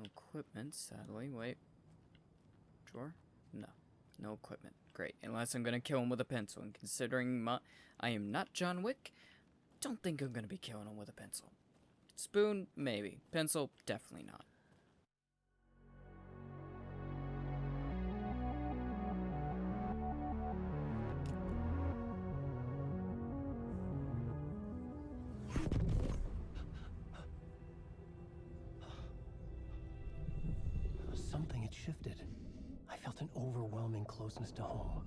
No equipment, sadly. Wait. Drawer? No. No equipment. Great. Unless I'm gonna kill him with a pencil. And considering I am not John Wick, don't think I'm gonna be killing him with a pencil. Spoon? Maybe. Pencil? Definitely not. Something had shifted. I felt an overwhelming closeness to home.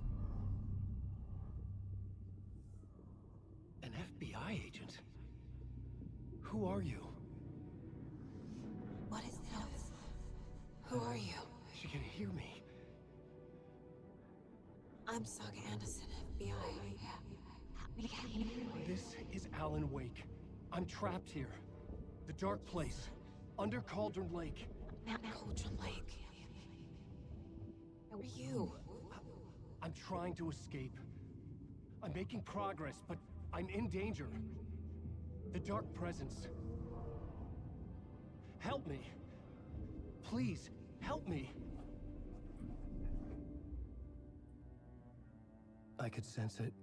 An FBI agent? Who are you? What is this? Who are you? She can hear me. I'm Saga Anderson, FBI. This is Alan Wake. I'm trapped here. The dark place. Under Cauldron Lake. Cauldron Lake. Who are you? I'm trying to escape. I'm making progress, but I'm in danger. The dark presence. Help me. Please, help me. I could sense it.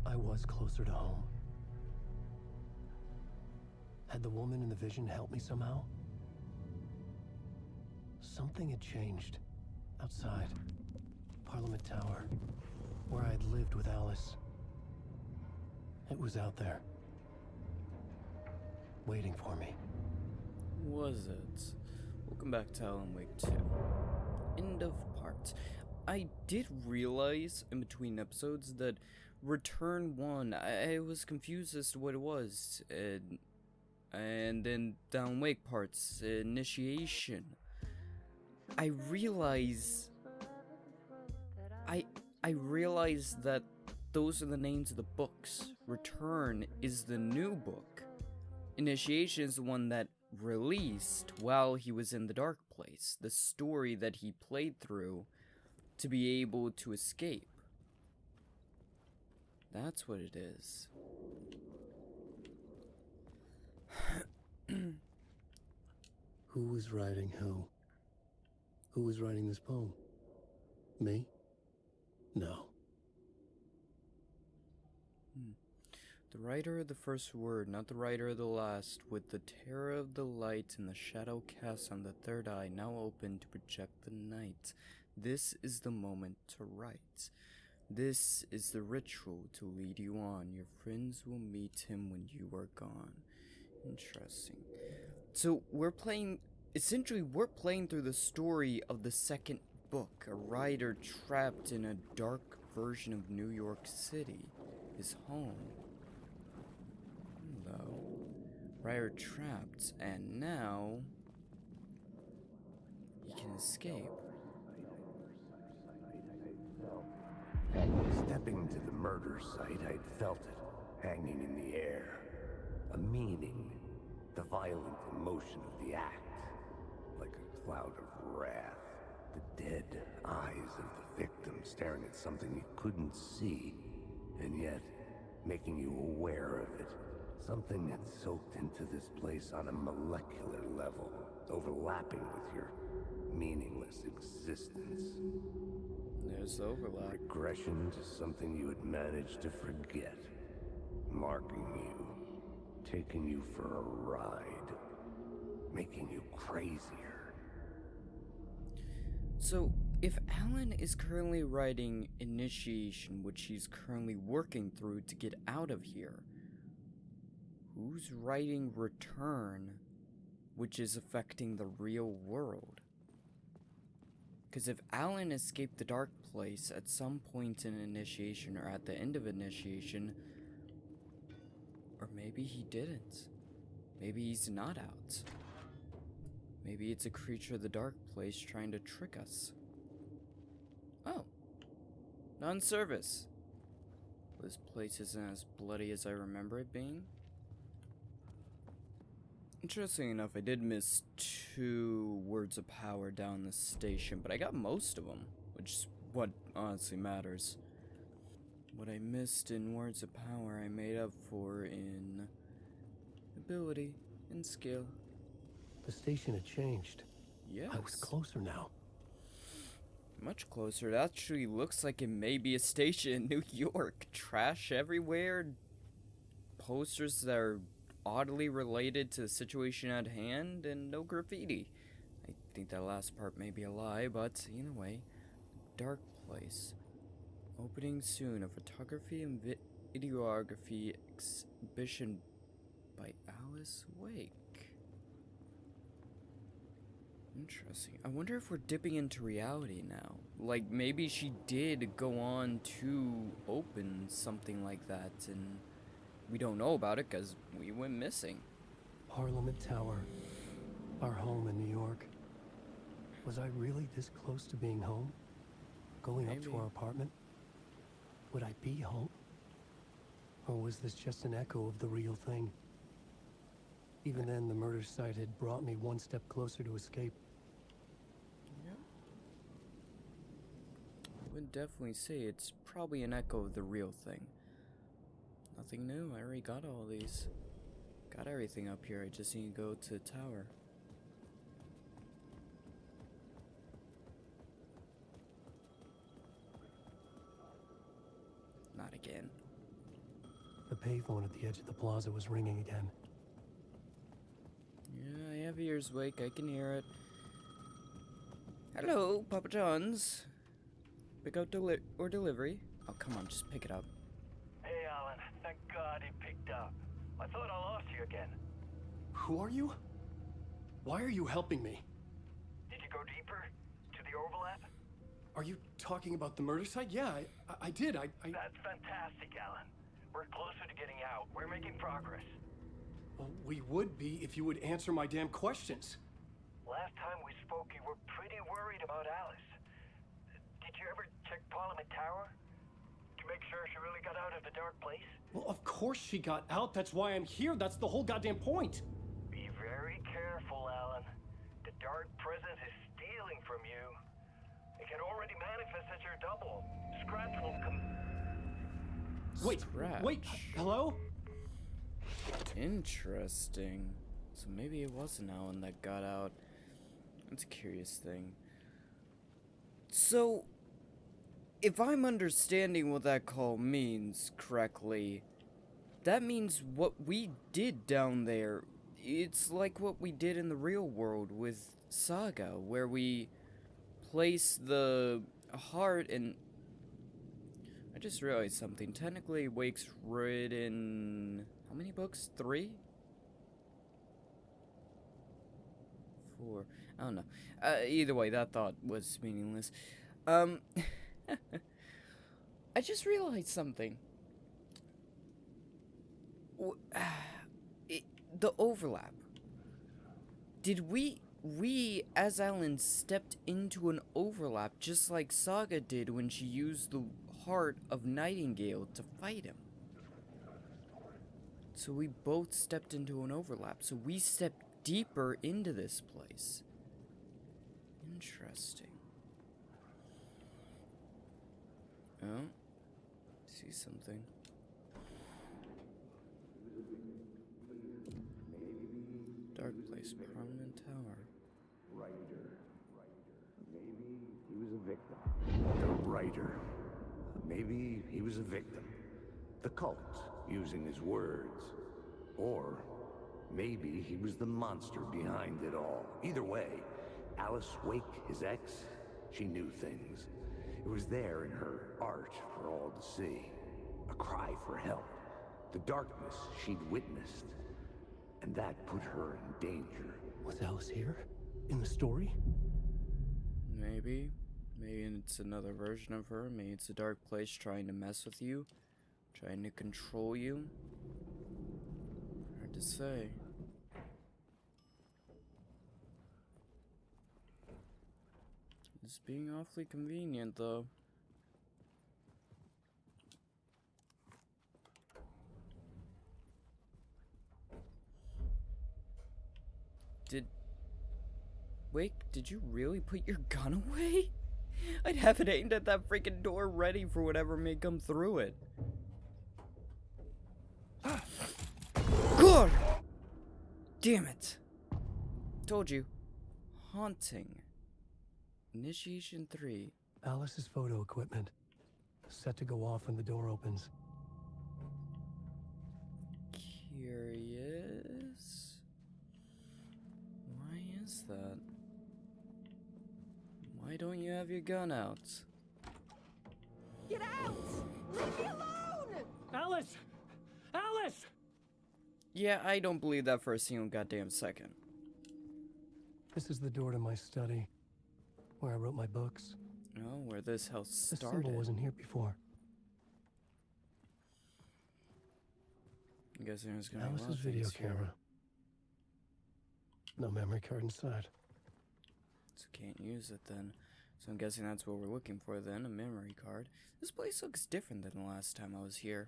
I was closer to home. Had the woman in the vision helped me somehow? Something had changed. Outside. Parliament Tower. Where I'd lived with Alice. It was out there. Waiting for me. Was it? Welcome back to Alan Wake 2. End of part. I did realize in between episodes that Return 1, I was confused as to what it was. And then Alan Wake parts, Initiation. I realize that those are the names of the books. Return is the new book. Initiation is the one that released while he was in the dark place. The story that he played through to be able to escape. That's what it is. Who was writing who? Who was writing this poem? Me? No. The writer of the first word, not the writer of the last, with the terror of the light and the shadow cast on the third eye now open to project the night. This is the moment to write. This is the ritual to lead you on. Your friends will meet him when you are gone. Interesting. So essentially we're playing through the story of the second book. A writer trapped in a dark version of New York City, his home. Hello. Writer trapped, and now he can escape. Stepping to the murder site, I'd felt it, hanging in the air. A meaning, the violent emotion of the act, like a cloud of wrath. The dead eyes of the victim staring at something you couldn't see, and yet making you aware of it. Something that soaked into this place on a molecular level, overlapping with your meaningless existence. There's the overlap. Regression to something you had managed to forget. Marking you. Taking you for a ride. Making you crazier. So, if Alan is currently writing Initiation, which he's currently working through to get out of here, who's writing Return, which is affecting the real world? Because if Alan escaped the dark place at some point in Initiation or at the end of Initiation, or maybe he didn't. Maybe he's not out. Maybe it's a creature of the dark place trying to trick us. Oh. Non-service. This place isn't as bloody as I remember it being. Interesting enough, I did miss 2 words of power down the station, but I got most of them, which is what honestly matters. What I missed in words of power, I made up for in ability and skill. the station had changed. Yes. I was closer now. Much closer. It actually looks like it may be a station in New York. Trash everywhere. Posters that are oddly related to the situation at hand, and no graffiti. I think that last part may be a lie, but either way. Dark place. Opening soon. A photography and videography exhibition by Alice Wake. Interesting. I wonder if we're dipping into reality now. Like, maybe she did go on to open something like that, and we don't know about it because we went missing. Parliament Tower. Our home in New York. Was I really this close to being home? Going up to our apartment? Would I be home? Or was this just an echo of the real thing? Even then, the murder site had brought me one step closer to escape. Yeah. I would definitely say it's probably an echo of the real thing. Nothing new. I already got all these. Got everything up here. I just need to go to the tower. Not again. The payphone at the edge of the plaza was ringing again. Yeah, I have ears, Wake. I can hear it. Hello, Papa John's. Pick up or delivery. Oh, come on, just pick it up. Hey, Alan. Thank God he picked up. I thought I lost you again. Who are you? Why are you helping me? Did you go deeper? To the overlap? Are you talking about the murder site? Yeah, I did. That's fantastic, Alan. We're closer to getting out. We're making progress. Well, we would be if you would answer my damn questions. Last time we spoke, you were pretty worried about Alice. Did you ever check Parliament Tower? To make sure she really got out of the dark place? Well, of course she got out. That's why I'm here. That's the whole goddamn point. Be very careful, Alan. The dark presence is stealing from you. It can already manifest as your double. Scratch will come. Wait, hello? Interesting. So maybe it wasn't Alan that got out. That's a curious thing. So, if I'm understanding what that call means correctly, that means what we did down there, it's like what we did in the real world with Saga, where we place the heart in... I just realized something. Technically, Wake's written... How many books? 3? 4. I don't know. Either way, that thought was meaningless. I just realized something. The overlap. Did we, as Alan, stepped into an overlap just like Saga did when she used the heart of Nightingale to fight him? So we both stepped into an overlap. So we stepped deeper into this place. Interesting. Oh, see something. Dark place, Parliament Tower. Writer. Maybe he was a victim. The writer. Maybe he was a victim. The cult, using his words. Or maybe he was the monster behind it all. Either way, Alice Wake, his ex, she knew things. It was there in her art for all to see. A cry for help. The darkness she'd witnessed. And that put her in danger. Was Alice here? In the story? Maybe. Maybe it's another version of her. Maybe it's a dark place trying to mess with you. Trying to control you. Hard to say. It's being awfully convenient, though. Wake, did you really put your gun away? I'd have it aimed at that freaking door ready for whatever may come through it. God! Damn it. Told you. Haunting. Initiation 3. Alice's photo equipment. Set to go off when the door opens. Curious. Why is that? Why don't you have your gun out? Get out! Leave me alone! Alice! Alice! Yeah, I don't believe that for a single goddamn second. This is the door to my study, where I wrote my books. Oh, where this house This started. symbol wasn't here before. I'm guessing there's gonna be a lot Alice's of video things here. camera. No memory card inside. So can't use it then. So I'm guessing that's what we're looking for then, a memory card. This place looks different than the last time I was here.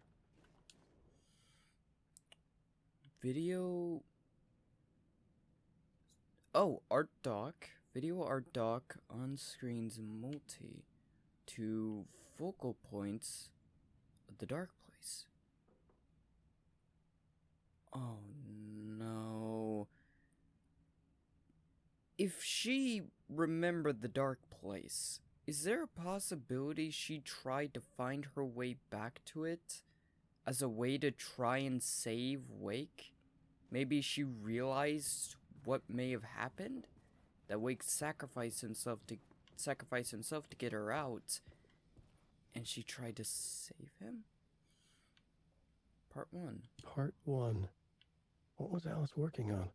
Video... Oh, art dock. Video art dock on screens multi. To focal points of the dark place. Oh no. If she remembered the dark place, is there a possibility she tried to find her way back to it as a way to try and save Wake? Maybe she realized what may have happened? That Wake sacrificed himself to get her out, and she tried to save him? Part 1. Part 1. What was Alice working on?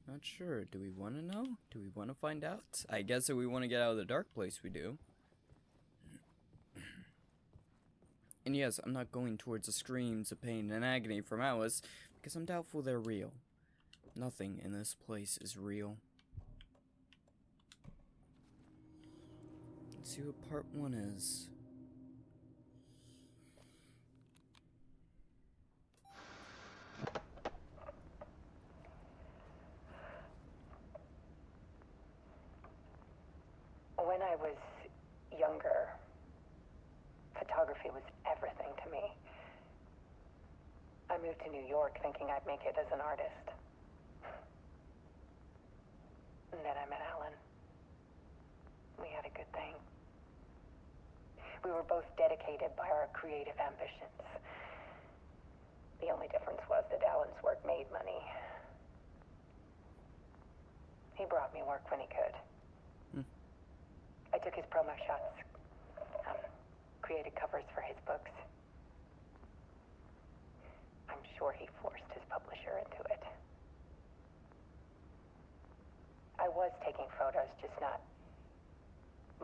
Not sure. Do we want to know? Do we want to find out? I guess if we want to get out of the dark place, we do. And yes, I'm not going towards the screams of pain and agony from Alice, because I'm doubtful they're real. Nothing in this place is real. Let's see what part 1 is. When I was younger, photography was everything to me. I moved to New York thinking I'd make it as an artist. And then I met Alan. We had a good thing. We were both dedicated by our creative ambitions. The only difference was that Alan's work made money. He brought me work when he could. I took his promo shots, created covers for his books. I'm sure he forced his publisher into it. I was taking photos, just not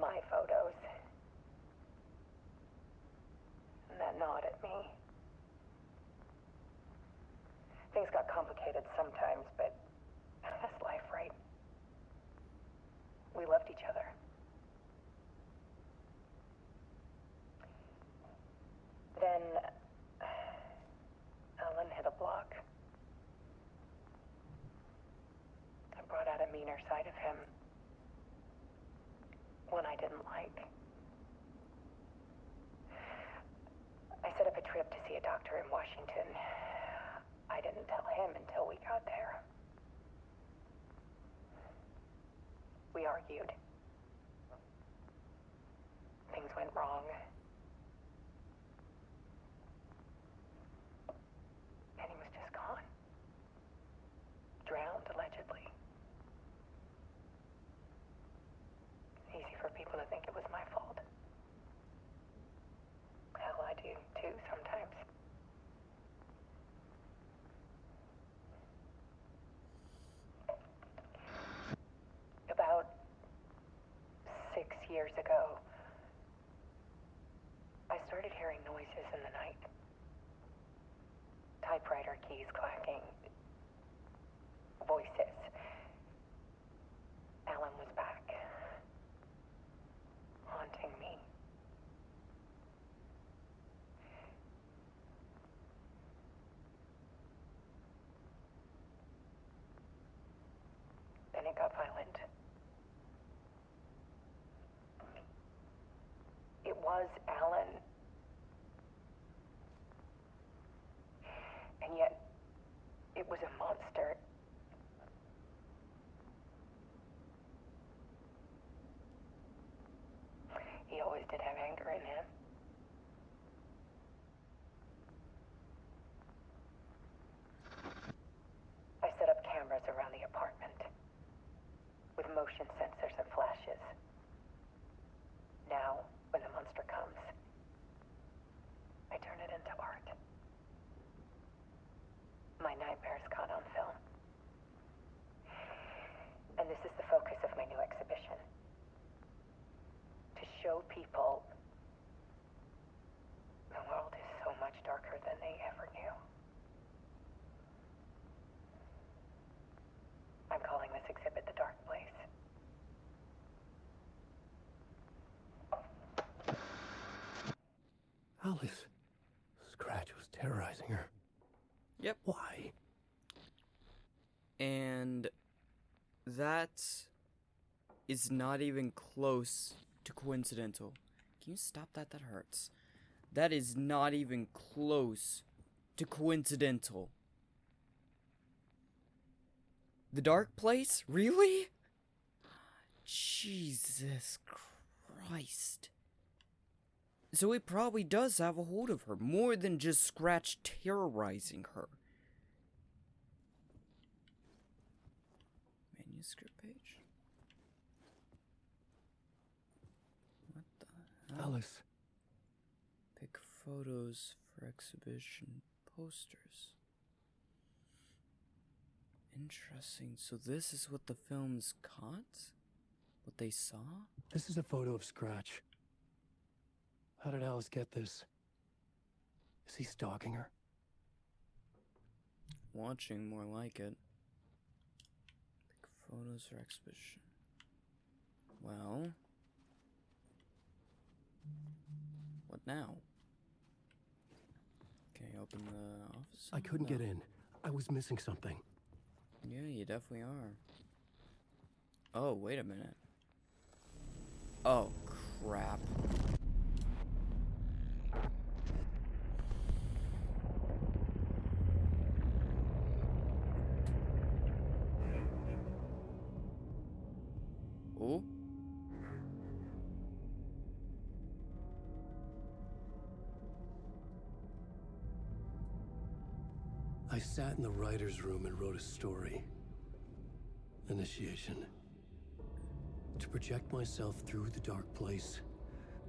my photos. And that gnawed at me. Things got complicated sometimes, but that's life, right? We loved each other. Then Alan hit a block. I brought out a meaner side of him. One I didn't like. I set up a trip to see a doctor in Washington. I didn't tell him until we got there. We argued. Things went wrong. And he was just gone. Drowned, allegedly. It's easy for people to think it was my fault. Hell, I do too sometimes. About 6 years ago, I started hearing noises in the night. Typewriter keys clacking. Voices. Alan was back. Haunting me. Then it got violent. It was Alan. And yet, motion sensors and flashes. Now, when the monster comes, I turn it into art. My nightmares caught on film. And this is the focus of my new exhibition. To show people the world is so much darker than they ever knew. I'm calling this exhibit The Dark Place. Alice. Scratch was terrorizing her. Yep. Why? And that is not even close to coincidental. Can you stop that? That hurts. That is not even close to coincidental. The Dark Place? Really? Jesus Christ. So it probably does have a hold of her, more than just Scratch terrorizing her. Manuscript page? What the hell? Alice. Pick photos for exhibition posters. Interesting. So this is what the films caught? What they saw? This is a photo of Scratch. How did Alice get this? Is he stalking her? Watching, more like it. Pick photos for exhibition. Well, what now? Can I open the office? I couldn't get in. I was missing something. Yeah, you definitely are. Oh, wait a minute. Oh, crap. Oh? I sat in the writer's room and wrote a story. Initiation. To project myself through the dark place,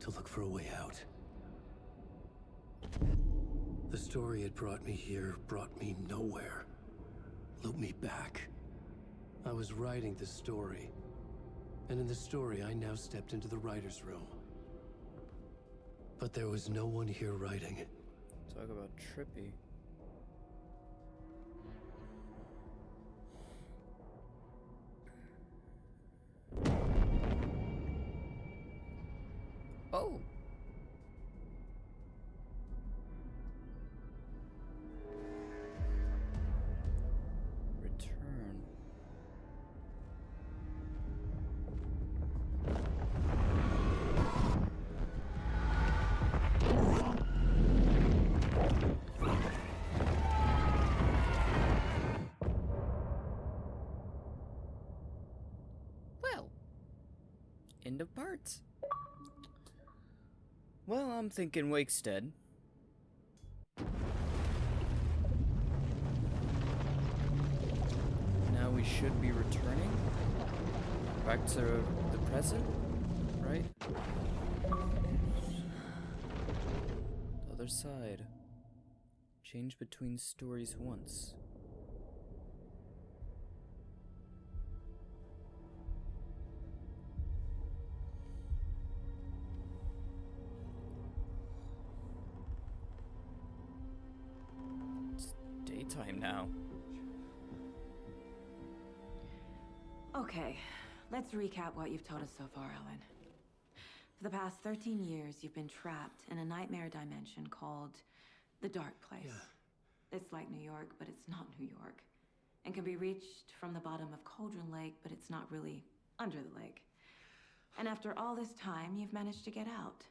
to look for a way out. The story had brought me here, brought me nowhere. Looped me back. I was writing the story. And in the story, I now stepped into the writer's room. But there was no one here writing. Talk about trippy. Oh. Return. Well, end of parts. Well, I'm thinking Wakestead. Now we should be returning back to the present, right? The other side. Change between stories once. Time now. Okay, let's recap what you've told us so far, Ellen. For the past 13 years, you've been trapped in a nightmare dimension called the Dark Place. Yeah. It's like New York, but it's not New York. And can be reached from the bottom of Cauldron Lake, but it's not really under the lake. And after all this time, you've managed to get out.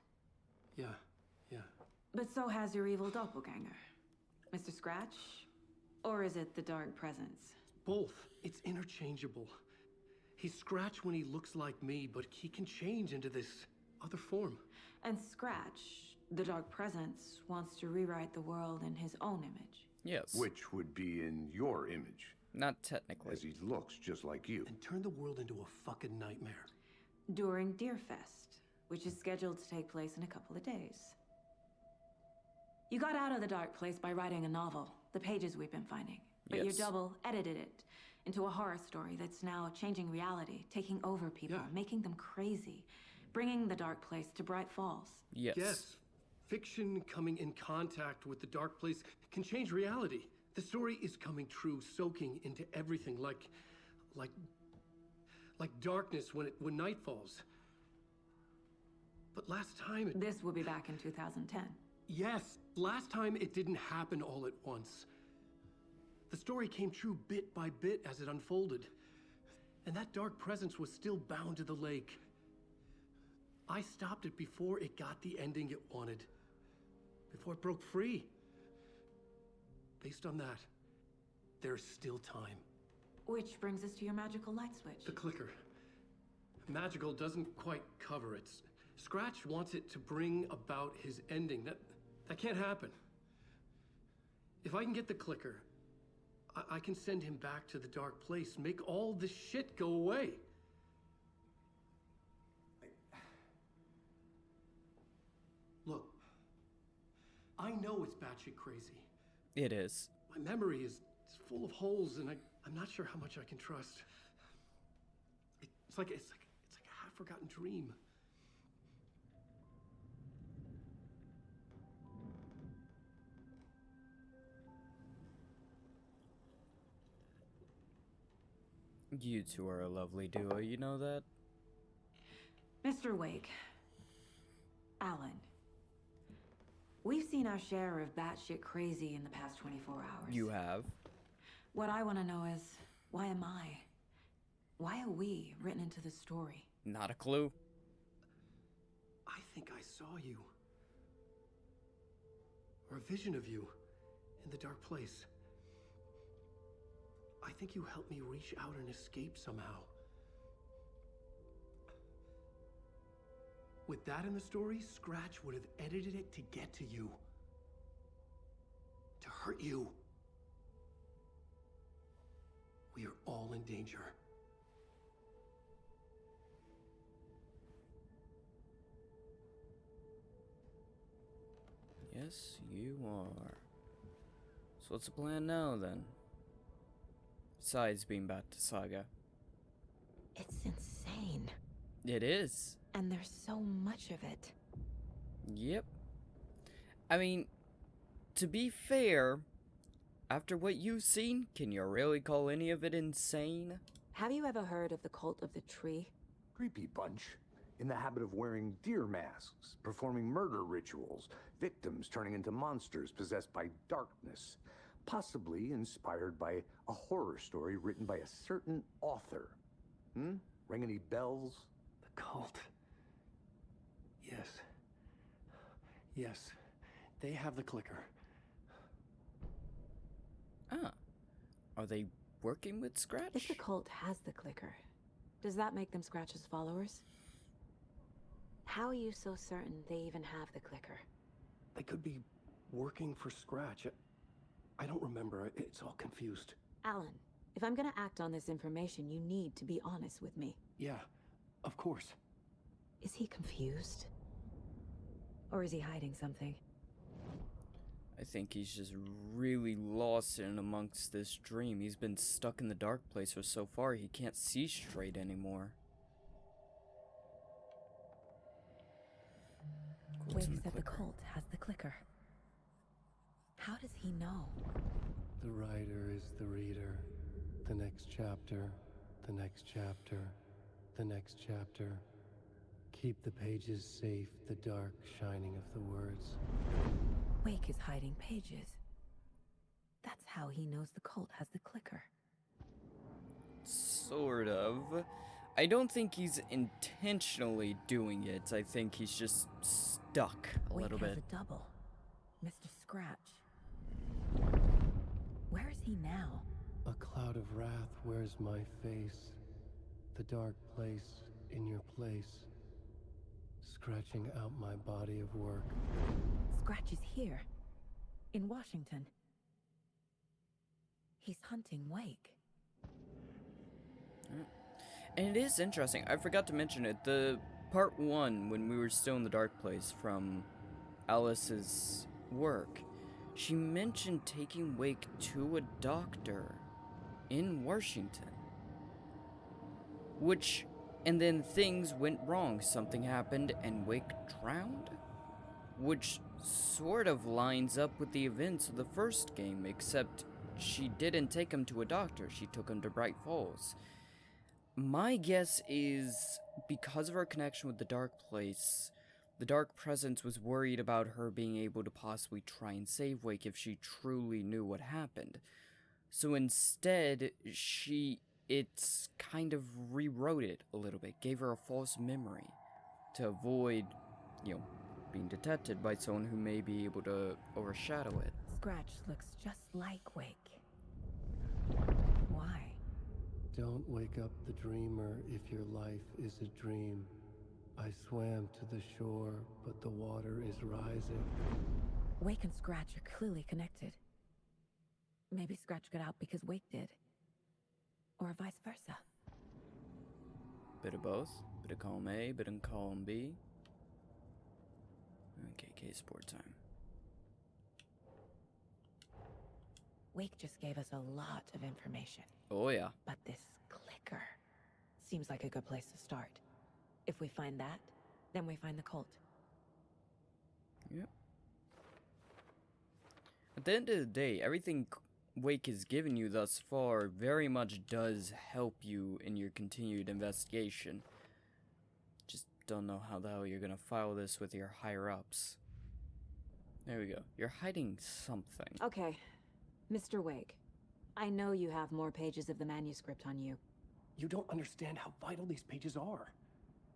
Yeah. But so has your evil doppelganger. Mr. Scratch? Or is it the Dark Presence? Both. It's interchangeable. He's Scratch when he looks like me, but he can change into this other form. And Scratch, the Dark Presence, wants to rewrite the world in his own image. Yes. Which would be in your image. Not technically. as he looks just like you. And turn the world into a fucking nightmare. During Deerfest, which is scheduled to take place in a couple of days. You got out of the dark place by writing a novel, the pages we've been finding. But your Yes. double edited it into a horror story that's now changing reality, taking over people, Yeah. making them crazy, bringing the dark place to Bright Falls. Yes. Yes, fiction coming in contact with the dark place can change reality. The story is coming true, soaking into everything like darkness when night falls. But last time This will be back in 2010. yes, last time it didn't happen all at once. The story came true bit by bit as it unfolded. And that dark presence was still bound to the lake. I stopped it before it got the ending it wanted. Before it broke free. Based on that, there's still time. Which brings us to your magical light switch. The clicker. Magical doesn't quite cover it. Scratch wants it to bring about his ending. That can't happen. If I can get the clicker, I can send him back to the dark place, make all this shit go away. Look, I know it's batshit crazy. It is. My memory is full of holes, and I'm not sure how much I can trust. It's like a half-forgotten dream. You two are a lovely duo, you know that? Mr. Wake, Alan, we've seen our share of batshit crazy in the past 24 hours. You have. What I want to know is, why am I? Why are we written into the story? Not a clue. I think I saw you. Or a vision of you in the dark place. I think you helped me reach out and escape somehow. With that in the story, Scratch would have edited it to get to you. To hurt you. We are all in danger. Yes, you are. So what's the plan now, then? Besides being back to Saga. It's insane. It is. And there's so much of it. Yep. I mean, to be fair, after what you've seen, can you really call any of it insane? Have you ever heard of the Cult of the Tree? Creepy bunch. In the habit of wearing deer masks, performing murder rituals, victims turning into monsters possessed by darkness, possibly inspired by a horror story written by a certain author. Ring any bells? The cult. Yes. Yes. They have the clicker. Ah. Are they working with Scratch? If the cult has the clicker, does that make them Scratch's followers? How are you so certain they even have the clicker? They could be working for Scratch. I don't remember. It's all confused. Alan, if I'm gonna act on this information, you need to be honest with me. Yeah, of course. Is he confused? Or is he hiding something? I think he's just really lost in amongst this dream. He's been stuck in the dark place for so far he can't see straight anymore. Wake said the cult has the clicker. How does he know? The writer is the reader. The next chapter, the next chapter, the next chapter. Keep the pages safe, the dark shining of the words. Wake is hiding pages. That's how he knows the cult has the clicker. Sort of. I don't think he's intentionally doing it. I think he's just stuck a little Wake bit. has a double. Mr. Scratch. Where is he now? A cloud of wrath wears my face. The dark place in your place. Scratching out my body of work. Scratch is here. In Washington. He's hunting Wake. And it is interesting. I forgot to mention it. The part 1, when we were still in the dark place from Alice's work, she mentioned taking Wake to a doctor in Washington. And then things went wrong. Something happened and Wake drowned? Which sort of lines up with the events of the first game, except she didn't take him to a doctor. She took him to Bright Falls. My guess is, because of her connection with the Dark Place, the Dark Presence was worried about her being able to possibly try and save Wake if she truly knew what happened. So instead, it's kind of rewrote it a little bit, gave her a false memory to avoid, being detected by someone who may be able to overshadow it. Scratch looks just like Wake. Why? Don't wake up the dreamer if your life is a dream. I swam to the shore, but the water is rising. Wake and Scratch are clearly connected. Maybe Scratch got out because Wake did. Or vice versa. Bit of both. Bit of column A, bit of column B. Okay, K-Sport time. Wake just gave us a lot of information. Oh yeah. But this clicker seems like a good place to start. If we find that, then we find the cult. Yep. At the end of the day, everything Wake has given you thus far very much does help you in your continued investigation. Just don't know how the hell you're gonna file this with your higher-ups. There we go. You're hiding something. Okay, Mr. Wake. I know you have more pages of the manuscript on you. You don't understand how vital these pages are.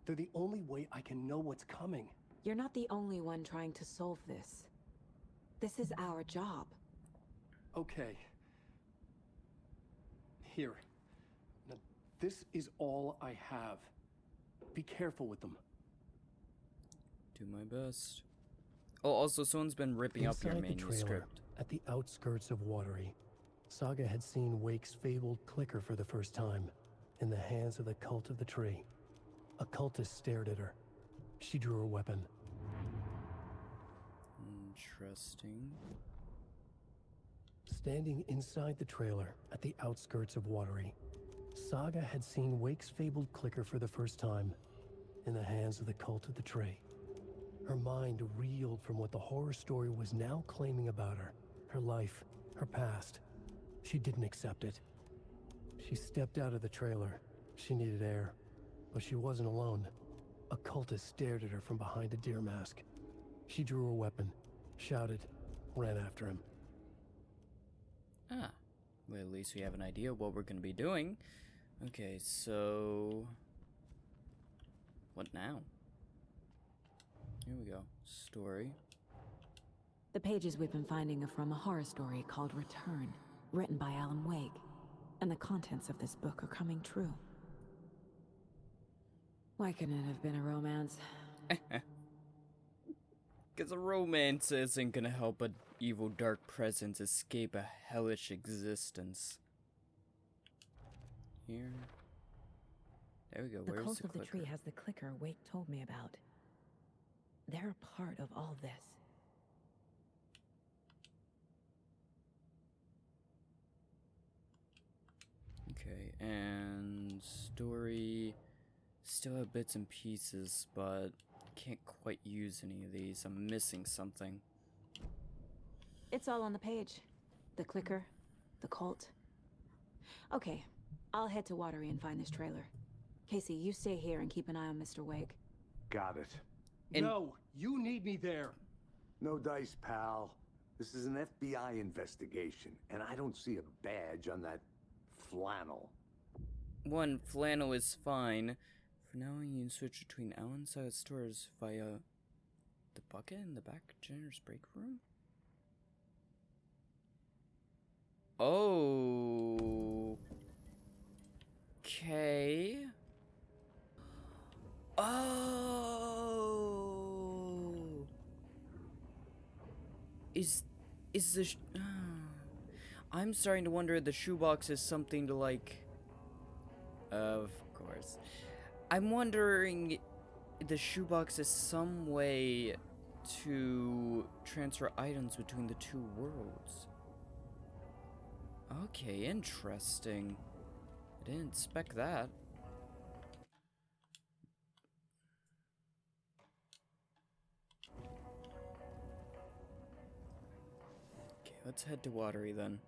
They're the only way I can know what's coming. You're not the only one trying to solve this. This is our job. Okay. Here. Now, this is all I have. Be careful with them. Do my best. Oh, also, someone's been ripping up your Inside the trailer, manuscript. at the outskirts of Watery, Saga had seen Wake's fabled clicker for the first time, in the hands of the Cult of the Tree. A cultist stared at her. She drew her weapon. Interesting. Standing inside the trailer, at the outskirts of Watery, Saga had seen Wake's fabled clicker for the first time, in the hands of the Cult of the Tree. Her mind reeled from what the horror story was now claiming about her. Her life, her past. She didn't accept it. She stepped out of the trailer. She needed air. But she wasn't alone. A cultist stared at her from behind a deer mask. She drew her weapon, shouted, ran after him. Ah. Well, at least we have an idea of what we're going to be doing. Okay, so... what now? Here we go. Story. The pages we've been finding are from a horror story called Return, written by Alan Wake. And the contents of this book are coming true. Why couldn't it have been a romance? Because a romance isn't gonna help an evil dark presence escape a hellish existence. Here. There we go. The Where's Cult the of the clicker? Tree has the clicker Wake told me about. They're a part of all this. Okay, and story. Still have bits and pieces, but can't quite use any of these. I'm missing something. It's all on the page. The clicker, the cult. Okay, I'll head to Watery and find this trailer. Casey, you stay here and keep an eye on Mr. Wake. Got it. And- No, you need me there. No dice, pal. This is an FBI investigation, and I don't see a badge on that flannel. One, flannel is fine. For now, you can switch between Alan's side stores via the bucket in the back janitor's break room? Oh. Okay. Oh. Is the I'm starting to wonder if the shoebox is something to like Of course. I'm wondering, the shoebox is some way to transfer items between the two worlds. Okay, interesting. I didn't expect that. Okay, let's head to Watery then.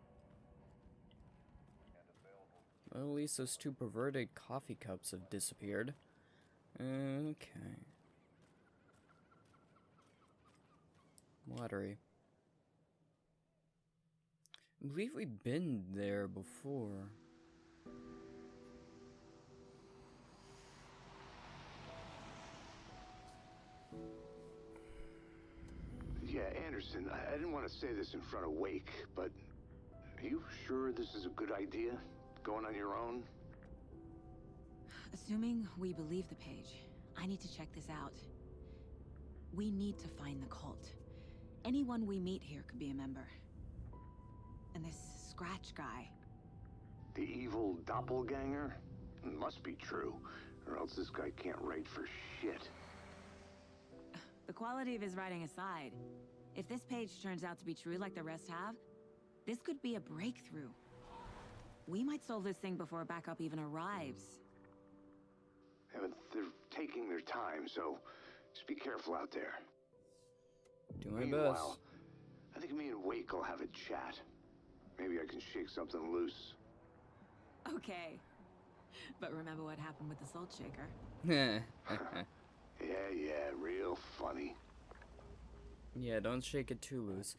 Well, at least those two perverted coffee cups have disappeared. Okay. Watery. I believe we've been there before. Yeah, Anderson, I didn't want to say this in front of Wake, but are you sure this is a good idea? Going on your own? Assuming we believe the page, I need to check this out. We need to find the cult. Anyone we meet here could be a member. And this Scratch guy. The evil doppelganger? Must be true, or else this guy can't write for shit. The quality of his writing aside, if this page turns out to be true like the rest have, this could be a breakthrough. We might solve this thing before backup even arrives. Yeah, but they're taking their time, so just be careful out there. Do my Meanwhile, best. I think me and Wake will have a chat. Maybe I can shake something loose. Okay. But remember what happened with the salt shaker? Yeah, real funny. Yeah, don't shake it too loose.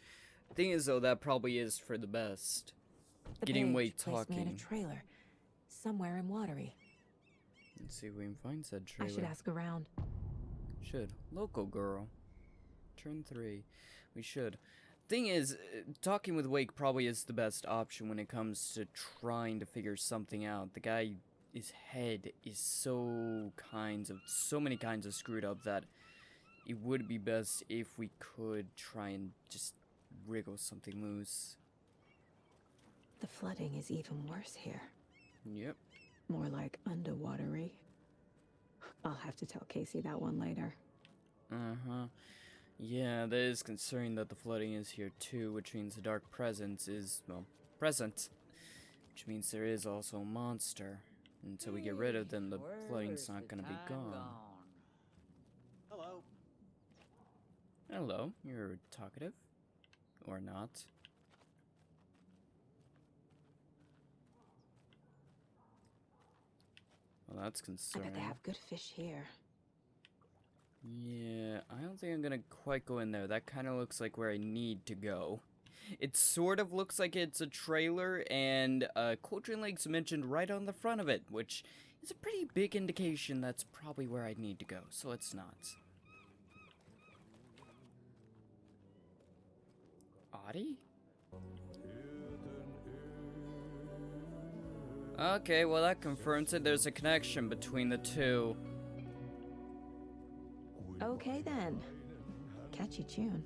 Thing is, though, that probably is for the best. The Getting page Wake placed me in a talking. trailer, somewhere in Watery. Let's see if we can find said trailer. I should ask around. Should. Local girl. Turn 3. We should. Thing is, talking with Wake probably is the best option when it comes to trying to figure something out. The guy, his head is so many kinds of screwed up that it would be best if we could try and just wriggle something loose. The flooding is even worse here. Yep. More like underwatery. I'll have to tell Casey that one later. Uh-huh. Yeah, that is concerning that the flooding is here too, which means the dark presence is, well, present. Which means there is also a monster. Until we get rid of them, the flooding's not gonna be gone. Hello. Hello, you're talkative? Or not? Well, that's I concerning. bet they have good fish here. Yeah, I don't think I'm gonna quite go in there. That kind of looks like where I need to go. It sort of looks like it's a trailer, and Cauldron Lake's mentioned right on the front of it, which is a pretty big indication that's probably where I need to go, so it's not. Audie? Okay, well that confirms it. There's a connection between the two. Okay then. Catchy tune.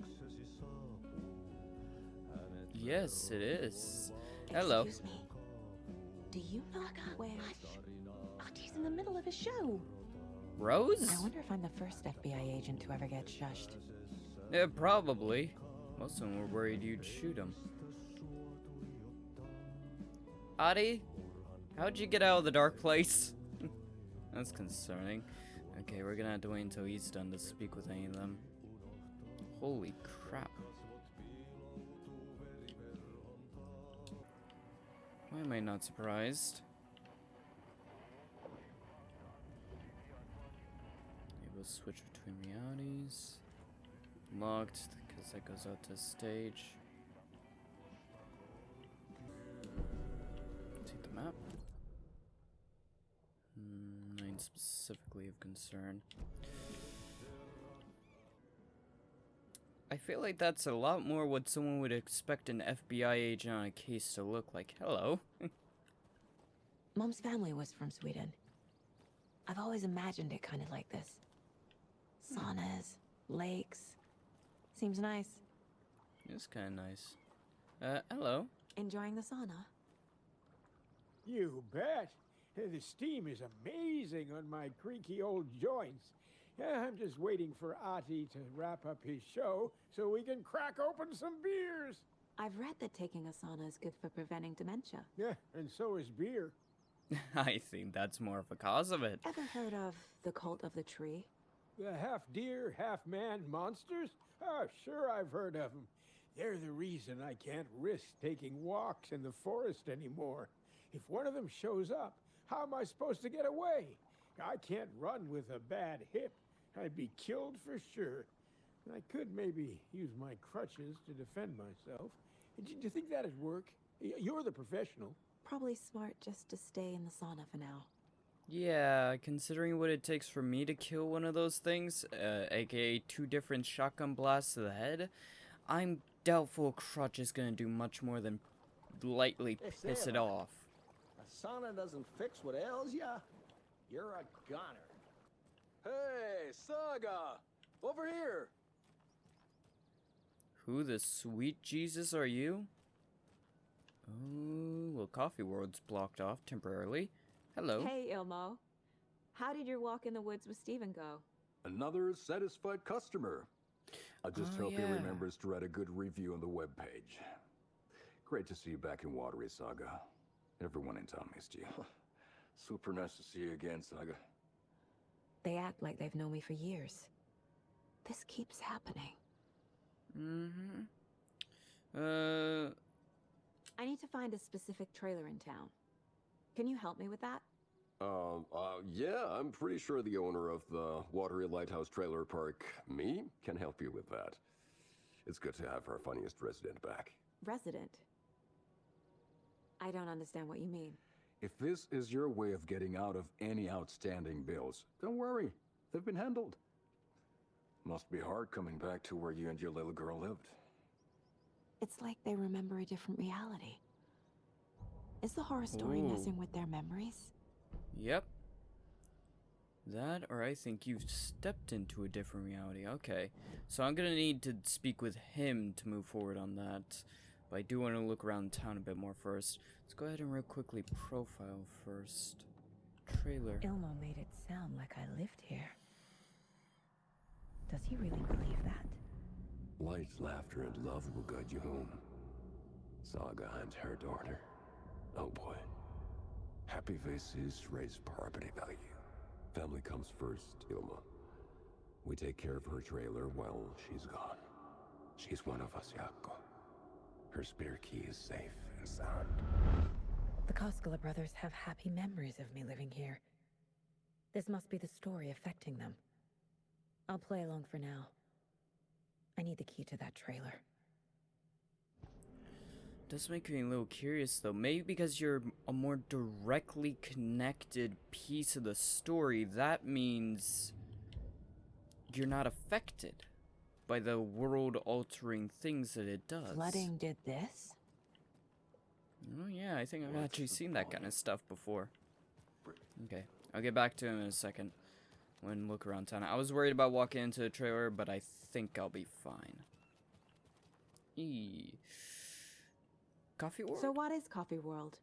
Yes, it is. Hello. Excuse me. Do you know where... He's in the middle of a show. Rose? I wonder if I'm the first FBI agent to ever get shushed. Yeah, probably. Most of them were worried you'd shoot him. Audie? How'd you get out of the dark place? That's concerning. Okay, we're gonna have to wait until he's done to speak with any of them. Holy crap. Why am I not surprised? Able to switch between realities. Locked, because that goes out to stage. Take the map. Nothing specifically of concern. I feel like that's a lot more what someone would expect an FBI agent on a case to look like. Hello. Mom's family was from Sweden. I've always imagined it kind of like this. Saunas, lakes. Seems nice. It's kind of nice. Hello. Enjoying the sauna? You bet. The steam is amazing on my creaky old joints. I'm just waiting for Ati to wrap up his show so we can crack open some beers. I've read that taking a sauna is good for preventing dementia. Yeah, and so is beer. I think that's more of a cause of it. Ever heard of the cult of the tree? The half-deer, half-man monsters? Oh, sure I've heard of them. They're the reason I can't risk taking walks in the forest anymore. If one of them shows up, how am I supposed to get away? I can't run with a bad hip. I'd be killed for sure. I could maybe use my crutches to defend myself. Do you think that'd work? You're the professional. Probably smart just to stay in the sauna for now. Yeah, considering what it takes for me to kill one of those things, aka 2 different shotgun blasts to the head, I'm doubtful a crutch is gonna do much more than lightly piss it off. A sauna doesn't fix what ails ya. You're a goner. Hey, Saga! Over here! Who the sweet Jesus are you? Oh, well, Coffee World's blocked off temporarily. Hello. Hey, Ilmo. How did your walk in the woods with Steven go? Another satisfied customer. I just hope he yeah. remembers to write a good review on the webpage. Great to see you back in Watery, Saga. Everyone in town missed you. Super nice to see you again, Saga. They act like they've known me for years. This keeps happening. Mm-hmm. I need to find a specific trailer in town. Can you help me with that? Yeah, I'm pretty sure the owner of the Watery Lighthouse Trailer Park, me, can help you with that. It's good to have our funniest resident back. Resident? I don't understand what you mean. If this is your way of getting out of any outstanding bills, don't worry. They've been handled. Must be hard coming back to where you and your little girl lived. It's like they remember a different reality. Is the horror story Ooh. messing with their memories? Yep. That, or I think you've stepped into a different reality. Okay. So I'm gonna need to speak with him to move forward on that. But I do want to look around town a bit more first. Let's go ahead and real quickly profile first. Trailer. Ilmo made it sound like I lived here. Does he really believe that? Light, laughter, and love will guide you home. Saga and her daughter. Oh boy. Happy faces raise property value. Family comes first, Ilma. We take care of her trailer while she's gone. She's one of us, Yakko. Her spare key is safe and sound. The Koskela brothers have happy memories of me living here. This must be the story affecting them. I'll play along for now. I need the key to that trailer. Does make me a little curious though. Maybe because you're a more directly connected piece of the story, that means you're not affected by the world-altering things that it does. Flooding did this? Oh yeah, I think I've actually seen that kind of stuff before. Okay, I'll get back to him in a second. When look around town. I was worried about walking into the trailer, but I think I'll be fine. Coffee World? So what is Coffee World?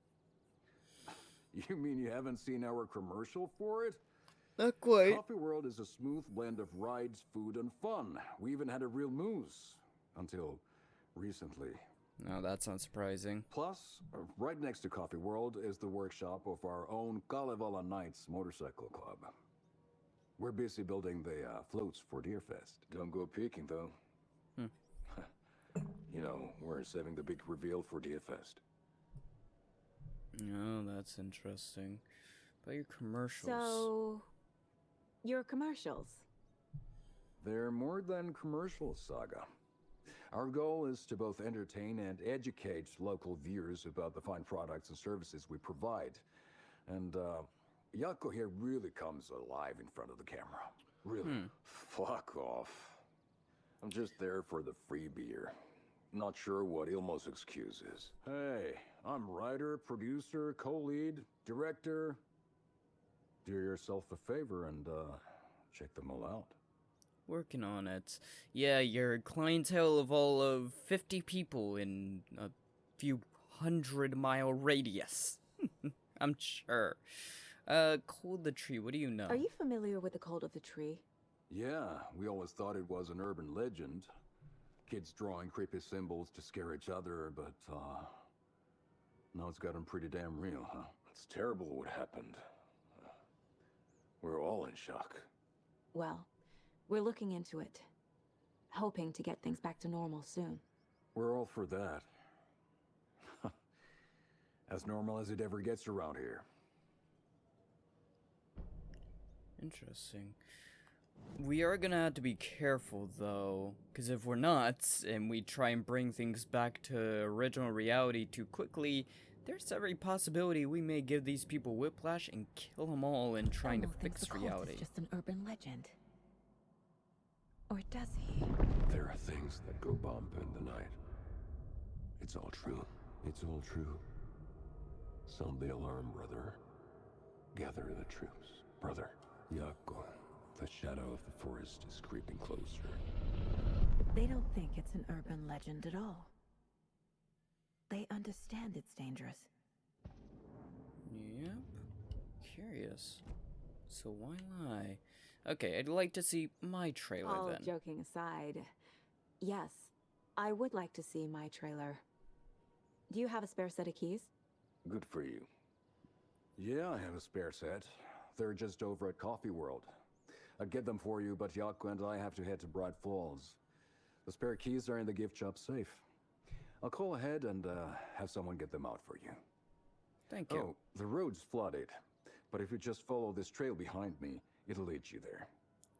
You mean you haven't seen our commercial for it? Not quite. Coffee World is a smooth blend of rides, food, and fun. We even had a real moose. Until recently. No, that's not surprising. Plus, right next to Coffee World is the workshop of our own Kalevala Knights Motorcycle Club. We're busy building the floats for Deerfest. Don't go peeking, though. You know, we're saving the big reveal for Deerfest. Oh, that's interesting. About your commercials. So, your commercials? They're more than commercials, Saga. Our goal is to both entertain and educate local viewers about the fine products and services we provide. And, Yakko here really comes alive in front of the camera. Really. Fuck off. I'm just there for the free beer. Not sure what Ilmo's excuse is. Hey, I'm writer, producer, co-lead, director. Do yourself a favor and, check them all out. Working on it. Yeah, your clientele of all of 50 people in a few 100-mile radius. I'm sure. Cold the Tree, what do you know? Are you familiar with the Cult of the Tree? Yeah, we always thought it was an urban legend. Kids drawing creepy symbols to scare each other, but, now it's gotten pretty damn real, huh? It's terrible what happened. We're all in shock. Well, we're looking into it. Hoping to get things back to normal soon. We're all for that. As normal as it ever gets around here. Interesting. We are gonna have to be careful, though, because if we're not, and we try and bring things back to original reality too quickly, there's every possibility we may give these people whiplash and kill them all in trying to fix the cult reality. is just an urban legend. Or does he? There are things that go bump in the night. It's all true. It's all true. Sound the alarm, brother. Gather the troops. Brother. Yako. The shadow of the forest is creeping closer. They don't think it's an urban legend at all. They understand it's dangerous. Yep. Curious. So why lie? Okay, I'd like to see my trailer All then. joking aside, yes, I would like to see my trailer. Do you have a spare set of keys? Good for you. Yeah, I have a spare set. They're just over at Coffee World. I'd get them for you, but Yako and I have to head to Bright Falls. The spare keys are in the gift shop safe. I'll call ahead and have someone get them out for you. Thank you. Oh, the road's flooded, but if you just follow this trail behind me, it'll lead you there.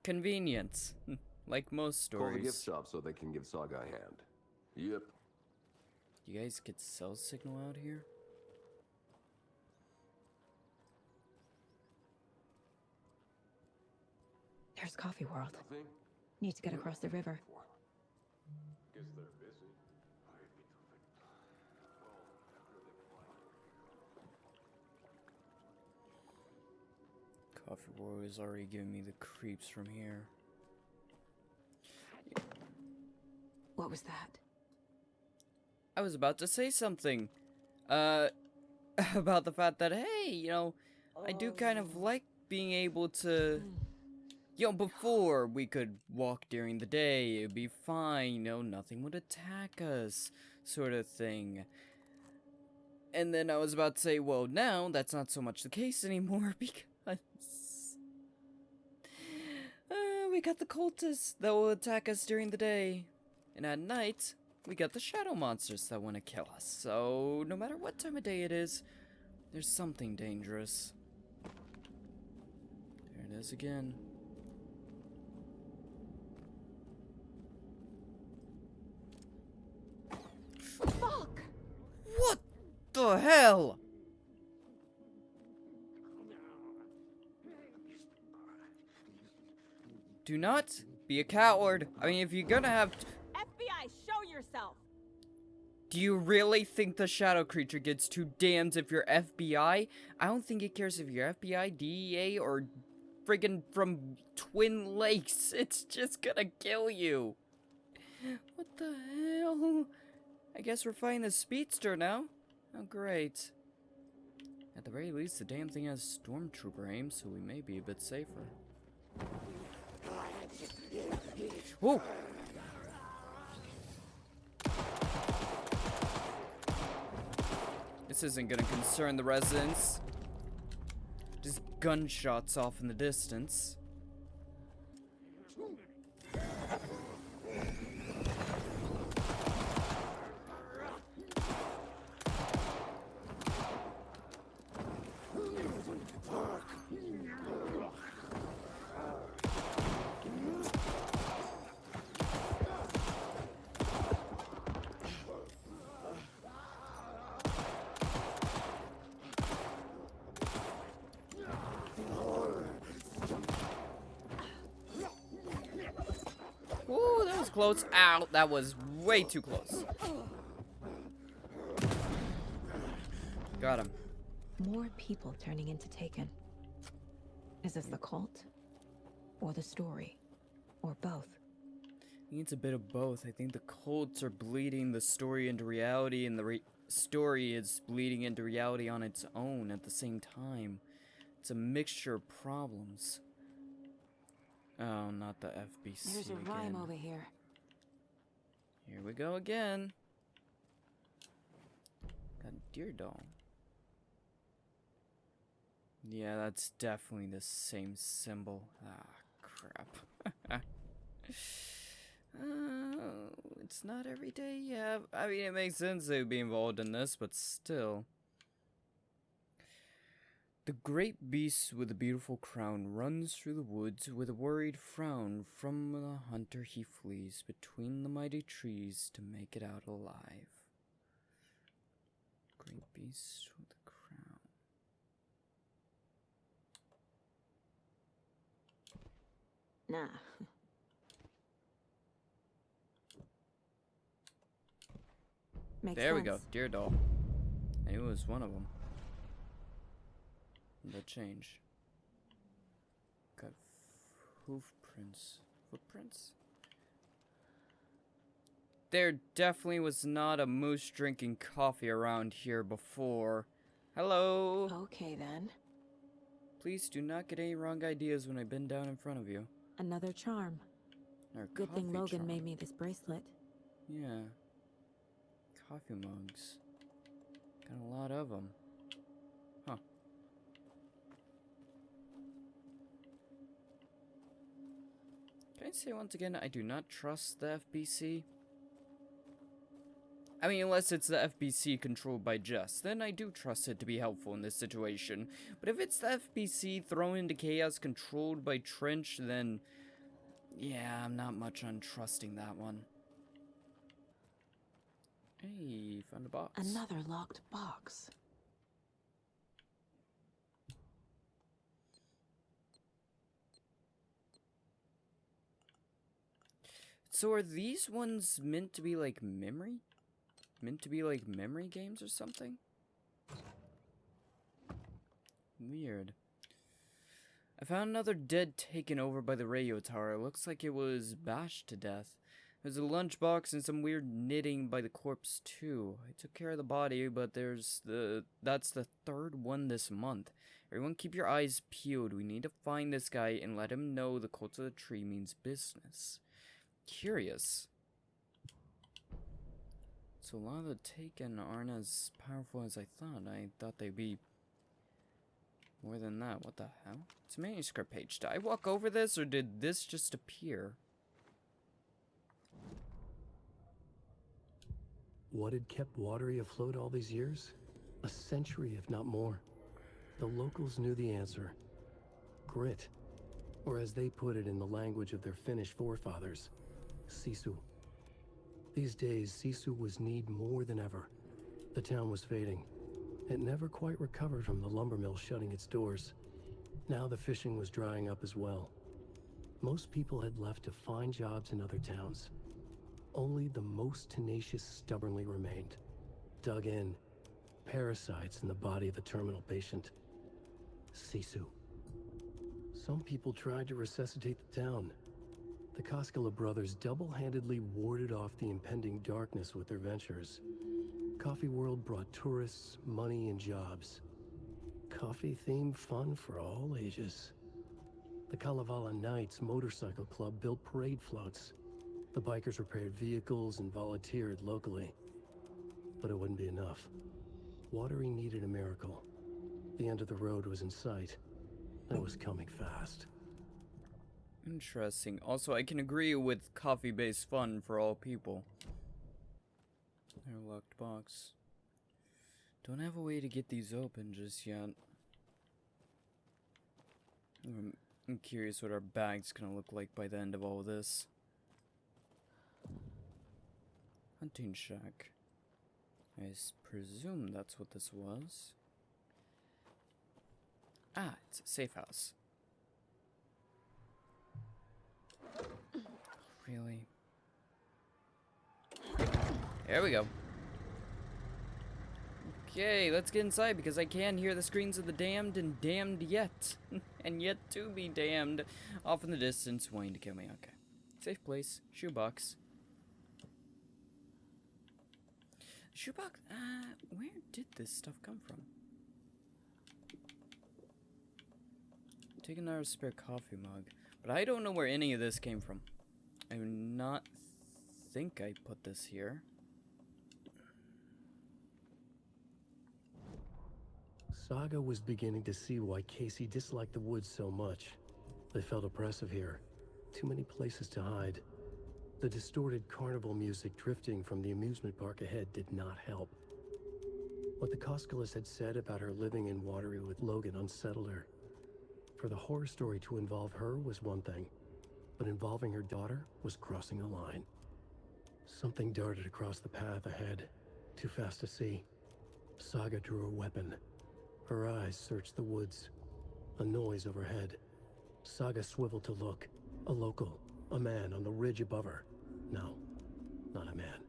Convenience. Like most stories. Call the gift shop so they can give Saga a hand. Yep. You guys get cell signal out here? There's Coffee World. Nothing? Need to get across the river. Guess they're busy. Coffee World is already giving me the creeps from here. What was that? I was about to say something. About the fact that, hey, you know, I do kind of like being able to... You know, before we could walk during the day, it'd be fine, you know, nothing would attack us, sort of thing. And then I was about to say, well, now that's not so much the case anymore because we got the cultists that will attack us during the day. And at night, we got the shadow monsters that want to kill us. So no matter what time of day it is, there's something dangerous. There it is again. Fuck! What the hell? Do not be a coward. I mean, if you're gonna have... FBI, show yourself! Do you really think the shadow creature gets too damned if you're FBI? I don't think it cares if you're FBI, DEA, or friggin' from Twin Lakes. It's just gonna kill you. What the hell? I guess we're fighting the speedster now. Oh, great. At the very least, the damn thing has stormtrooper aim, so we may be a bit safer. Whoa! This isn't gonna concern the residents. Just gunshots off in the distance. Ooh, that was close. Ow, that was way too close. Got him. More people turning into Taken. Is this the cult? Or the story? Or both? I think it's a bit of both. I think the cults are bleeding the story into reality, and the story is bleeding into reality on its own at the same time. It's a mixture of problems. Oh, not the FBC There's a again. rhyme over here. Here we go again. Got a deer doll. Yeah, that's definitely the same symbol. Ah, crap. It's not every day. Yeah, I mean, it makes sense they would be involved in this, but still. The great beast with the beautiful crown runs through the woods with a worried frown. From the hunter he flees between the mighty trees to make it out alive. Great beast with the crown. Nah. Makes There we sense. go, deer doll. I knew it was one of them. The change. Got hoof prints. Footprints? There definitely was not a moose drinking coffee around here before. Hello? Okay then. Please do not get any wrong ideas when I bend down in front of you. Another charm. Or Good thing coffee Logan charm. made me this bracelet. Yeah. Coffee mugs. Got a lot of them. Huh. Can I say once again, I do not trust the FBC? I mean, unless it's the FBC controlled by Jess, then I do trust it to be helpful in this situation. But if it's the FBC thrown into chaos controlled by Trench, then yeah, I'm not much on trusting that one. Hey, found a box. Another locked box. So are these ones meant to be like memory? Meant to be like memory games or something? Weird. I found another dead taken over by the radio tower. It looks like it was bashed to death. There's a lunchbox and some weird knitting by the corpse too. I took care of the body, but that's the third one this month. Everyone keep your eyes peeled. We need to find this guy and let him know the cult of the tree means business. Curious. So a lot of the taken aren't as powerful as I thought. I thought they'd be more than that. What the hell? It's a manuscript page. Did I walk over this or did this just appear? What had kept Watery afloat all these years? A century, if not more. The locals knew the answer. Grit. Or as they put it in the language of their Finnish forefathers, Sisu. These days, Sisu was needed more than ever. The town was fading. It never quite recovered from the lumber mill shutting its doors. Now the fishing was drying up as well. Most people had left to find jobs in other towns. Only the most tenacious stubbornly remained. Dug in. Parasites in the body of a terminal patient. Sisu. Some people tried to resuscitate the town. The Koskela brothers double-handedly warded off the impending darkness with their ventures. Coffee World brought tourists, money, and jobs. Coffee-themed fun for all ages. The Kalevala Knights Motorcycle Club built parade floats. The bikers repaired vehicles and volunteered locally. But it wouldn't be enough. Watery needed a miracle. The end of the road was in sight. It was coming fast. Interesting. Also, I can agree with coffee-based fun for all people. Their locked box. Don't have a way to get these open just yet. I'm curious what our bag's gonna look like by the end of all this. Hunting shack. I presume that's what this was. Ah, it's a safe house. Really? There we go. Okay, let's get inside because I can hear the screams of the damned and damned yet. And yet to be damned. Off in the distance, wanting to kill me. Okay. Safe place. Shoebox. Shoebox? Where did this stuff come from? Take another spare coffee mug. But I don't know where any of this came from. I do not think I put this here. Saga was beginning to see why Casey disliked the woods so much. They felt oppressive here. Too many places to hide. The distorted carnival music drifting from the amusement park ahead did not help. What the Koskulis had said about her living in Watery with Logan unsettled her. For the horror story to involve her was one thing, but involving her daughter was crossing a line. Something darted across the path ahead, too fast to see. Saga drew a weapon. Her eyes searched the woods. A noise overhead. Saga swiveled to look. A local. A man on the ridge above her. No, not a man.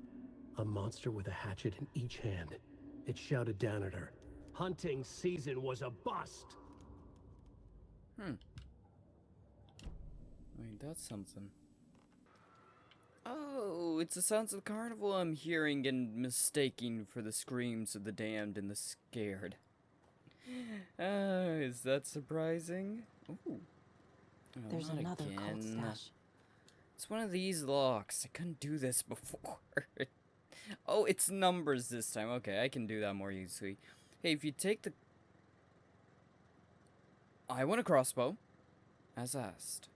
A monster with a hatchet in each hand. It shouted down at her. Hunting season was a bust! Wait, that's something. Oh, it's the sounds of the carnival I'm hearing and mistaking for the screams of the damned and the scared. Is that surprising? Ooh. Oh, There's not another again. cold stash. It's one of these locks. I couldn't do this before. Oh, it's numbers this time. Okay, I can do that more easily. Hey, if you take the... I want a crossbow. As asked.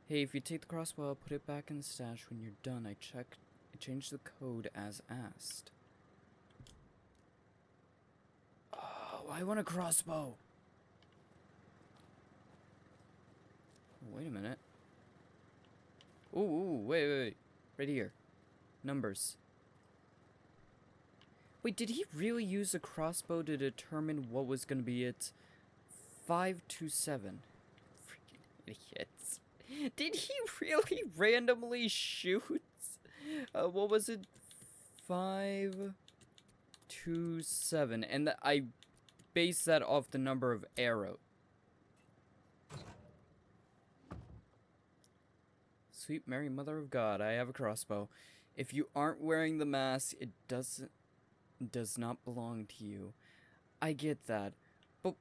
Hey, if you take the crossbow, I'll put it back in the stash. When you're done, I change the code as asked. Oh, I want a crossbow. Wait a minute. Ooh, wait. Right here. Numbers. Wait, did he really use a crossbow to determine what was going to be it? 527. Freaking idiots. Did he really randomly shoot? What was it? 527. And I based that off the number of arrows. Sweet Mary Mother of God, I have a crossbow. If you aren't wearing the mask, it does not belong to you. I get that. But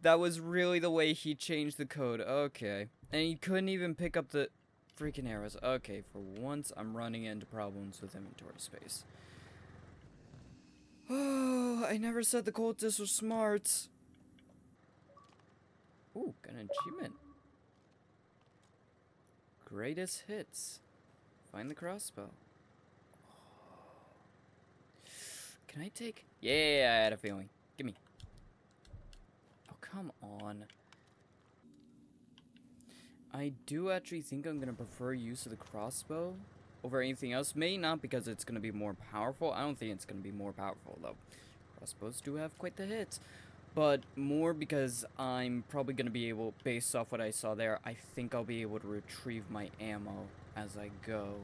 that was really the way he changed the code. Okay. And he couldn't even pick up the freaking arrows. Okay, for once I'm running into problems with inventory space. Oh, I never said the cultists were smart. Ooh, got an achievement. Greatest hits. Find the crossbow. Can I take... Yeah, I had a feeling. Gimme. Oh, come on. I do actually think I'm going to prefer use of the crossbow over anything else. Maybe not because it's going to be more powerful. I don't think it's going to be more powerful, though. Crossbows do have quite the hits. But more because I'm probably going to be able, based off what I saw there, I think I'll be able to retrieve my ammo as I go.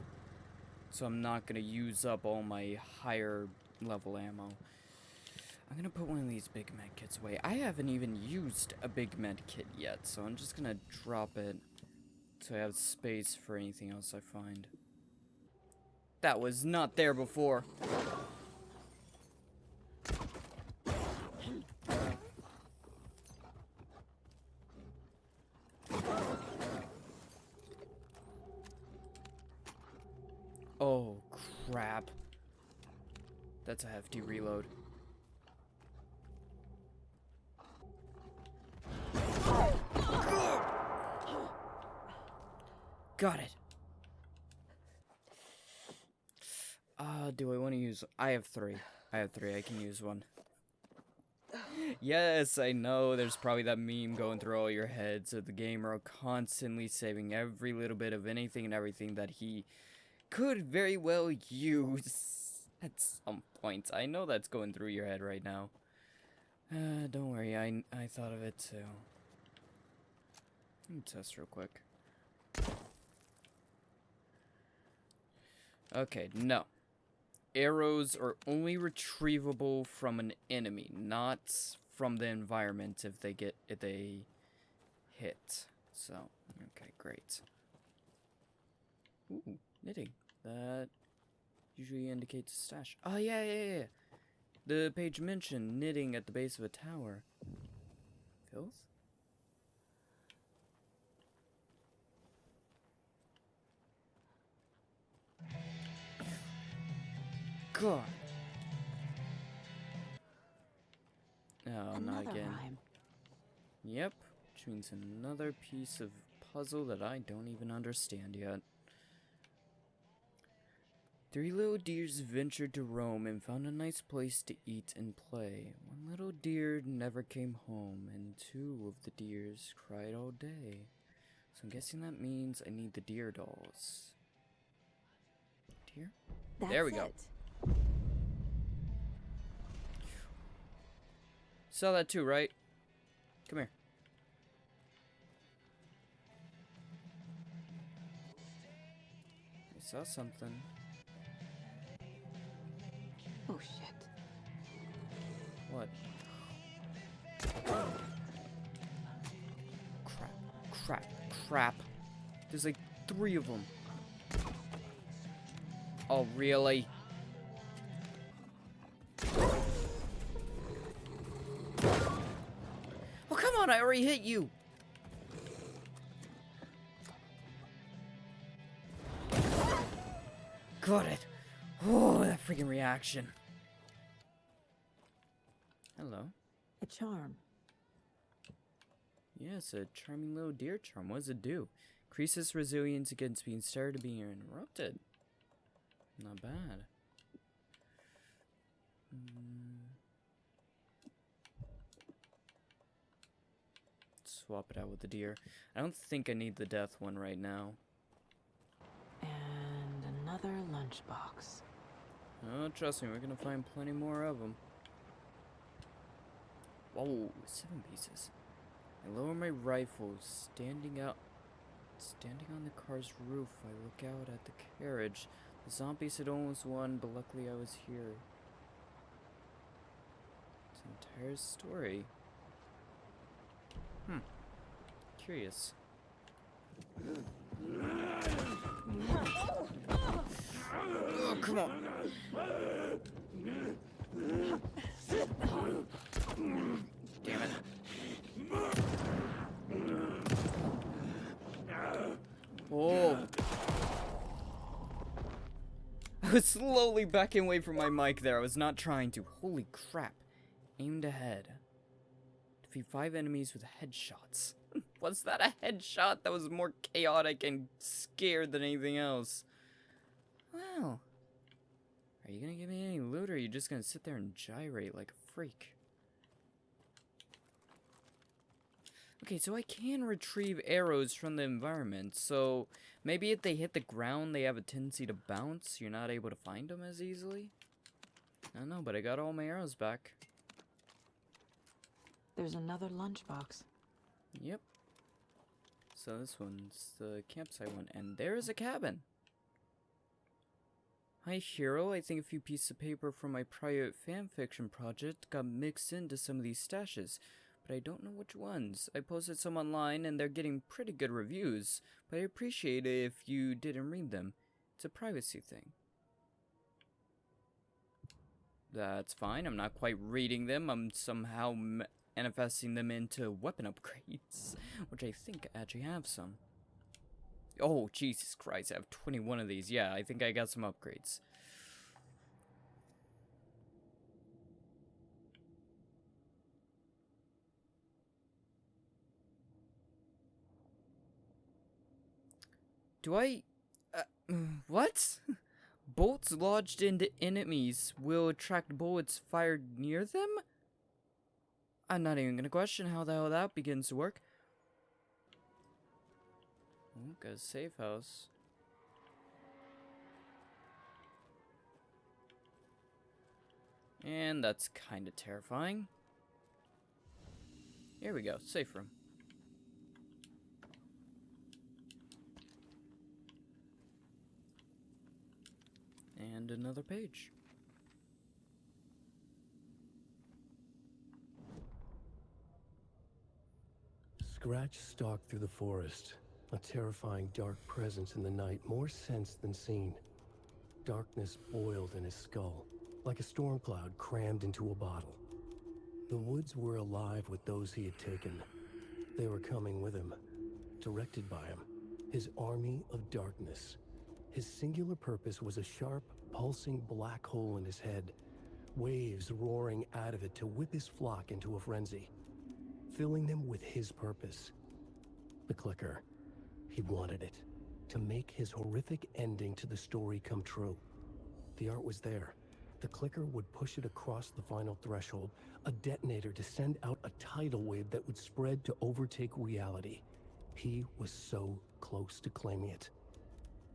So I'm not going to use up all my higher level ammo. I'm going to put one of these big med kits away. I haven't even used a big med kit yet, so I'm just going to drop it so I have space for anything else I find. That was not there before. Oh, crap. That's a hefty reload. Got it. Do I want to use... I have three. I can use one. Yes, I know there's probably that meme going through all your heads of the gamer constantly saving every little bit of anything and everything that he could very well use at some point. I know that's going through your head right now. Don't worry, I thought of it too. Let me test real quick. Okay, no. Arrows are only retrievable from an enemy, not from the environment if they hit. So, okay, great. Ooh, knitting. That usually indicates a stash. Oh, yeah. The page mentioned knitting at the base of a tower. Filth? God. Oh, not Another again. rhyme. Yep, which means another piece of puzzle that I don't even understand yet. 3 little deers ventured to Rome and found a nice place to eat and play. 1 little deer never came home, and 2 of the deers cried all day. So I'm guessing that means I need the deer dolls. Deer? There we go. It. Saw that too, right? Come here. I saw something. Oh shit. What? Crap, crap, crap. There's like 3 of them. Oh, really? Oh, come on, I already hit you. Got it. Oh, that freaking reaction. Hello. A charm. Yes, a charming little deer charm. What does it do? Increases resilience against being stirred to being interrupted. Not bad. Swap it out with the deer. I don't think I need the death one right now. And another lunchbox. Oh, trust me, we're gonna find plenty more of them. Whoa, 7 pieces. I lower my rifle, standing on the car's roof. I look out at the carriage. The zombies had almost won, but luckily I was here. It's an entire story. Curious. Oh, come on. Damn it. Oh. I was slowly backing away from my mic there. I was not trying to. Holy crap. Aimed ahead. Defeat 5 enemies with headshots. Was that a headshot? That was more chaotic and scared than anything else. Wow. Are you gonna give me any loot, or are you just gonna sit there and gyrate like a freak? Okay, so I can retrieve arrows from the environment, so maybe if they hit the ground, they have a tendency to bounce. You're not able to find them as easily? I don't know, but I got all my arrows back. There's another lunchbox. Yep. So this one's the campsite one, and there is a cabin. Hi, hero. I think a few pieces of paper from my private fanfiction project got mixed into some of these stashes, but I don't know which ones. I posted some online, and they're getting pretty good reviews, but I appreciate it if you didn't read them. It's a privacy thing. That's fine. I'm not quite reading them. I'm somehow manifesting them into weapon upgrades, which I think I actually have some. Oh, Jesus Christ, I have 21 of these. Yeah, I think I got some upgrades. Do I... what? Bolts lodged into enemies will attract bullets fired near them? I'm not even gonna question how the hell that begins to work. Oh, got a safe house. And that's kind of terrifying. Here we go, safe room. And another page. Scratch stalked through the forest. A terrifying dark presence in the night, more sensed than seen. Darkness boiled in his skull, like a storm cloud crammed into a bottle. The woods were alive with those he had taken. They were coming with him, directed by him, his army of darkness. His singular purpose was a sharp, pulsing black hole in his head, waves roaring out of it to whip his flock into a frenzy, filling them with his purpose. The clicker. He wanted it, to make his horrific ending to the story come true. The art was there. The clicker would push it across the final threshold, a detonator to send out a tidal wave that would spread to overtake reality. He was so close to claiming it.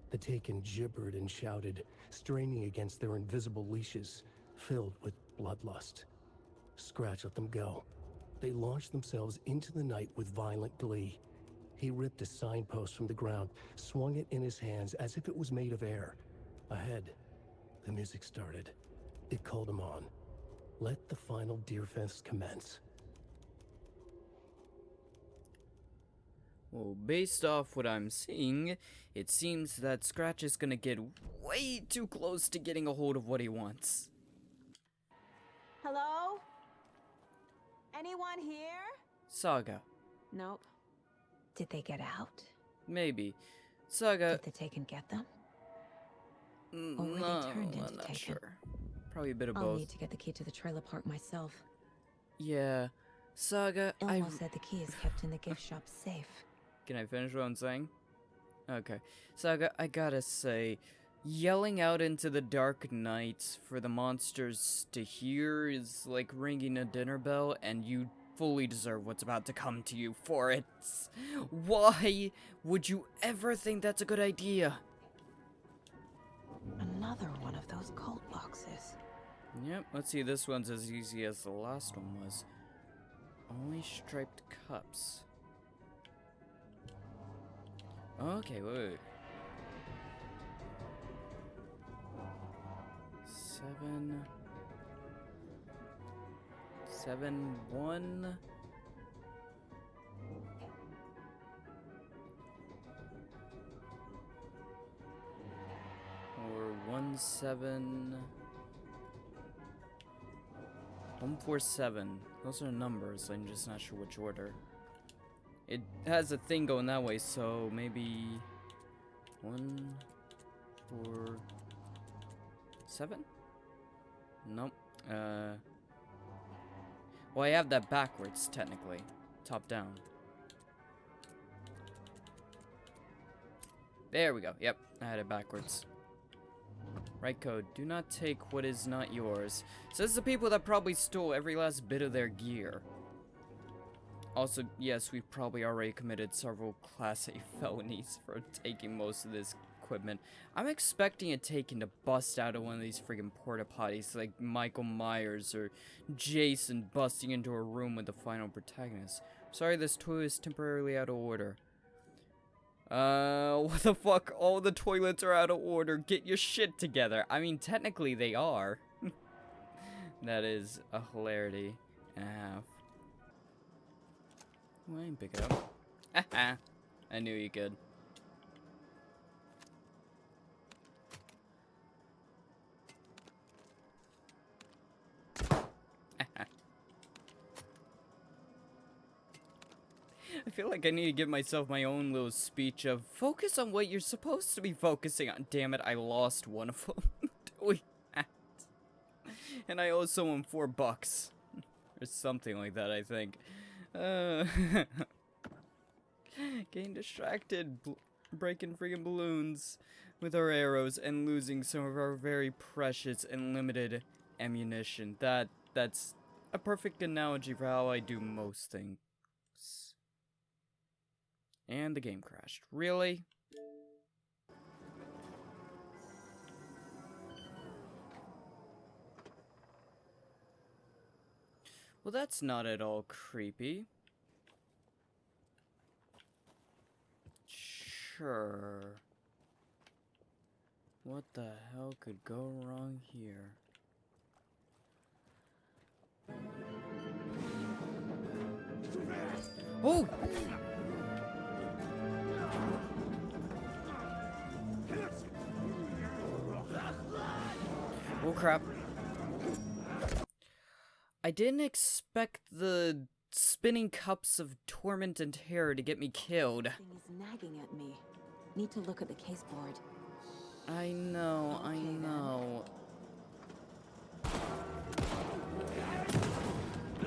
The Taken gibbered and shouted, straining against their invisible leashes, filled with bloodlust. Scratch let them go. They launched themselves into the night with violent glee. He ripped a signpost from the ground, swung it in his hands as if it was made of air. Ahead, the music started. It called him on. Let the final Deerfest commence. Well, based off what I'm seeing, it seems that Scratch is gonna get way too close to getting a hold of what he wants. Hello? Anyone here? Saga. Nope. Did they get out? Maybe. Saga... Did the Taken get them? Or were no, they turned into I'm not Taken? sure. Probably a bit of I'll both. need to get the key to the trailer park myself. Yeah. Saga, Elmo said the key is kept in the gift shop safe. Can I finish what I'm saying? Okay. Saga, I gotta say, yelling out into the dark night for the monsters to hear is like ringing a dinner bell, and you fully deserve what's about to come to you for it. Why would you ever think that's a good idea? Another one of those cult boxes. Yep, let's see, this one's as easy as the last one was. Only striped cups. Okay, wait. 7-1. Or 1-7-1-4-7. Those are numbers, I'm just not sure which order. It has a thing going that way, so maybe 1-4-7? Nope. Well, I have that backwards, technically. Top down. There we go. Yep, I had it backwards. Right code. Do not take what is not yours. Says the people that probably stole every last bit of their gear. Also, yes, we've probably already committed several Class A felonies for taking most of this equipment. I'm expecting a Taken to bust out of one of these friggin' porta potties like Michael Myers or Jason busting into a room with the final protagonist. Sorry, this toilet is temporarily out of order. What the fuck? All the toilets are out of order. Get your shit together. I mean, technically they are. That is a hilarity and a half. Well, I can pick it up. Haha. I knew you could. I feel like I need to give myself my own little speech of focus on what you're supposed to be focusing on. Damn it, I lost one of them doing that. And I owe someone $4. Or something like that, I think. Getting distracted, breaking friggin' balloons with our arrows and losing some of our very precious and limited ammunition. That's a perfect analogy for how I do most things. And the game crashed. Really? Well, that's not at all creepy. Sure. What the hell could go wrong here? Oh! Oh crap. I didn't expect the spinning cups of torment and terror to get me killed. Thing is nagging at me. Need to look at the case board. I know, I know.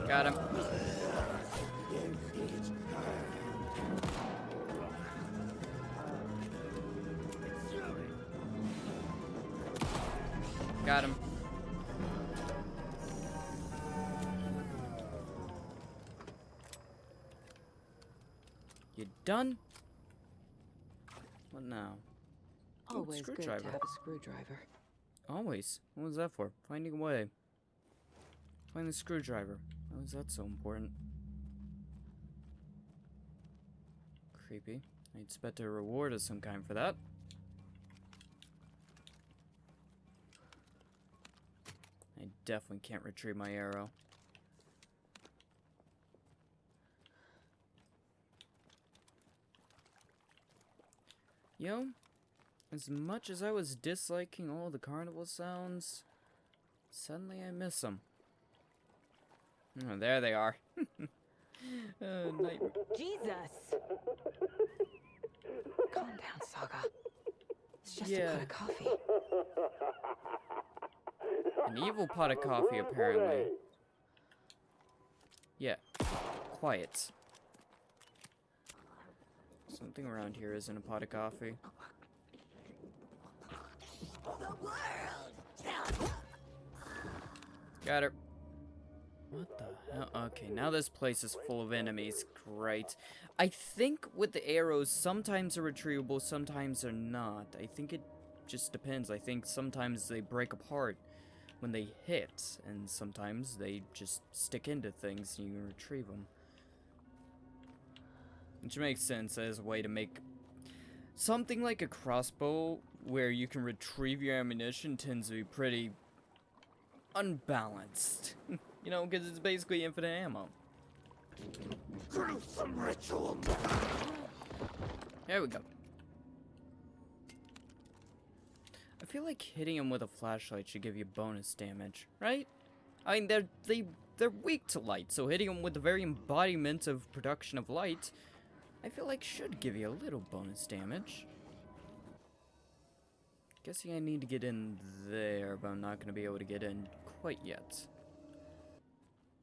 Got him. Got him. You done? What now? Always good to have screwdriver. a screwdriver. Always. What was that for? Finding a way. Find the screwdriver. How is that so important? Creepy. I expect a reward of some kind for that. I definitely can't retrieve my arrow. Yo, as much as I was disliking all the carnival sounds, suddenly I miss them. Oh, there they are. Nightmare. Jesus! Calm down, Saga. It's just a Yeah. pot of coffee. An evil pot of coffee, apparently. Yeah. Quiet. Something around here isn't a pot of coffee. Got her. What the hell? Okay, now this place is full of enemies. Great. I think with the arrows, sometimes they're retrievable, sometimes they're not. I think it just depends. I think sometimes they break apart when they hit, and sometimes they just stick into things and you can retrieve them. Which makes sense as a way to make something like a crossbow where you can retrieve your ammunition tends to be pretty unbalanced. You know, because it's basically infinite ammo. Gruesome ritual. There we go. I feel like hitting him with a flashlight should give you bonus damage, right? I mean, they're weak to light, so hitting them with the very embodiment of production of light, I feel like should give you a little bonus damage. Guessing I need to get in there, but I'm not going to be able to get in quite yet.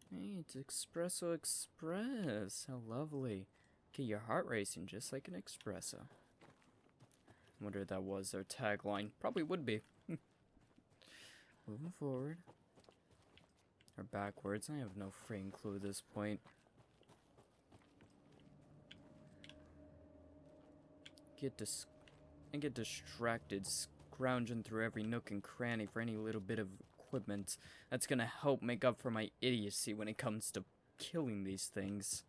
Hey, it's Espresso Express. How lovely. Get your heart racing just like an espresso. I wonder if that was their tagline. Probably would be. Moving forward. Or backwards. I have no freaking clue at this point. I get distracted scrounging through every nook and cranny for any little bit of equipment that's gonna help make up for my idiocy when it comes to killing these things.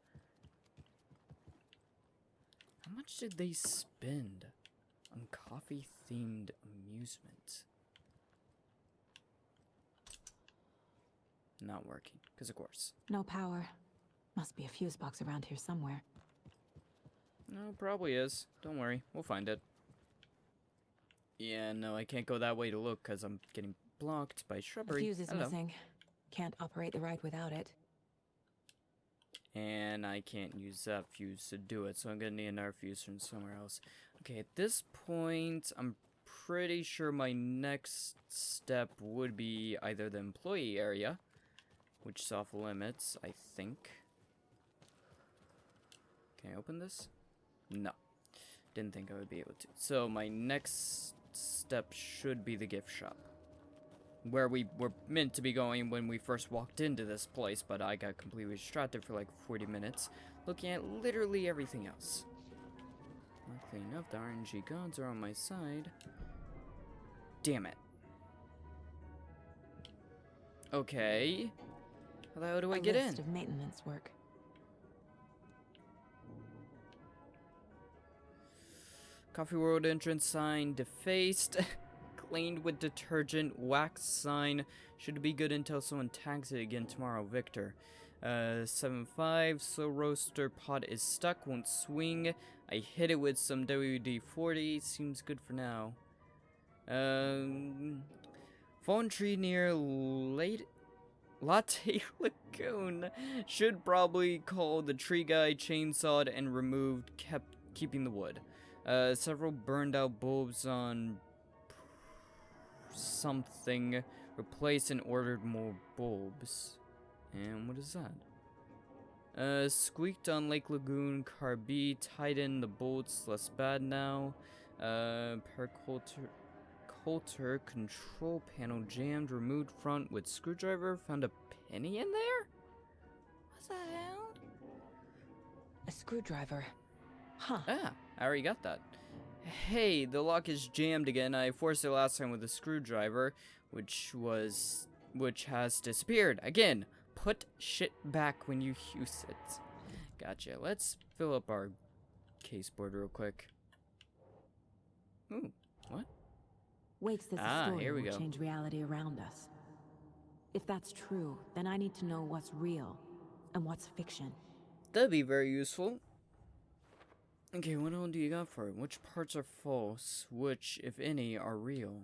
How much did they spend on coffee-themed amusement? Not working, because of course. No power. Must be a fuse box around here somewhere. No, probably is. Don't worry, we'll find it. Yeah, no, I can't go that way to look because I'm getting blocked by The shrubbery. fuse is Hello. missing. Can't operate the ride without it. And I can't use that fuse to do it, so I'm gonna need another fuse from somewhere else. Okay, at this point, I'm pretty sure my next step would be either the employee area, which is off limits, I think. Can I open this? No. Didn't think I would be able to. So my next step should be the gift shop, where we were meant to be going when we first walked into this place, but I got completely distracted for like 40 minutes, looking at literally everything else. Luckily enough, the RNG gods are on my side. Damn it. Okay. How do I get in? List of maintenance work. Coffee World entrance sign defaced. Cleaned with detergent. Wax sign. Should be good until someone tags it again tomorrow. Victor. 7.5. Slow roaster pot is stuck. Won't swing. I hit it with some WD-40. Seems good for now. Fallen tree near late Latte Lagoon. Should probably call the tree guy, chainsawed and removed, keeping the wood. Several burned out bulbs on something. Replaced and ordered more bulbs. And what is that? Squeaked on Lake Lagoon, Carby, tightened the bolts, less bad now. Paracolter control panel jammed, removed front with screwdriver, found a penny in there? What the hell? A screwdriver. Huh. Ah, I already got that. Hey, the lock is jammed again. I forced it last time with a screwdriver, which has disappeared. Again, put shit back when you use it. Gotcha. Let's fill up our caseboard real quick. Ooh, what? Wake says the story here we will go. change reality around us. If that's true, then I need to know what's real and what's fiction. That'd be very useful. Okay, what all do you got for it? Which parts are false? Which, if any, are real?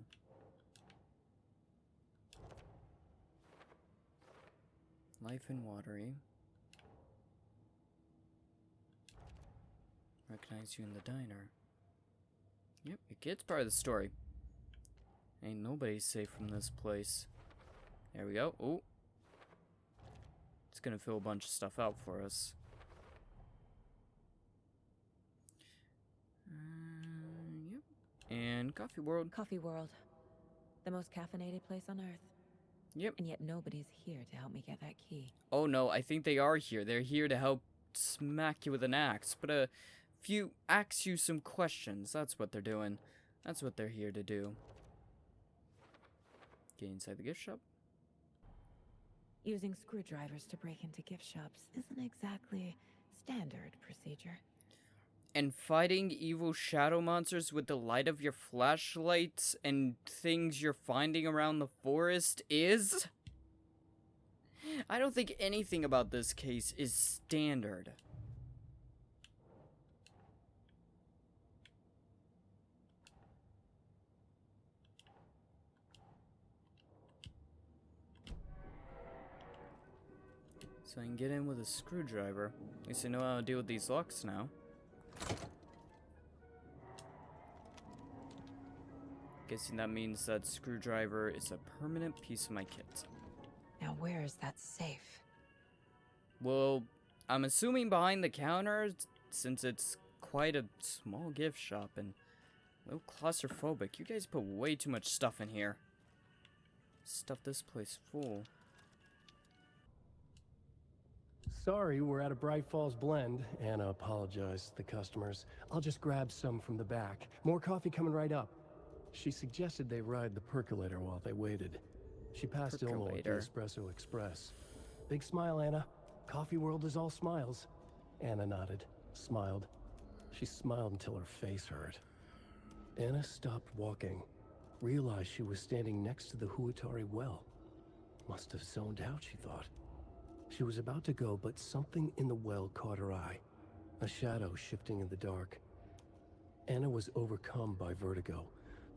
Life and watery. Recognize you in the diner. Yep, it gets part of the story. Ain't nobody safe from this place. There we go. Oh. It's gonna fill a bunch of stuff out for us. Yep. And Coffee World. Coffee World. The most caffeinated place on Earth. Yep. And yet nobody's here to help me get that key. Oh no, I think they are here. They're here to help smack you with an axe. But if you ask you some questions, that's what they're doing. That's what they're here to do. Get inside the gift shop. Using screwdrivers to break into gift shops isn't exactly standard procedure. And fighting evil shadow monsters with the light of your flashlights and things you're finding around the forest is? I don't think anything about this case is standard. So I can get in with a screwdriver. At least I know how to deal with these locks now. Guessing that means that screwdriver is a permanent piece of my kit. Now where is that safe? Well, I'm assuming behind the counter, since it's quite a small gift shop and a little claustrophobic. You guys put way too much stuff in here. Stuff this place full. Sorry, we're at a Bright Falls blend. Anna apologized to the customers. I'll just grab some from the back. More coffee coming right up. She suggested they ride the percolator while they waited. She passed Ilmo at the Espresso Express. Big smile, Anna. Coffee World is all smiles. Anna nodded, smiled. She smiled until her face hurt. Anna stopped walking, realized she was standing next to the Huatari well. Must have zoned out, she thought. She was about to go, but something in the well caught her eye. A shadow shifting in the dark. Anna was overcome by vertigo.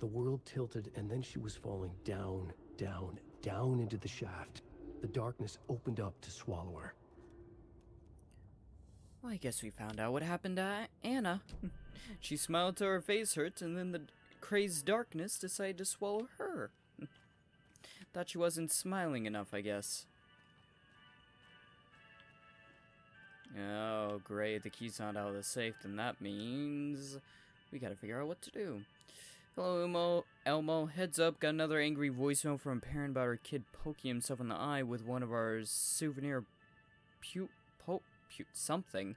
The world tilted, and then she was falling down, down, down into the shaft. The darkness opened up to swallow her. Well, I guess we found out what happened to Anna. She smiled till her face hurt, and then the crazed darkness decided to swallow her. Thought she wasn't smiling enough, I guess. Oh, great. The key's not out of the safe, then that means we gotta figure out what to do. Hello, Elmo. Heads up. Got another angry voicemail from a parent about her kid poking himself in the eye with one of our souvenir something.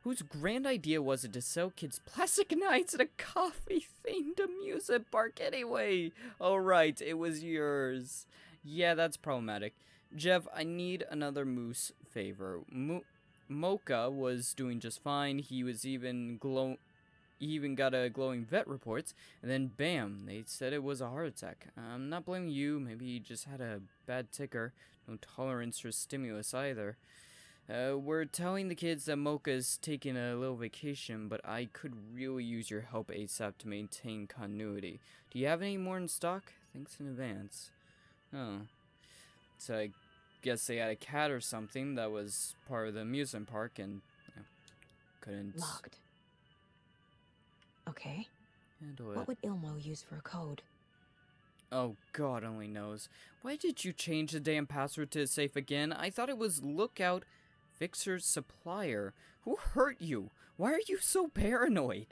Whose grand idea was it to sell kids plastic knives at a coffee-themed amusement park anyway? Oh, right. It was yours. Yeah, that's problematic. Jeff, I need another moose favor. Mocha was doing just fine. He even got a glowing vet reports, and then bam, they said it was a heart attack. I'm not blaming you. Maybe he just had a bad ticker. No tolerance for stimulus either. We're telling the kids that Mocha's taking a little vacation, but I could really use your help ASAP to maintain continuity. Do you have any more in stock? Thanks in advance. Oh. So I guess they had a cat or something that was part of the amusement park and couldn't Locked. Okay. handle it. What would Ilmo use for a code? Oh, God only knows. Why did you change the damn password to the safe again? I thought it was Lookout Fixer Supplier. Who hurt you? Why are you so paranoid?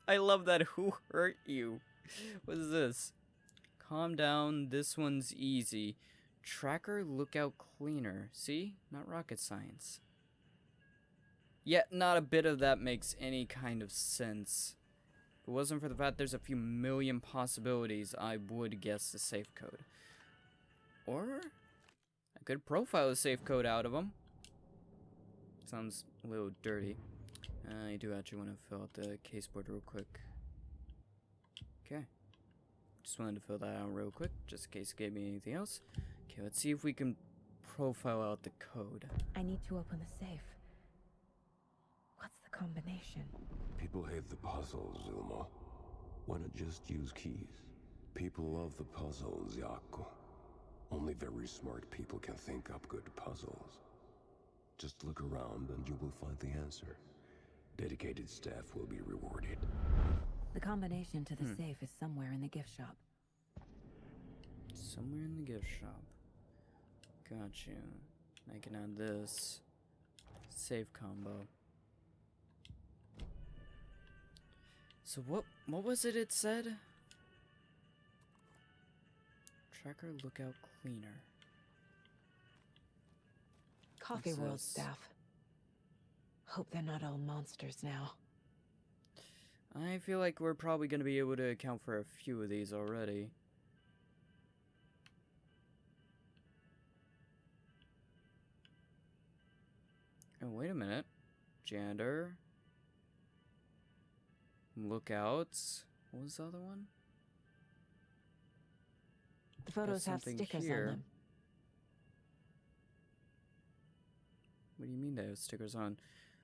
I love that. Who hurt you? What is this? Calm down. This one's easy. Tracker Lookout Cleaner. See? Not rocket science. Yet not a bit of that makes any kind of sense. If it wasn't for the fact there's a few million possibilities, I would guess the safe code. Or I could profile the safe code out of them. Sounds a little dirty. I do actually want to fill out the caseboard real quick. Okay. Just wanted to fill that out real quick, just in case it gave me anything else. Okay, let's see if we can profile out the code. I need to open the safe. What's the combination? People hate the puzzles, Ilmo. Why not just use keys? People love the puzzles, Jaakko. Only very smart people can think up good puzzles. Just look around and you will find the answer. Dedicated staff will be rewarded. The combination to the safe is somewhere in the gift shop. Somewhere in the gift shop. Got you. I can add this. Safe combo. So what was it said? Tracker Lookout Cleaner. Coffee What's World this? staff. Hope they're not all monsters now. I feel like we're probably going to be able to account for a few of these already. Oh, wait a minute. Janitor. Lookouts. What was the other one? The photos have something stickers here. on them. What do you mean they have stickers on?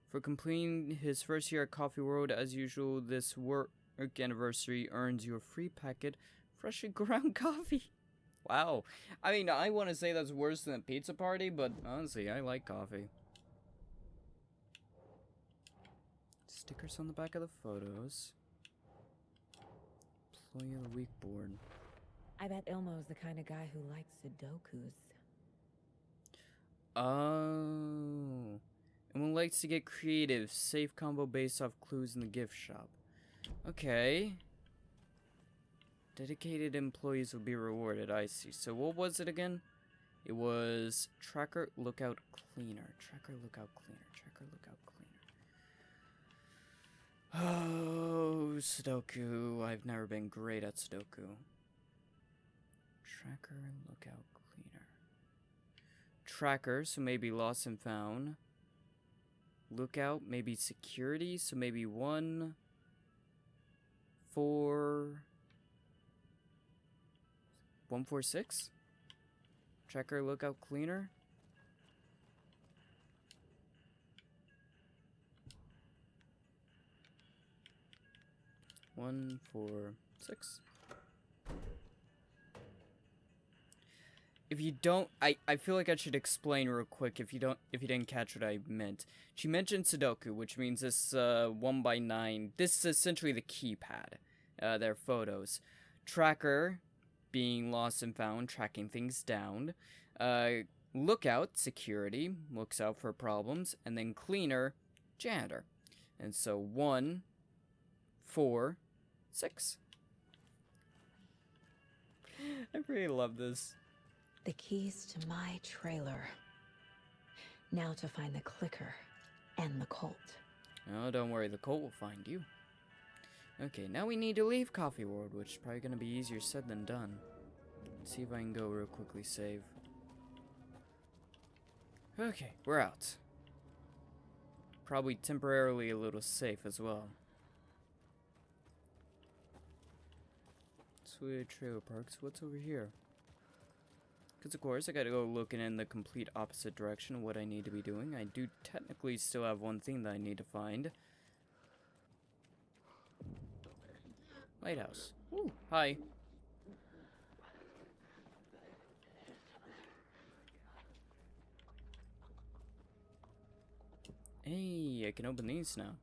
For completing his first year at Coffee World, as usual, this work anniversary earns you a free packet of freshly ground coffee. Wow. I mean, I want to say that's worse than a pizza party, but honestly, I like coffee. Stickers on the back of the photos. Employee of the Week board. I bet Ilmo's the kind of guy who likes Sudokus. Oh. And one likes to get creative. Safe combo based off clues in the gift shop. Okay. Dedicated employees will be rewarded. I see. So what was it again? It was Tracker Lookout Cleaner. Tracker Lookout Cleaner. Tracker Lookout Cleaner. Oh, Sudoku. I've never been great at Sudoku. Tracker Lookout Cleaner. Tracker, so maybe lost and found. Lookout, maybe security, so maybe 1, 4, 146? Tracker Lookout Cleaner? One, 4, 6. If you don't, I feel like I should explain real quick if you didn't catch what I meant. She mentioned Sudoku, which means this 1x9. This is essentially the keypad. Their photos. Tracker, being lost and found, tracking things down. Lookout, security, looks out for problems, and then cleaner, janitor. And so 1, 4, 6. I really love this. The keys to my trailer. Now to find the clicker and the Colt. Oh, don't worry, the Colt will find you. Okay, now we need to leave Coffee World, which is probably going to be easier said than done. Let's see if I can go real quickly save. Okay, we're out. Probably temporarily a little safe as well. Sweet trailer parks, what's over here? Because, of course, I gotta go looking in the complete opposite direction of what I need to be doing. I do technically still have one thing that I need to find. Lighthouse. Ooh, hi. Hey, I can open these now.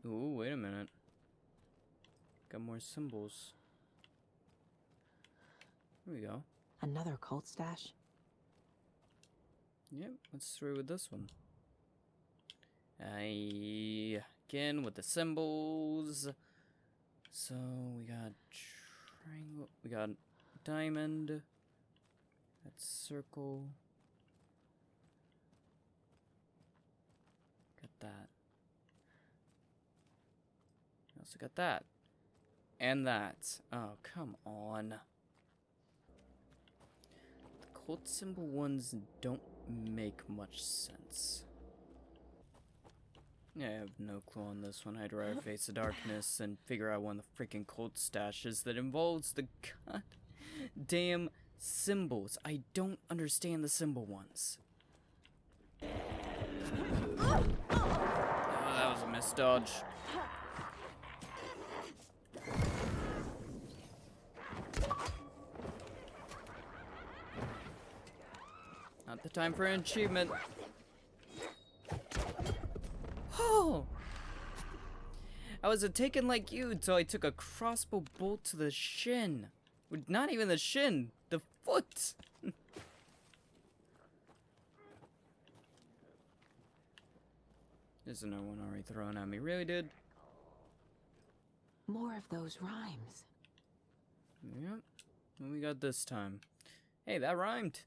Ooh, wait a minute. Got more symbols. Here we go. Another cult stash? Yep, let's through with this one. Again with the symbols. So we got triangle, we got diamond, that's circle. Got that. We also got that. And that. Oh, come on. The cult symbol ones don't make much sense. Yeah, I have no clue on this one. I'd rather face the darkness and figure out one of the freaking cult stashes that involves the goddamn symbols. I don't understand the symbol ones. Oh, that was a misdodge. Not the time for an achievement. Oh! I was taken like you until I took a crossbow bolt to the shin. Not even the shin, the foot! There's another one already thrown at me. Really, dude? More of those rhymes. Yep. What we got this time? Hey, that rhymed.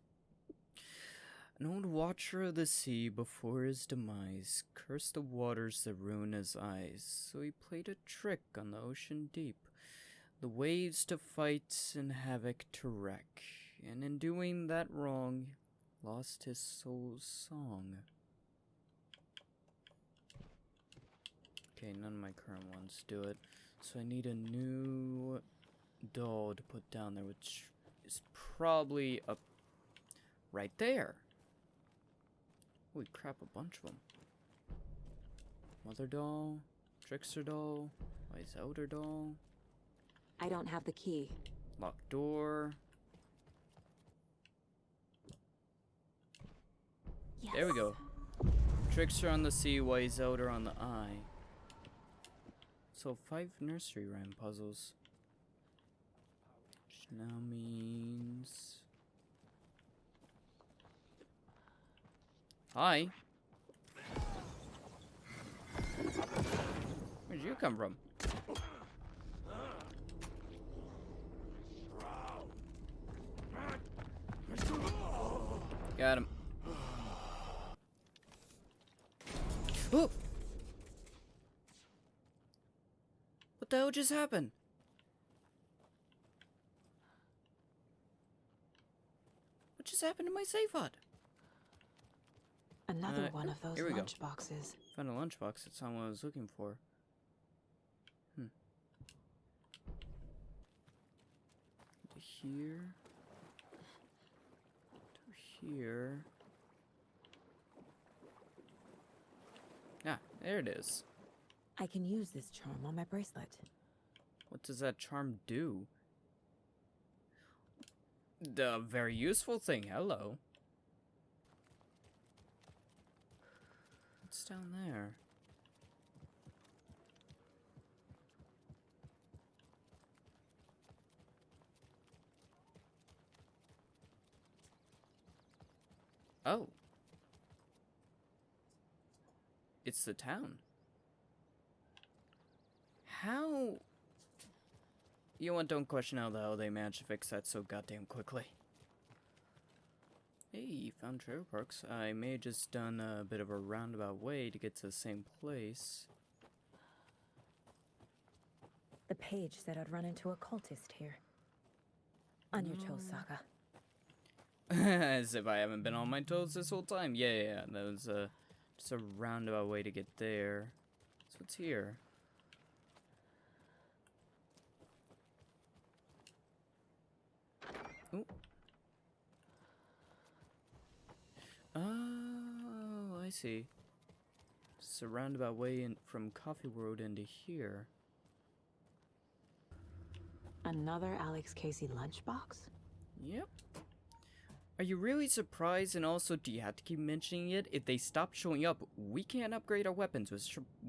An old watcher of the sea before his demise cursed the waters that ruin his eyes, so he played a trick on the ocean deep, the waves to fight and havoc to wreck, and in doing that wrong, lost his soul's song. Okay, none of my current ones do it, so I need a new doll to put down there, which is probably up right there. Holy crap, a bunch of them. Mother doll, trickster doll, wise elder doll. I don't have the key. Locked door. Yes. There we go. Trickster on the sea, wise elder on the eye. So 5 nursery rhyme puzzles. Which now means... Hi. Where'd you come from? Got him. Oh! What the hell just happened? What just happened to my save HUD? Another one of those here we go. lunch boxes. Found a lunchbox. That's not what I was looking for. To here. To here. Ah, there it is. I can use this charm on my bracelet. What does that charm do? The very useful thing. Hello. What's down there? Oh. It's the town. How? You know what? Don't question how the hell they managed to fix that so goddamn quickly. Hey, found trailer parks. I may have just done a bit of a roundabout way to get to the same place. The page said I'd run into a cultist here. On your toes, Saga. As if I haven't been on my toes this whole time. Yeah. That was just a roundabout way to get there. So what's here? Ooh. Oh, I see. Just a roundabout way in from Coffee World into here. Another Alex Casey lunchbox? Yep. Are you really surprised? And also, do you have to keep mentioning it? If they stop showing up, we can't upgrade our weapons,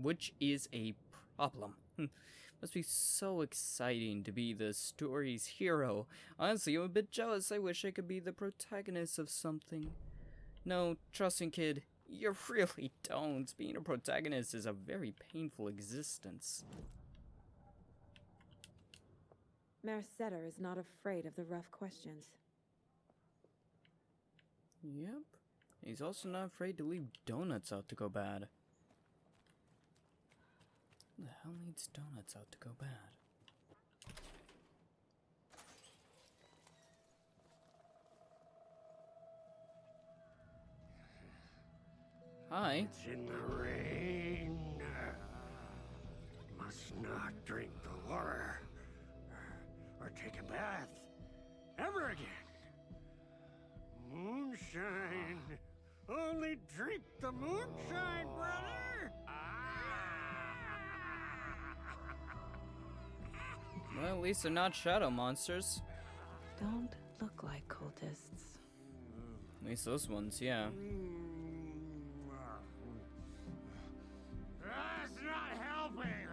which is a problem. Must be so exciting to be the story's hero. Honestly, I'm a bit jealous. I wish I could be the protagonist of something. No, trust me, kid. You really don't. Being a protagonist is a very painful existence. Mercetter is not afraid of the rough questions. Yep. He's also not afraid to leave donuts out to go bad. Who the hell needs donuts out to go bad? Hi. It's in the rain. Must not drink the water or take a bath ever again. Moonshine. Only drink the moonshine, brother. Well, at least they're not shadow monsters. Don't look like cultists. At least those ones, yeah. That's not helping.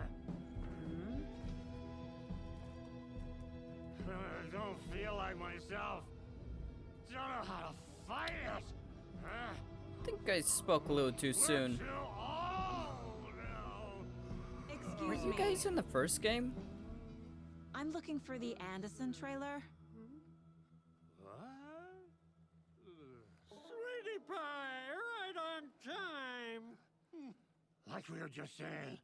I don't feel like myself. Don't know how to fight it. I think I spoke a little too soon. Were you guys in the first game? I'm looking for the Anderson trailer. What? Sweetie pie, right on time. Like we were just saying,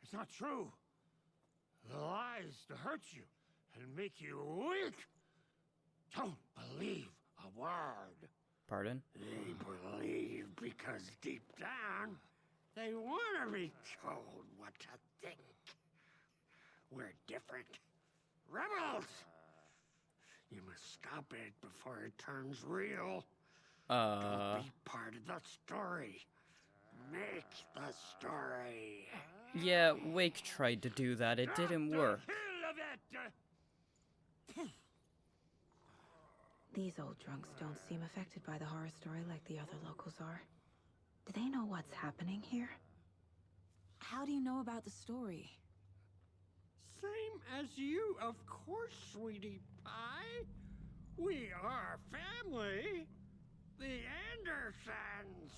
it's not true. The lies to hurt you and make you weak. Don't believe a word. Pardon? They believe because deep down, they want to be told what to think. We're different. Rebels! You must stop it before it turns real. Don't be part of the story. Make the story. Yeah, Wake tried to do that. It didn't work. These old drunks don't seem affected by the horror story like the other locals are. Do they know what's happening here? How do you know about the story? Same as you, of course, sweetie pie. We are family. The Andersons.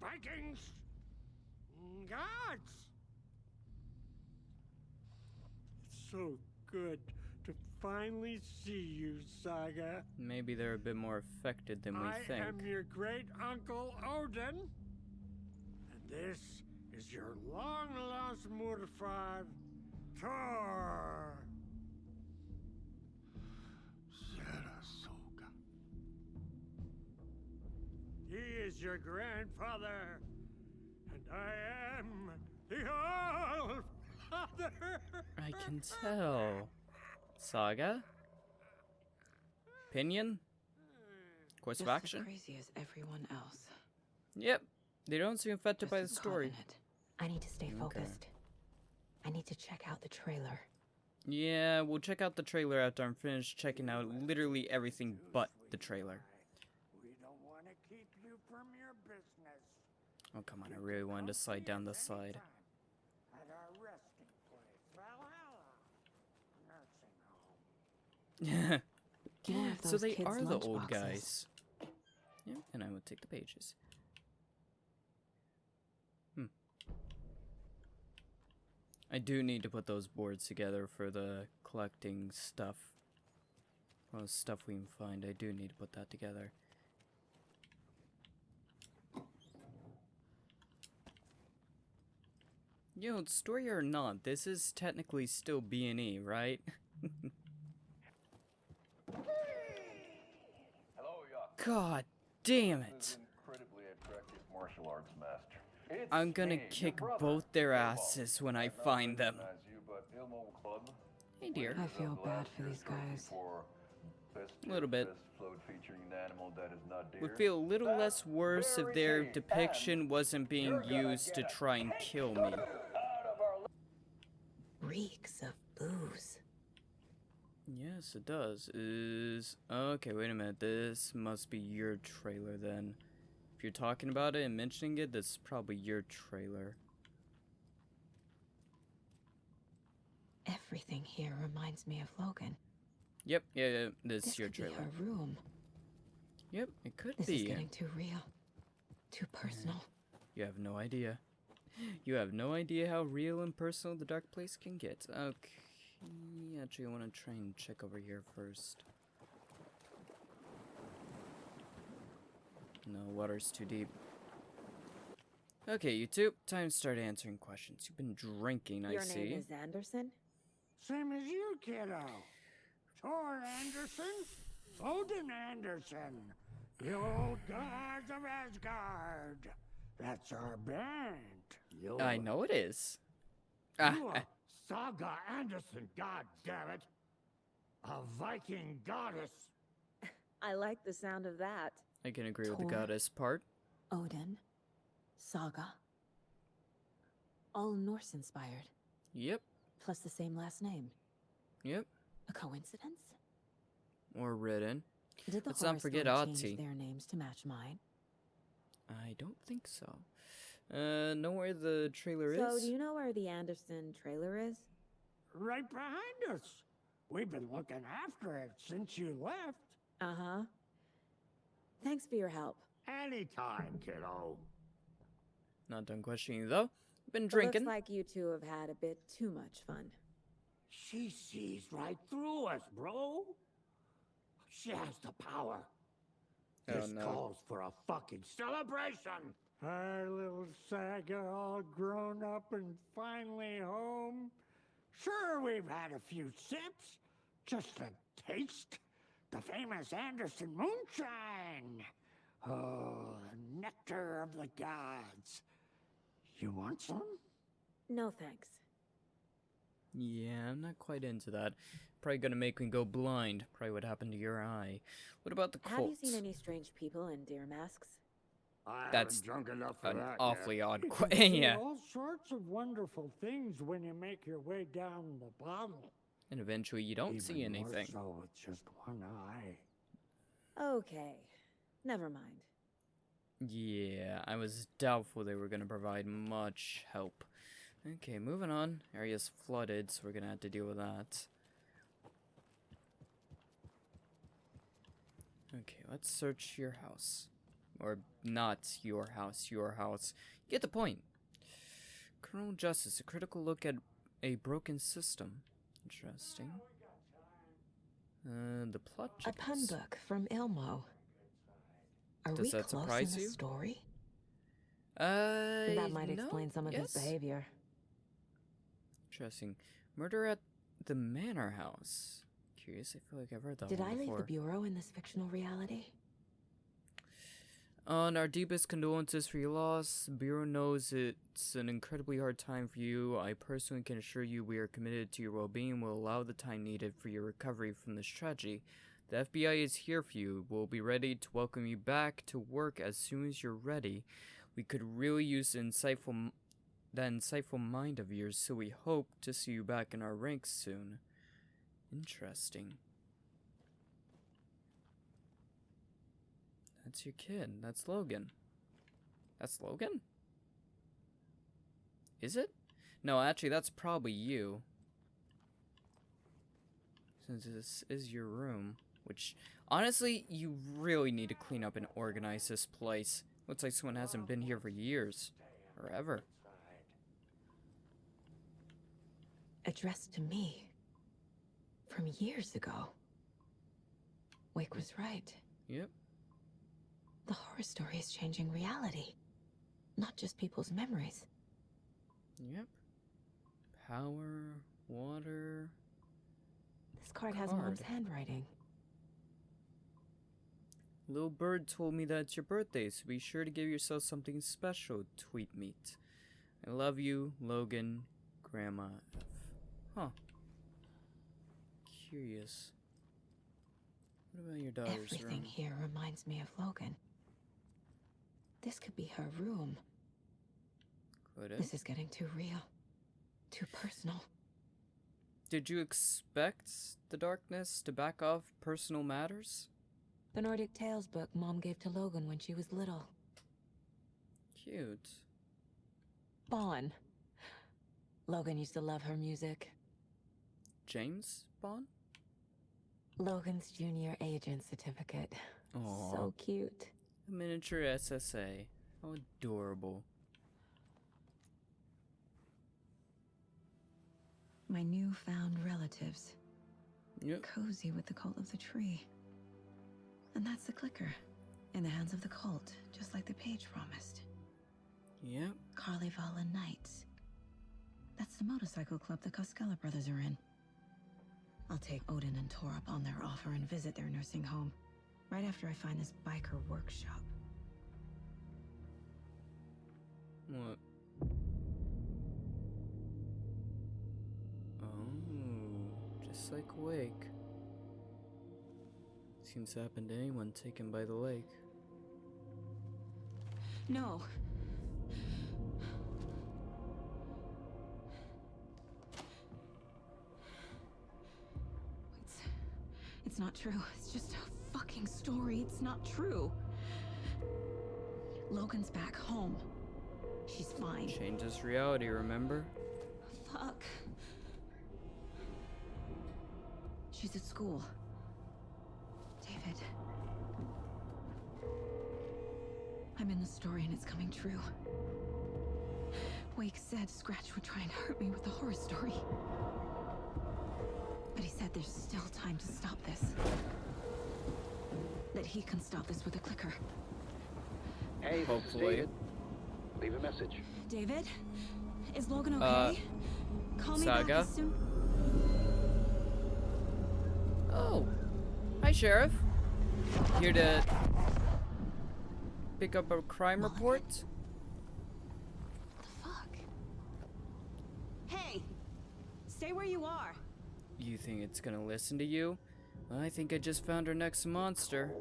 Vikings. Gods. It's so good to finally see you, Saga. Maybe they're a bit more affected than we think. I am your great uncle Odin. And this is your long-lost Murfad, Thor. Sarasota. He is your grandfather, and I am the All-Father. I can tell. Saga? Pinion? Course of Just action? as crazy as everyone else. Yep. They don't seem affected by the Just story. calling it. I need to stay focused. I need to check out the trailer. Yeah, we'll check out the trailer after I'm finished checking out literally everything but the trailer. We don't want to keep you from your business. Oh, come on. I really wanted to slide down the slide. At our resting place, Valhalla, nursing home. More of So those they kids' are the lunch old boxes. guys. Yeah, and I will take the pages. I do need to put those boards together for the collecting stuff. Well, stuff we can find, I do need to put that together. You know, story or not, this is technically still B&E, right? God damn it. Incredibly attractive martial arts master. I'm gonna kick both their asses when I find them. Hey dear. I feel bad for these guys. A little bit. Would feel a little less worse if their depiction wasn't being used to try and kill me. Reeks of booze. Yes, it does. Okay, wait a minute. This must be your trailer then. If you're talking about it and mentioning it, this is probably your trailer. Everything here reminds me of Logan. Yep, yeah, this is your This could trailer. be her room. Yep, it could This be. is getting too real. Too personal. You have no idea. You have no idea how real and personal the dark place can get. Okay, actually, I want to try and check over here first. No, water's too deep. Okay, you two, time to start answering questions. You've been drinking, I see. Your name is Anderson? Same as you, kiddo. Thor Anderson, Odin Anderson, the old gods of Asgard. That's our band. I know it is. You're Saga Anderson, goddammit. A Viking goddess. I like the sound of that. I can agree with the Thor. goddess part. Odin. Saga. All Norse inspired. Yep, Plus the same last name. yep. A coincidence? Or written. Did the Let's not horror forget story Otzi. change their names to match mine? I don't think so. Know where the trailer So, is? do you know where the Anderson trailer is? Right behind us. We've been looking after it since you left. Uh-huh. Thanks for your help. Anytime, kiddo. Not done questioning you, though. Been It drinking. looks like you two have had a bit too much fun. She sees right through us, bro. She has the power. Oh, This no. calls for a fucking celebration. Our little Saga all grown up and finally home. Sure, we've had a few sips. Just a taste. The famous Anderson moonshine. Oh, the nectar of the gods. You want some? No thanks. Yeah, I'm not quite into that. Probably gonna make me go blind. Probably what happened to your eye. What about the Have you cult? seen any strange people in deer masks? I That's haven't drunk enough for an that awfully yet. odd You question. can see Yeah. all sorts of wonderful things when you make your way down the bottle. And eventually you don't see Even more anything. so with just one eye. Okay. Never mind. Yeah, I was doubtful they were gonna provide much help. Okay, moving on. Area's flooded, so we're gonna have to deal with that. Okay, let's search your house. Or not your house, your house. Get the point. Criminal Justice, a critical look at a broken system. Interesting. The plot A pun chickens. book from Ilmo. Are Does we that close surprise in the you? story? That might No, explain some of yes. his behavior. Interesting. Murder at the manor house. Curious, I feel like I've heard that Did one I leave before. the Bureau in this fictional reality? On our deepest condolences for your loss. The Bureau knows it's an incredibly hard time for you. I personally can assure you we are committed to your well-being and will allow the time needed for your recovery from this tragedy. The FBI is here for you. We'll be ready to welcome you back to work as soon as you're ready. We could really use that insightful mind of yours, so we hope to see you back in our ranks soon. Interesting. That's your kid. That's Logan. That's Logan? Is it? No, actually, that's probably you. Since this is your room. Which, honestly, you really need to clean up and organize this place. Looks like someone hasn't been here for years. Or ever. Addressed to me. From years ago. Wake was right. Yep. The horror story is changing reality. Not just people's memories. Yep. Power, water. This card has Mom's handwriting. Little bird told me that it's your birthday, so be sure to give yourself something special, Tweet Meat. I love you, Logan, Grandma F. Huh. Curious. What about your daughter's Everything room? here reminds me of Logan. This could be her room. Could it? This is getting too real. Too personal. Did you expect the darkness to back off personal matters? The Nordic Tales book Mom gave to Logan when she was little. Cute. Bond. Logan used to love her music. James Bond? Logan's junior agent certificate. Aww. So cute. A miniature SSA. How adorable. My newfound relatives. Yep. Cozy with the cult of the tree. And that's the clicker. In the hands of the cult, just like the page promised. Yep. Carnival Knights. That's the motorcycle club the Costello brothers are in. I'll take Odin and Tor up on their offer and visit their nursing home. Right after I find this biker workshop. What? Oh, just like Wake. Seems to happen to anyone taken by the lake. No. It's not true. It's just a fucking story. It's not true. Logan's back home. She's fine. Changes reality, remember? Fuck. She's at school. David. I'm in the story and it's coming true. Wake said Scratch would try and hurt me with the horror story. But he said there's still time to stop this. That he can stop this with a clicker. Hey, hopefully. David. Leave a message. David? Is Logan okay? Call me Saga? back as soon. Oh. Hi, Sheriff. Here to pick up a crime report? What the fuck? Hey! Stay where you are. You think it's gonna listen to you? I think I just found our next monster.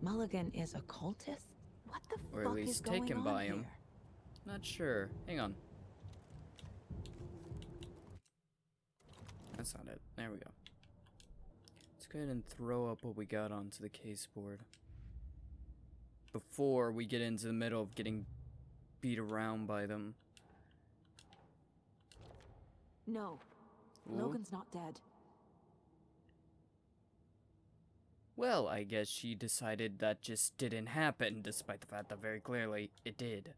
Mulligan is a cultist? What the Or fuck at is least going taken on by here? him. Not sure. Hang on. That's not it. There we go. Let's go ahead and throw up what we got onto the case board. Before we get into the middle of getting beat around by them. No. Ooh. Logan's not dead. Well, I guess she decided that just didn't happen, despite the fact that very clearly it did.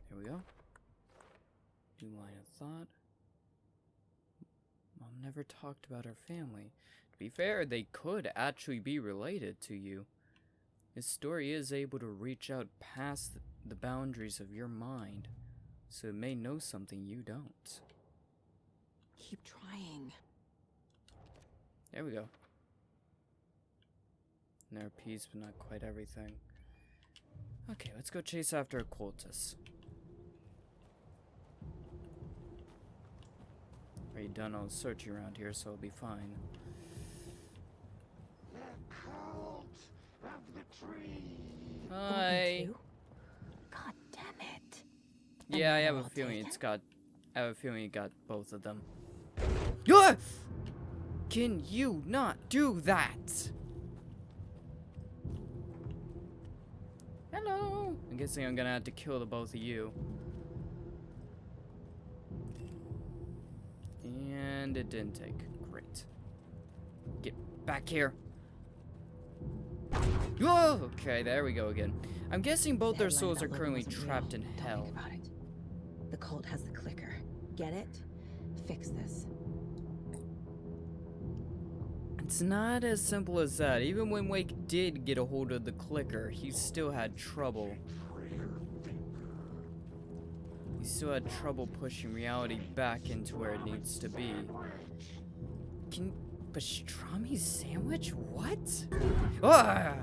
Here we go. New line of thought. Mom never talked about her family. To be fair, they could actually be related to you. This story is able to reach out past the boundaries of your mind, so it may know something you don't. Keep trying. There we go. Their piece, but not quite everything. Okay, let's go chase after a cultist. Already done all the searching around here, so it'll be fine. The cult of the tree. Hi. God damn it. Yeah, I have a all feeling taken? it's got. I have a feeling it got both of them. Yeah! Can you not do that? Hello. I'm guessing I'm gonna have to kill the both of you. And it didn't take. Great. Get back here. Oh, okay, there we go again. I'm guessing both their Headline souls are about currently Logan wasn't trapped real. in Don't hell. think about it. The cult has the clicker. Get it? Fix this. It's not as simple as that. Even when Wake did get a hold of the clicker, he still had trouble. He still had trouble pushing reality back into where it needs to be. Pastrami sandwich? What? Ah! I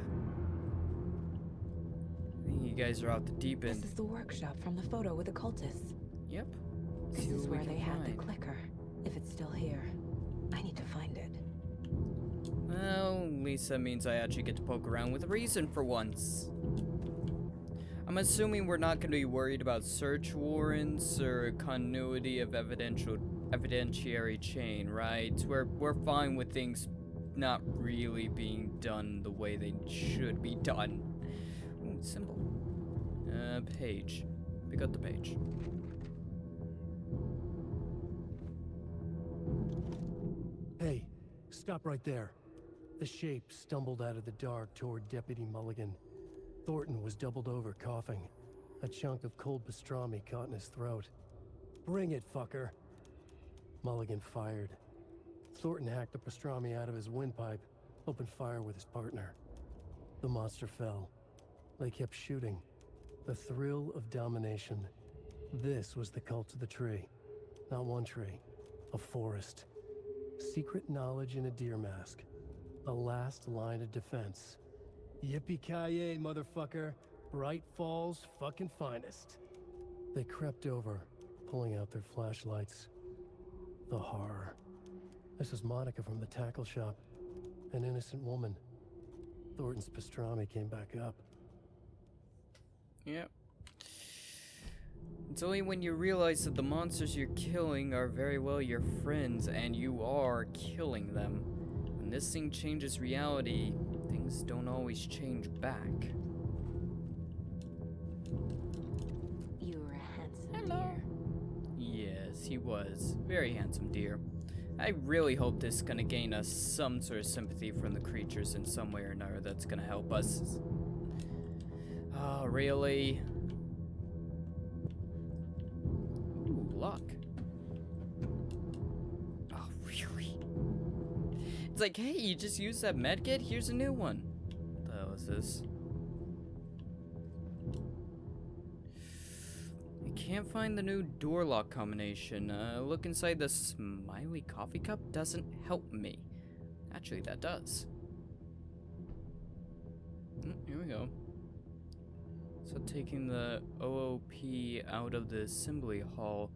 think you guys are out the deep end. This is the workshop from the photo with the cultists. Yep. This See is what we where can they had the find. clicker. If it's still here, I need to find it. Well, at least that means I actually get to poke around with a reason for once. I'm assuming we're not going to be worried about search warrants or continuity of evidentiary chain, right? We're fine with things not really being done the way they should be done. Ooh, symbol. Page. Pick up the page. Hey, stop right there. The shape stumbled out of the dark toward Deputy Mulligan. Thornton was doubled over, coughing. A chunk of cold pastrami caught in his throat. Bring it, fucker. Mulligan fired. Thornton hacked the pastrami out of his windpipe, opened fire with his partner. The monster fell. They kept shooting. The thrill of domination. This was the cult of the tree. Not one tree, a forest. Secret knowledge in a deer mask. A last line of defense. Yippee-ki-yay, motherfucker. Bright Falls' fucking finest. They crept over, pulling out their flashlights. The horror. This is Monica from the tackle shop. An innocent woman. Thornton's pastrami came back up. Yep. It's only when you realize that the monsters you're killing are very well your friends and you are killing them. When this thing changes reality, things don't always change back. You were a handsome deer. Yes, he was. Very handsome deer. I really hope this is gonna gain us some sort of sympathy from the creatures in some way or another that's gonna help us. Oh, really? Ooh, luck. Oh, really? It's like, hey, you just used that medkit? Here's a new one. What the hell is this? I can't find the new door lock combination. Look inside the smiley coffee cup doesn't help me. Actually, that does. Here we go. So taking the OOP out of the assembly hall.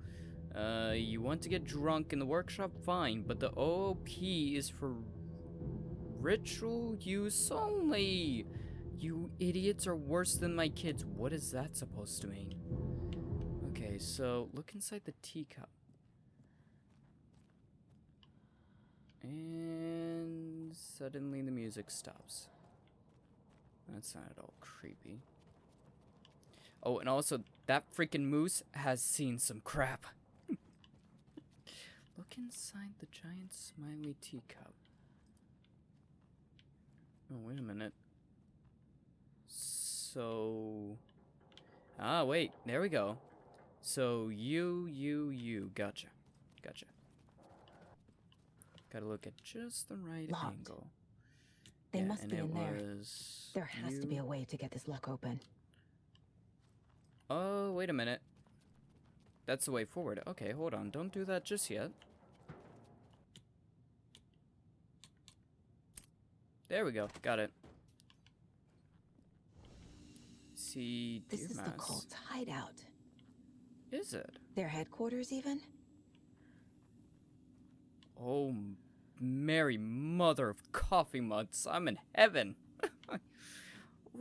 You want to get drunk in the workshop? Fine, but the OOP is for ritual use only. You idiots are worse than my kids. What is that supposed to mean? Okay, so look inside the teacup. And suddenly the music stops. That's not at all creepy. Oh, and also, that freaking moose has seen some crap. Look inside the giant smiley teacup. Oh, wait a minute. So... Ah, wait, there we go. So, you. Gotcha. Gotta look at just the right Locked. angle. They Yeah, must and be it in there. was There has to be a way to get this lock open. Oh, wait a minute. That's the way forward. Okay, hold on. Don't do that just yet. There we go. Got it. See, This is the cult's hideout. Is it? Their headquarters, even? Oh, Mary Mother of Coffee Mutts. I'm in heaven.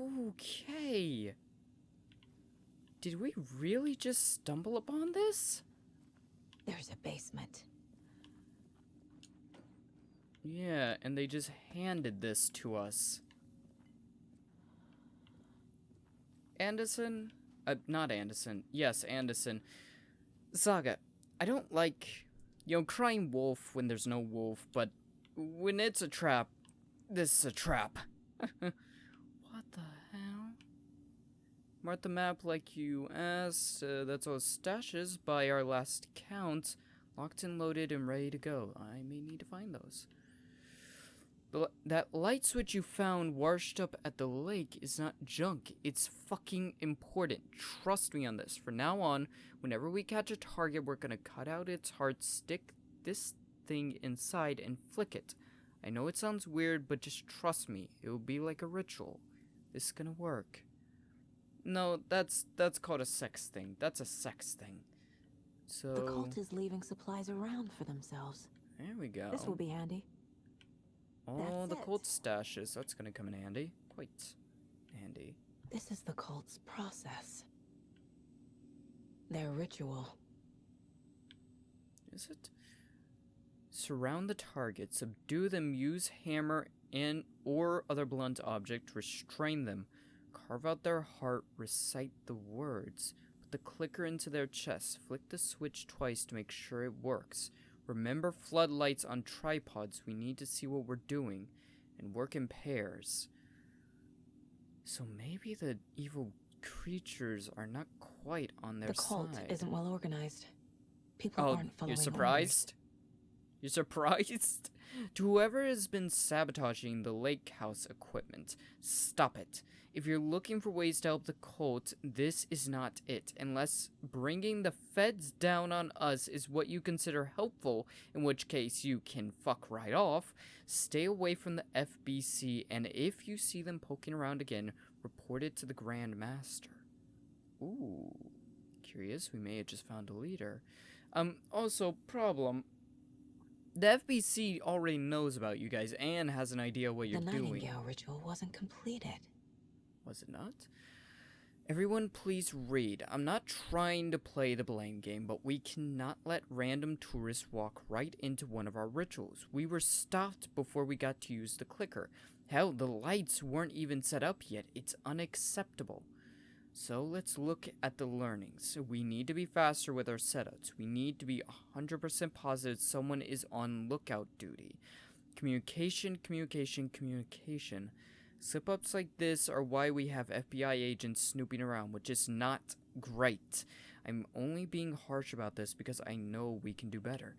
Okay. Did we really just stumble upon this? There's a basement. Yeah, and they just handed this to us. Anderson? Not Anderson. Yes, Anderson. Saga, I don't like, crying wolf when there's no wolf, but when it's a trap, this is a trap. What the hell? Mark the map like you asked. That's all stashes by our last count. Locked and loaded and ready to go. I may need to find those. That light switch you found washed up at the lake is not junk. It's fucking important. Trust me on this. From now on, whenever we catch a target, we're gonna cut out its heart, stick this thing inside, and flick it. I know it sounds weird, but just trust me. It will be like a ritual. This is gonna work. No, that's called a sex thing. That's a sex thing. So... The cult is leaving supplies around for themselves. There we go. This will be handy. Oh, the cult stashes. That's gonna come in handy. Quite handy. This is the cult's process. Their ritual. Is it? Surround the target, subdue them, use hammer and or other blunt object, restrain them, carve out their heart, recite the words, put the clicker into their chest, flick the switch twice to make sure it works. Remember floodlights on tripods, we need to see what we're doing, and work in pairs. So maybe the evil creatures are not quite on their side. The cult isn't well organized. People aren't following You're surprised? You're surprised? To whoever has been sabotaging the lake house equipment, stop it. If you're looking for ways to help the cult, this is not it. Unless bringing the feds down on us is what you consider helpful, in which case you can fuck right off. Stay away from the FBC, and if you see them poking around again, report it to the Grand Master. Ooh, curious, we may have just found a leader. Also, problem. The FBC already knows about you guys and has an idea what you're doing. The Nightingale ritual wasn't completed. Was it not? Everyone please read. I'm not trying to play the blame game, but we cannot let random tourists walk right into one of our rituals. We were stopped before we got to use the clicker. Hell, the lights weren't even set up yet. It's unacceptable. So let's look at the learnings. We need to be faster with our setups. We need to be 100% positive someone is on lookout duty. Communication, communication, communication. Slip-ups like this are why we have FBI agents snooping around, which is not great. I'm only being harsh about this because I know we can do better.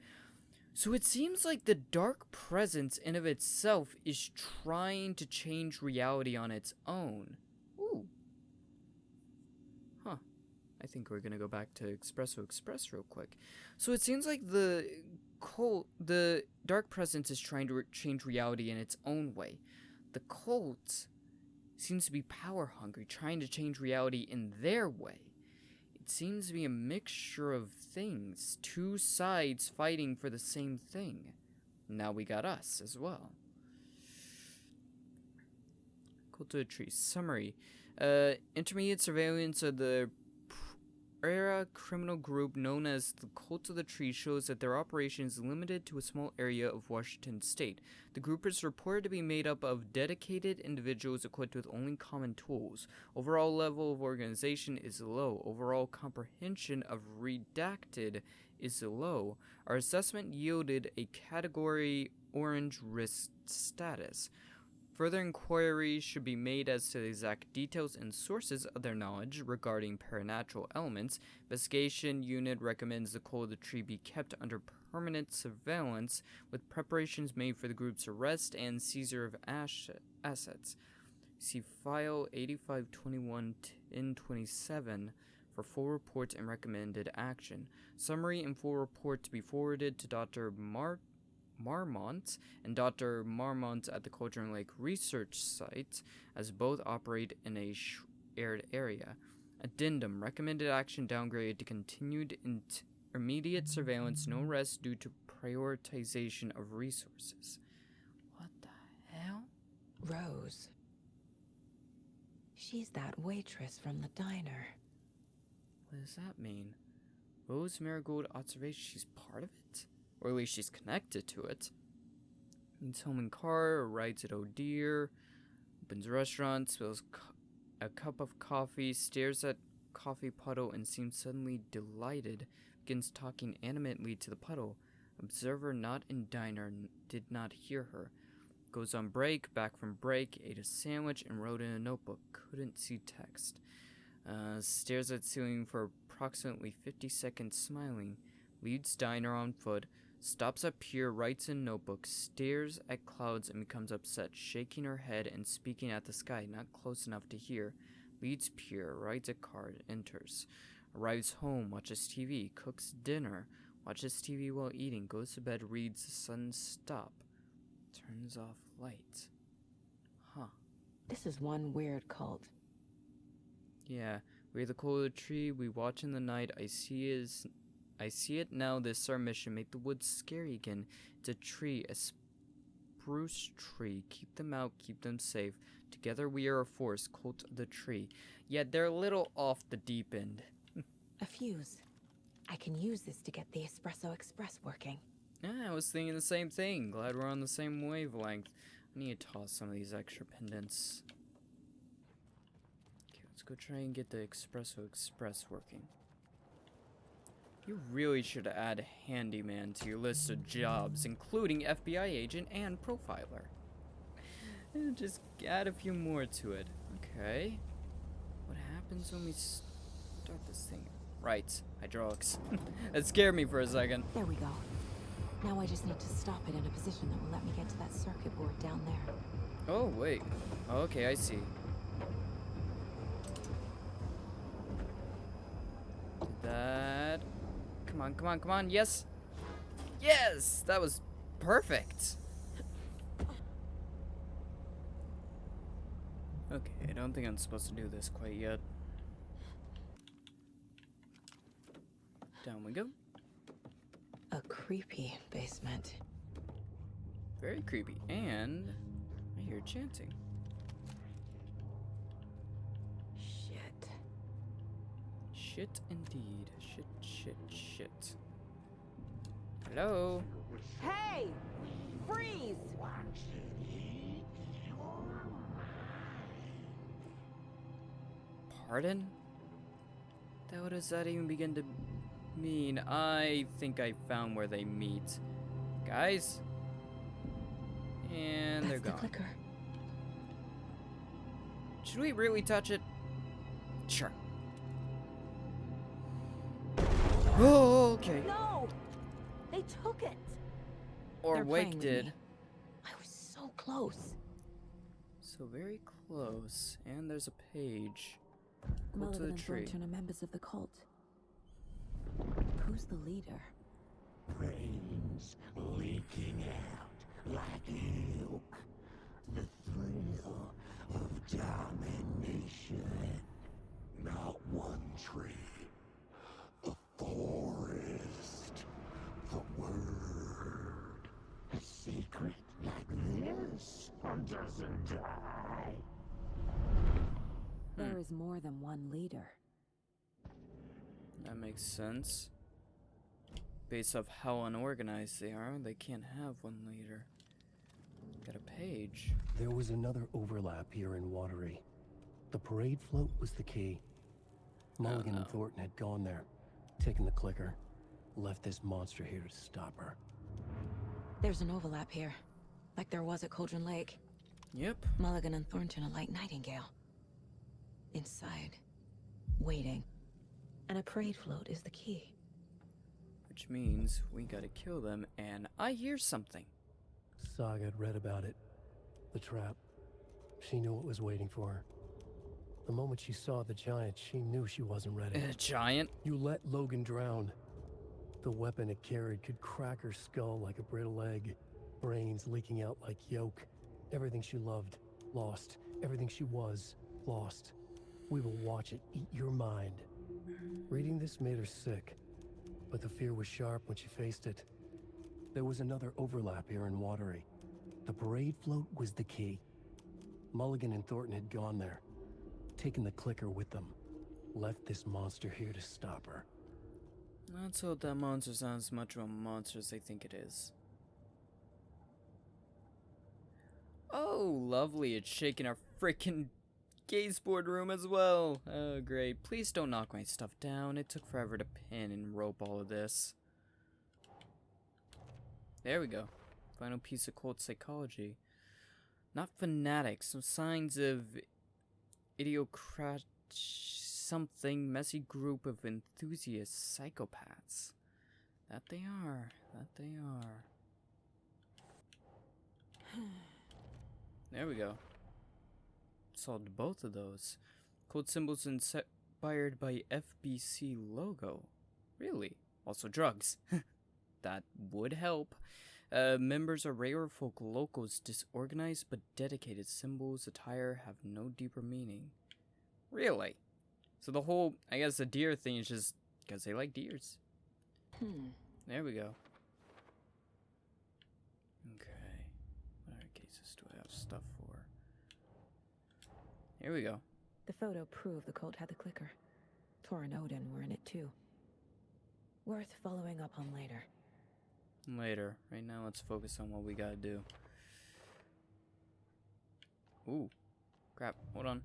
So it seems like the dark presence in of itself is trying to change reality on its own. Ooh. Huh. I think we're gonna go back to Espresso Express real quick. So it seems like the dark presence is trying to change reality in its own way. The cult seems to be power hungry, trying to change reality in their way. It seems to be a mixture of things, two sides fighting for the same thing. Now we got us as well. Cult of the Tree. Summary. Intermediate surveillance of the Era criminal group known as the Cult of the Tree shows that their operation is limited to a small area of Washington state. The group is reported to be made up of dedicated individuals equipped with only common tools. Overall level of organization is low. Overall comprehension of redacted is low. Our assessment yielded a category orange risk status. Further inquiries should be made as to the exact details and sources of their knowledge regarding paranatural elements. Investigation unit recommends the Cult of the Tree be kept under permanent surveillance, with preparations made for the group's arrest and seizure of assets. See file 8521-1027 for full report and recommended action. Summary and full report to be forwarded to Dr. Marmont and Dr. Marmont at the Cauldron Lake Research Site, as both operate in a shared area. Addendum. Recommended action downgraded to continued intermediate surveillance, no rest due to prioritization of resources. What the hell? Rose. She's that waitress from the diner. What does that mean? Rose Marigold observation, she's part of it? Or at least she's connected to it. Meets home in car, or rides at O'Dear, opens restaurant, spills a cup of coffee, stares at coffee puddle and seems suddenly delighted, begins talking animatedly to the puddle. Observer not in diner, did not hear her. Goes on break, back from break, ate a sandwich and wrote in a notebook, couldn't see text. Stares at ceiling for approximately 50 seconds smiling, leaves diner on foot, stops at pier, writes in notebook, stares at clouds and becomes upset, shaking her head and speaking at the sky, not close enough to hear. Leaves pier, writes a card, enters. Arrives home, watches TV, cooks dinner, watches TV while eating, goes to bed, reads the sun stop, turns off light. Huh. This is one weird cult. Yeah, we're the Cult of the Tree, we watch in the night, I see it now, this is our mission, make the woods scary again. It's a tree, a spruce tree. Keep them out, keep them safe. Together we are a force. Cult the tree. Yet they're a little off the deep end. A fuse. I can use this to get the Espresso Express working. Yeah, I was thinking the same thing. Glad we're on the same wavelength. I need to toss some of these extra pendants. Okay, let's go try and get the Espresso Express working. You really should add handyman to your list of jobs, including FBI agent and profiler. Just add a few more to it. Okay. What happens when we start this thing? Right, hydraulics. That scared me for a second. There we go. Now I just need to stop it in a position that will let me get to that circuit board down there. Oh, wait. Oh, okay, I see. That... Come on, come on, come on. Yes! Yes! That was perfect. Okay, I don't think I'm supposed to do this quite yet. Down we go. A creepy basement. Very creepy. And I hear chanting. Shit. Shit indeed. Shit, shit, shit. Hello? Hey! Freeze! Pardon? What does that even begin to mean? I think I found where they meet. Guys? And they're gone. The clicker. Should we really touch it? Sure. Oh, okay. No! They took it! Or They're Wake playing with did. me. I was so close. So very close. And there's a page. Go to Mulligan the and tree. Thornton are members of the cult. Who's the leader? Brains leaking out like milk. The thrill of domination. Not one tree. The forest. The word. A secret like this doesn't die. There is more than one leader. That makes sense. Based off how unorganized they are, they can't have one leader. Got a page. There was another overlap here in Watery. The parade float was the key. Mulligan and Thornton had gone there, taken the clicker, left this monster here to stop her. There's an overlap here, like there was at Cauldron Lake. Yep. Mulligan and Thornton are like Nightingale. Inside, waiting. And a parade float is the key. Which means we gotta kill them, and I hear something. Saga had read about it. The trap. She knew what was waiting for her. The moment she saw the giant, she knew she wasn't ready. A giant? You let Logan drown. The weapon it carried could crack her skull like a brittle egg. Brains leaking out like yolk. Everything she loved, lost. Everything she was, lost. We will watch it eat your mind. Reading this made her sick, but the fear was sharp when she faced it. There was another overlap here in Watery. The parade float was the key. Mulligan and Thornton had gone there, taken the clicker with them, left this monster here to stop her. Let's hope that monster's not as much of a monster as they think it is. Oh, lovely. It's shaking our freaking gaze board room as well. Oh, great. Please don't knock my stuff down. It took forever to pin and rope all of this. There we go. Final piece of cult psychology. Not fanatics. Some signs of idiocrat something messy group of enthusiast psychopaths. That they are. That they are. There we go. Solved both of those. Code symbols inspired by FBC logo. Really? Also drugs. That would help. Members are rare folk locals, disorganized but dedicated. Symbols, attire have no deeper meaning. Really? So the whole, I guess the deer thing is just because they like deers. There we go. Okay. What are Here we go. The photo proved the cult had the clicker. Tor and Odin were in it too. Worth following up on later. Later. Right now, let's focus on what we gotta do. Ooh. Crap. Hold on.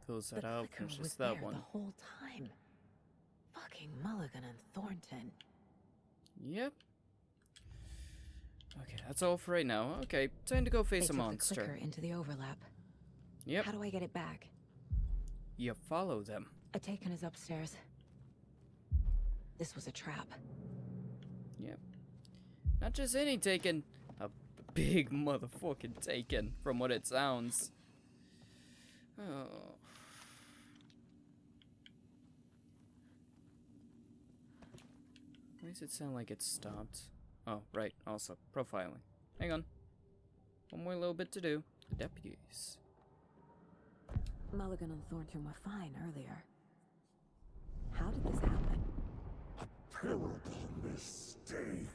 Fills that out. Clicker Finishes was that there one. the whole time. Fucking Mulligan and Thornton. Yep. Okay, that's all for right now. Okay, time to go face They a took monster. the clicker into the overlap. Yep. How do I get it back? You follow them. A Taken is upstairs. This was a trap. Yep. Not just any Taken. A big motherfucking Taken, from what it sounds. Oh. Why does it sound like it stopped? Oh, right. Also, profiling. Hang on. One more little bit to do. The deputies. Mulligan and Thornton were fine earlier. How did this happen? Terrible mistake.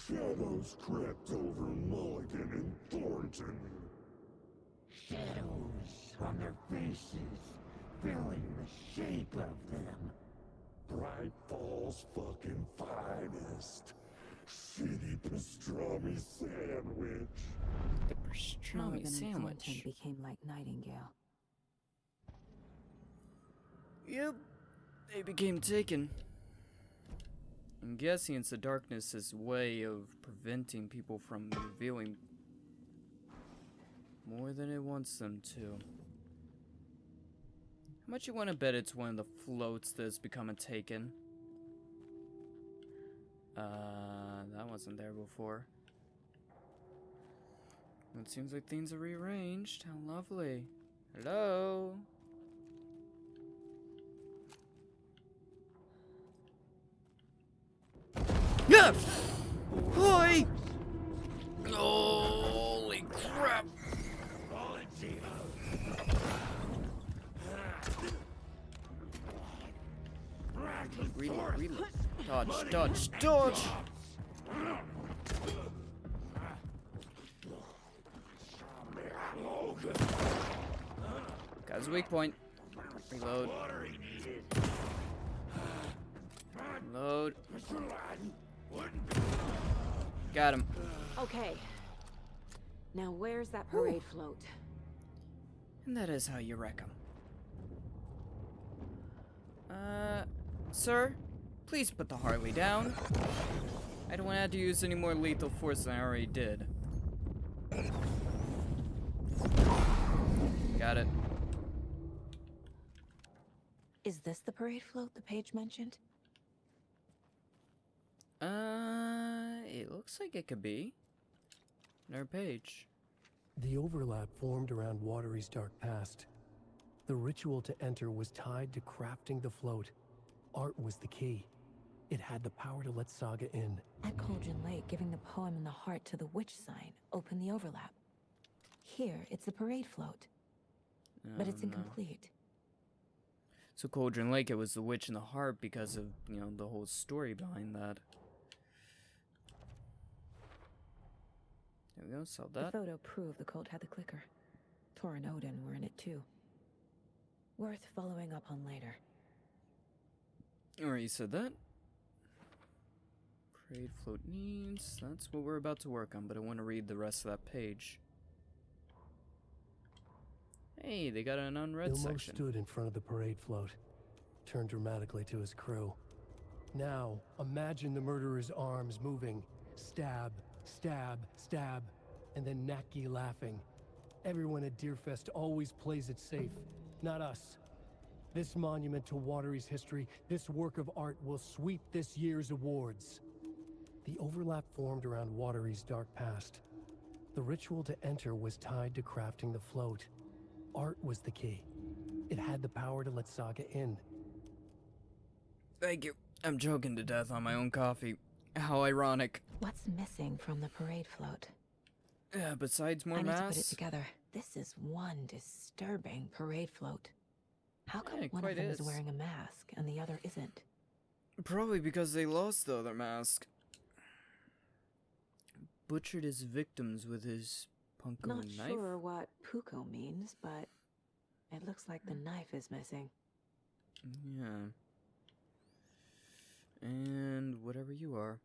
Shadows crept over Mulligan and Thornton. Shadows on their faces, filling the shape of them. Bright Falls fucking finest. Shitty pastrami sandwich. The pastrami Mulligan and sandwich. Thornton became like Nightingale. Yep. They became Taken. I'm guessing it's the darkness's way of preventing people from revealing more than it wants them to. How much you want to bet it's one of the floats that's become a Taken? That wasn't there before. It seems like things are rearranged. How lovely. Hello? Yeah! Hi! Holy crap! Reload. Dodge! Got his weak point. Reload. Reload. Got him. Okay. Now where's that parade float? And that is how you wreck him. Sir? Please put the Harley down. I don't want to have to use any more lethal force than I already did. Got it. Is this the parade float the page mentioned? It looks like it could be. Another page. The overlap formed around Watery's dark past. The ritual to enter was tied to crafting the float. Art was the key. It had the power to let Saga in. At Cauldron Lake, giving the poem and the heart to the witch sign opened the overlap. Here, it's the parade float. But it's incomplete. So Cauldron Lake, it was the witch in the heart because of, you know, the whole story behind that. There we go, solved that. The photo proved the cult had the clicker. Tor and Odin were in it too. Worth following up on later. Alright, you said that. Parade float needs. That's what we're about to work on, but I want to read the rest of that page. Hey, they got an unread Ilmo section. stood in front of the parade float, turned dramatically to his crew. Now, imagine the murderer's arms moving. Stab, stab, stab, and then Naki laughing. Everyone at Deerfest always plays it safe, not us. This monument to Watery's history, this work of art will sweep this year's awards. The overlap formed around Watery's dark past. The ritual to enter was tied to crafting the float. Art was the key. It had the power to let Saga in. Thank you. I'm choking to death on my own coffee. How ironic. What's missing from the parade float? Besides more I need to put it mass? together. This is one disturbing parade float. How come Yeah, it one quite of them is. is wearing a mask and the other isn't? Probably because they lost the other mask. Butchered his victims with his Punko Not knife. sure what Puko means, but it looks like the knife is missing. Yeah. And whatever you are.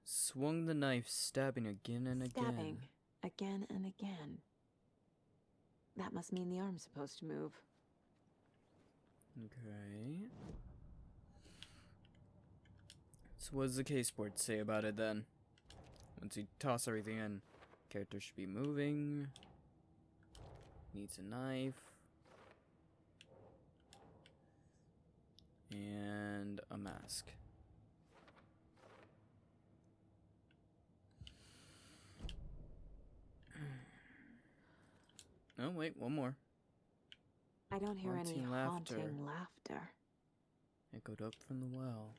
Swung the knife, stabbing again and again. Stabbing again and again. That must mean the arm's supposed to move. Okay. So what does the case board say about it then? Once you toss everything in, character should be moving. Needs a knife. And a mask. Oh, wait, one more. I don't hear any Haunting laughter. haunting laughter. Echoed up from the well.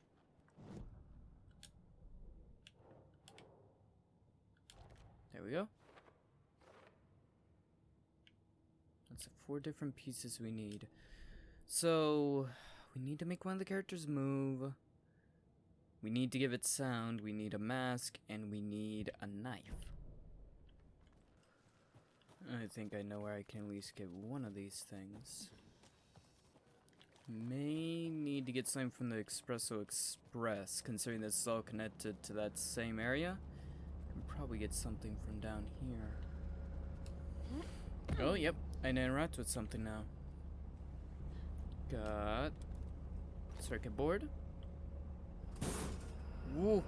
There we go. That's the 4 different pieces we need. So, we need to make one of the characters move. We need to give it sound. We need a mask. And we need a knife. I think I know where I can at least get one of these things. May need to get something from the Espresso Express, considering this is all connected to that same area. And probably get something from down here. Oh, yep. I can interact with something now. Got circuit board. Woo,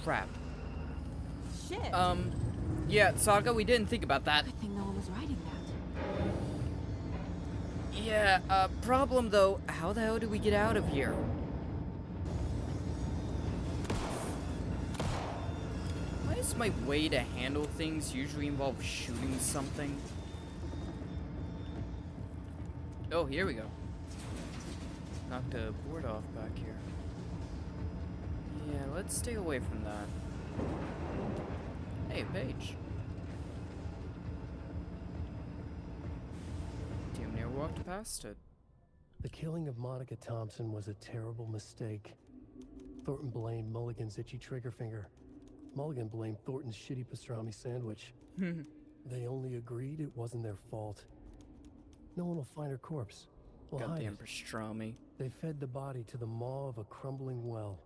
crap. Shit. Yeah, Saga, we didn't think about that. Good thing no one was writing that. Yeah, problem though, how the hell do we get out of here? Why does my way to handle things usually involve shooting something? Oh, here we go. Knocked a board off back here. Yeah, let's stay away from that. Hey, a page. Damn near walked past it. The killing of Monica Thompson was a terrible mistake. Thornton blamed Mulligan's itchy trigger finger. Mulligan blamed Thornton's shitty pastrami sandwich. They only agreed it wasn't their fault. No one will find her corpse. We'll hide Goddamn it. pastrami. They fed the body to the maw of a crumbling well,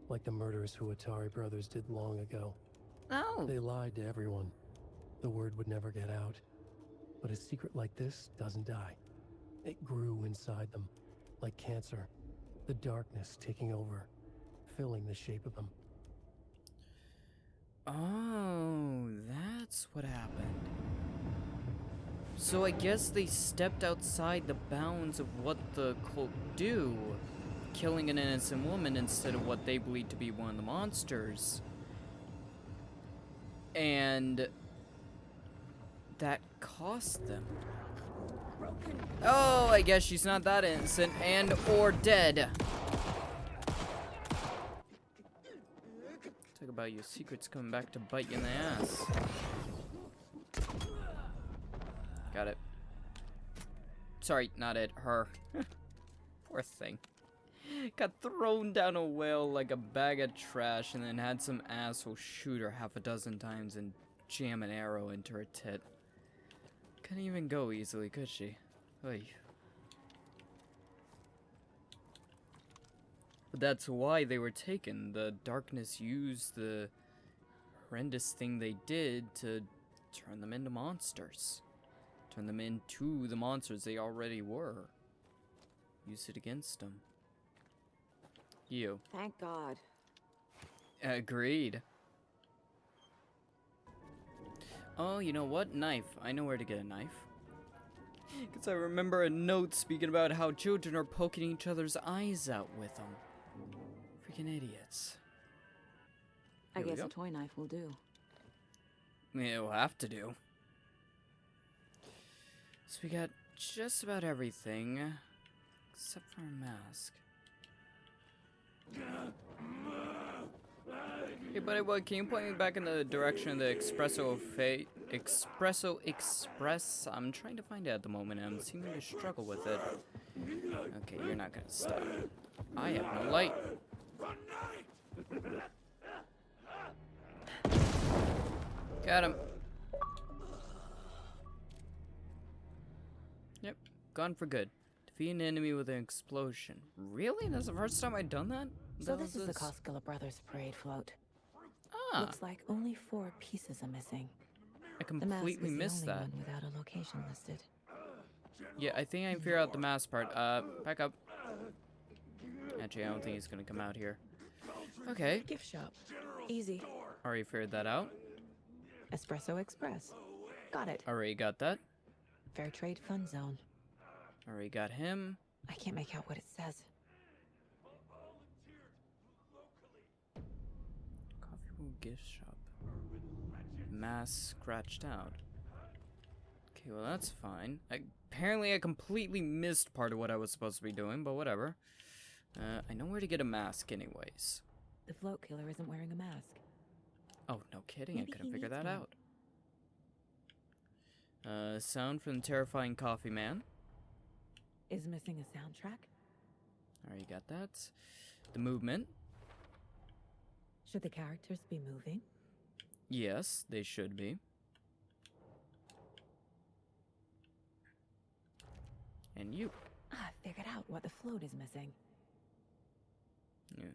like the murderous Huatari brothers did long ago. Oh. They lied to everyone. The word would never get out. But a secret like this doesn't die. It grew inside them, like cancer. The darkness taking over, filling the shape of them. Oh, that's what happened. So I guess they stepped outside the bounds of what the cult do, killing an innocent woman instead of what they believe to be one of the monsters. And that cost them. Oh, I guess she's not that innocent and or dead. Talk about your secrets coming back to bite you in the ass. Got it. Sorry, not it, her. Poor thing. Got thrown down a well like a bag of trash and then had some asshole shoot her half a dozen times and jam an arrow into her tit. Couldn't even go easily, could she? Oy. But that's why they were taken. The darkness used the horrendous thing they did to turn them into monsters. Turn them into the monsters they already were. Use it against them. You. Thank God. Agreed. Oh, you know what? Knife. I know where to get a knife. Because I remember a note speaking about how children are poking each other's eyes out with them. Freaking idiots. I Here we guess go. a toy knife will do. It'll have to do. So we got just about everything. Except for a mask. Hey buddy, what, can you point me back in the direction of the Espresso Express? I'm trying to find it at the moment and I'm seeming to struggle with it. Okay, you're not gonna stop. I have no light. Got him. Gone for good. Defeat an enemy with an explosion. Really? That's the first time I've done that? So this is the Koskela Brothers parade float. Ah. Looks like only 4 pieces are missing. I completely missed the that. mask is the only one without a location listed. Yeah, I think I can figure out the mask part. Back up. Actually, I don't think he's gonna come out here. Okay. Gift shop. Easy. Already figured that out. Espresso Express. Got it. Already got that. Fair Trade Fun Zone. Already got him. I can't make out what it says. Coffee room gift shop. Mask scratched out. Okay, well that's fine. Apparently I completely missed part of what I was supposed to be doing, but whatever. I know where to get a mask anyways. The float killer isn't wearing a mask. Oh, no kidding. Maybe I couldn't figure needs that one. out. Sound from the terrifying coffee man. Is missing a soundtrack? Already got that. The movement. Should the characters be moving? Yes, they should be. And you. I figured out what the float is missing. Yeah.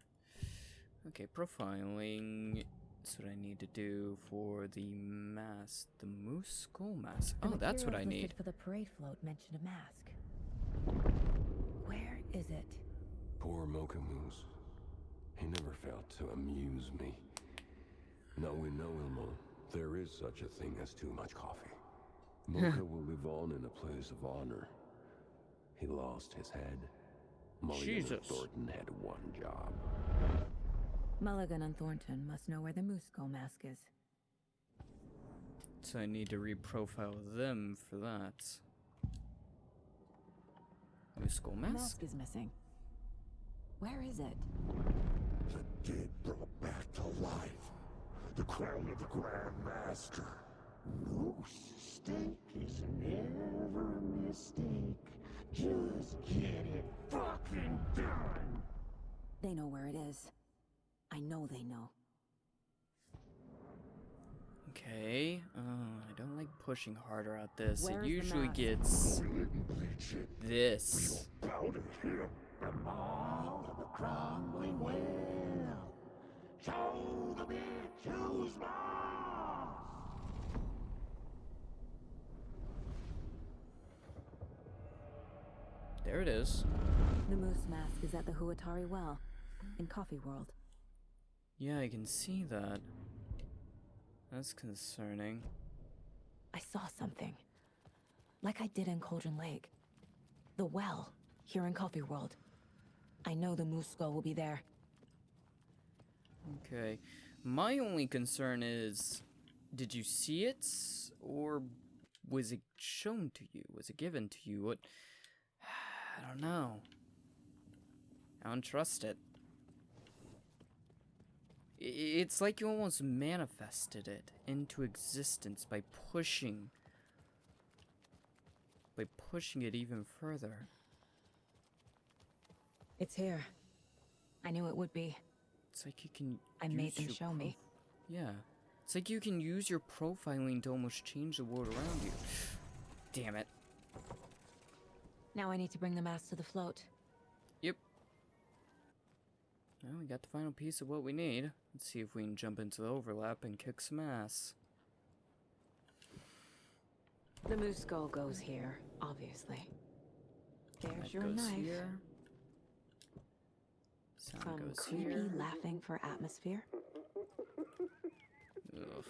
Okay, profiling. That's what I need to do for the mask. The moose skull mask. Oh, that's what I need. For the parade float mentioned a mask. Where is it? Poor Mocha Moose. He never failed to amuse me. Now we know, Ilmo, there is such a thing as too much coffee. Mocha will live on in a place of honor. He lost his head. Mulligan and Thornton had one job. Mulligan and Thornton must know where the moose skull mask is. So I need to reprofile them for that. Moose skull mask? Mask is missing. Where is it? The dead brought back to life. The crown of the Grand Master. Moose steak is never a mistake. Just get it fucking done. They know where it is. I know they know. Okay. I don't like pushing harder at this. Where it is the usually mask? gets this. Bow to him, the maw of the crumbling well. Show the bitch who's boss. There it is. The moose mask is at the Huatari Well, in Coffee World. Yeah, I can see that. That's concerning. I saw something. Like I did in Cauldron Lake. The well, here in Coffee World. I know the moose skull will be there. Okay. My only concern is, did you see it? Or was it shown to you? Was it given to you? What? I don't know. I don't trust it. It's like you almost manifested it into existence by pushing it even further. It's here. I knew it would be. It's like you can I made them show me. Yeah. It's like you can use your profiling to almost change the world around you. Damn it. Now I need to bring the mask to the float. Yep. Well, we got the final piece of what we need. Let's see if we can jump into the overlap and kick some ass. The moose skull goes here, obviously. There's That your goes knife. here. Sound Some goes creepy here. laughing for atmosphere. Ugh.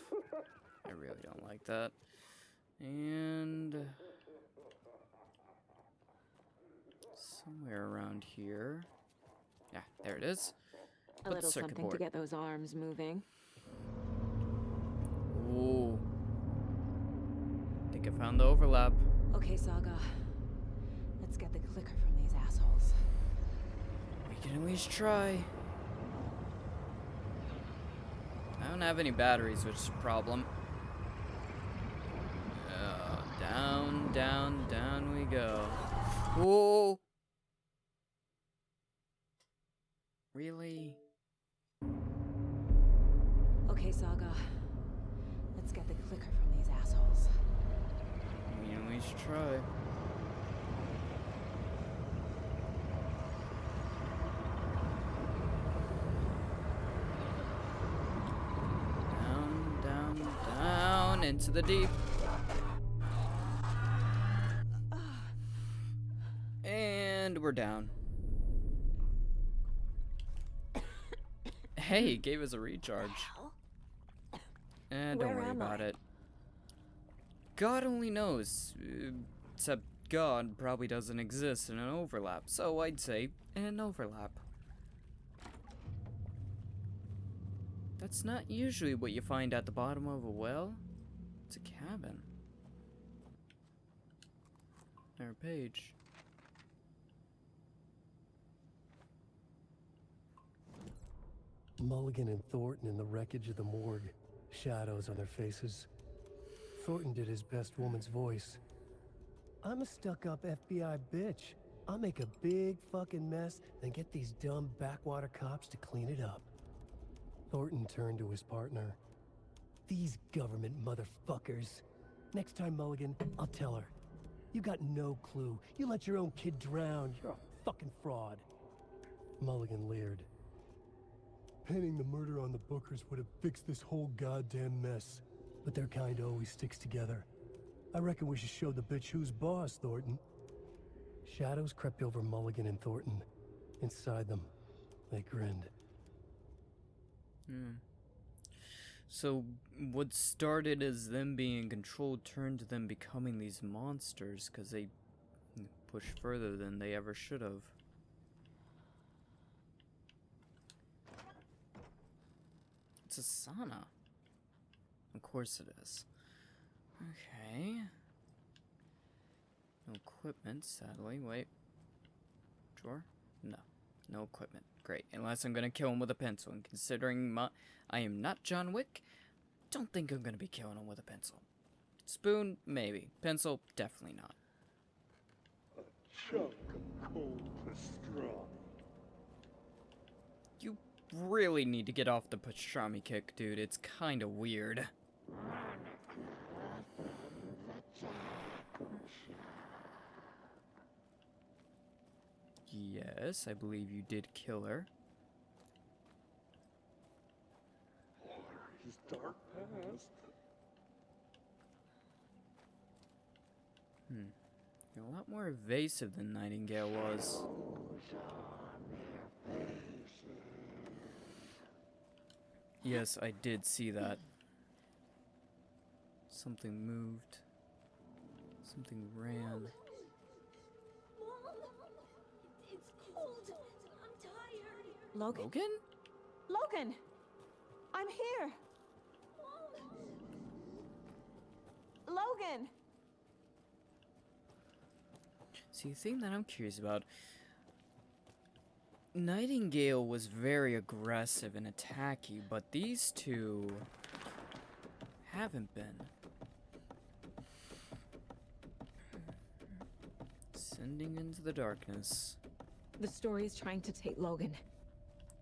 I really don't like that. And somewhere around here. Yeah, there it is. A little something to get those arms moving. Ooh. Think I found the overlap. Okay, Saga. Let's get the clicker from these assholes. We can at least try. I don't have any batteries, which is a problem. Down, down, down we go. Whoa! Really? Okay, Saga. Let's get the clicker from these assholes. We can at least try. down into the deep. And we're down. Hey, it gave us a recharge. And don't worry about it. God only knows. Except God probably doesn't exist in an overlap. So I'd say an overlap. That's not usually what you find at the bottom of a well. It's a cabin. Our page. Mulligan and Thornton in the wreckage of the morgue. Shadows on their faces. Thornton did his best woman's voice. I'm a stuck-up FBI bitch. I'll make a big fucking mess, then get these dumb backwater cops to clean it up. Thornton turned to his partner. These government motherfuckers. Next time, Mulligan, I'll tell her. You got no clue. You let your own kid drown. You're a fucking fraud. Mulligan leered. Pinning the murder on the Bookers would have fixed this whole goddamn mess. But their kind always sticks together. I reckon we should show the bitch who's boss, Thornton. Shadows crept over Mulligan and Thornton. Inside them, they grinned. So, what started as them being controlled turned to them becoming these monsters because they pushed further than they ever should have. It's a sauna. Of course it is. Okay. No equipment, sadly. Wait. Sure? No. No equipment. Great. Unless I'm gonna kill him with a pencil. And considering I am not John Wick, don't think I'm gonna be killing him with a pencil. Spoon, maybe. Pencil, definitely not. A chunk of cold pastrami. You really need to get off the pastrami kick, dude. It's kinda weird. Yes, I believe you did kill her. His dark past. You're a lot more evasive than Nightingale was. Yes, I did see that. Something moved. Something ran. Mom, it's cold. I'm tired. Logan? Logan? Logan! I'm here! Logan! See, the thing that I'm curious about, Nightingale was very aggressive and attacky, but these two haven't been. Sending into the darkness. The story is trying to take Logan.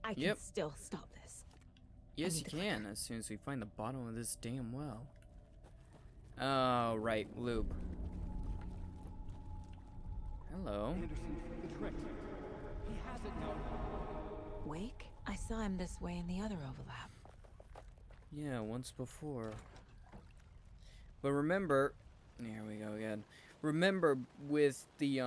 I can still stop this. Yes, you can, as soon as we find the bottom of this damn well. Oh, right, loop. Hello. Anderson, it's Rick. He has it now. Wake? I saw him this way in the other overlap. Yeah, once before. But remember, here we go again. Remember, with the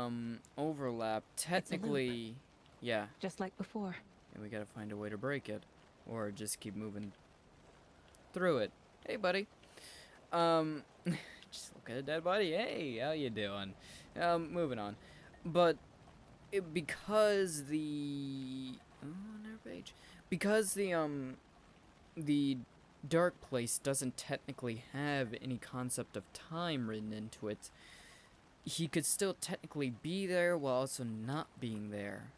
overlap, technically, yeah. Just like before. And we gotta find a way to break it, or just keep moving through it. Hey, buddy. Just look at a dead body. Hey, how you doing? Moving on. But because the because the dark place doesn't technically have any concept of time written into it, he could still technically be there while also not being there.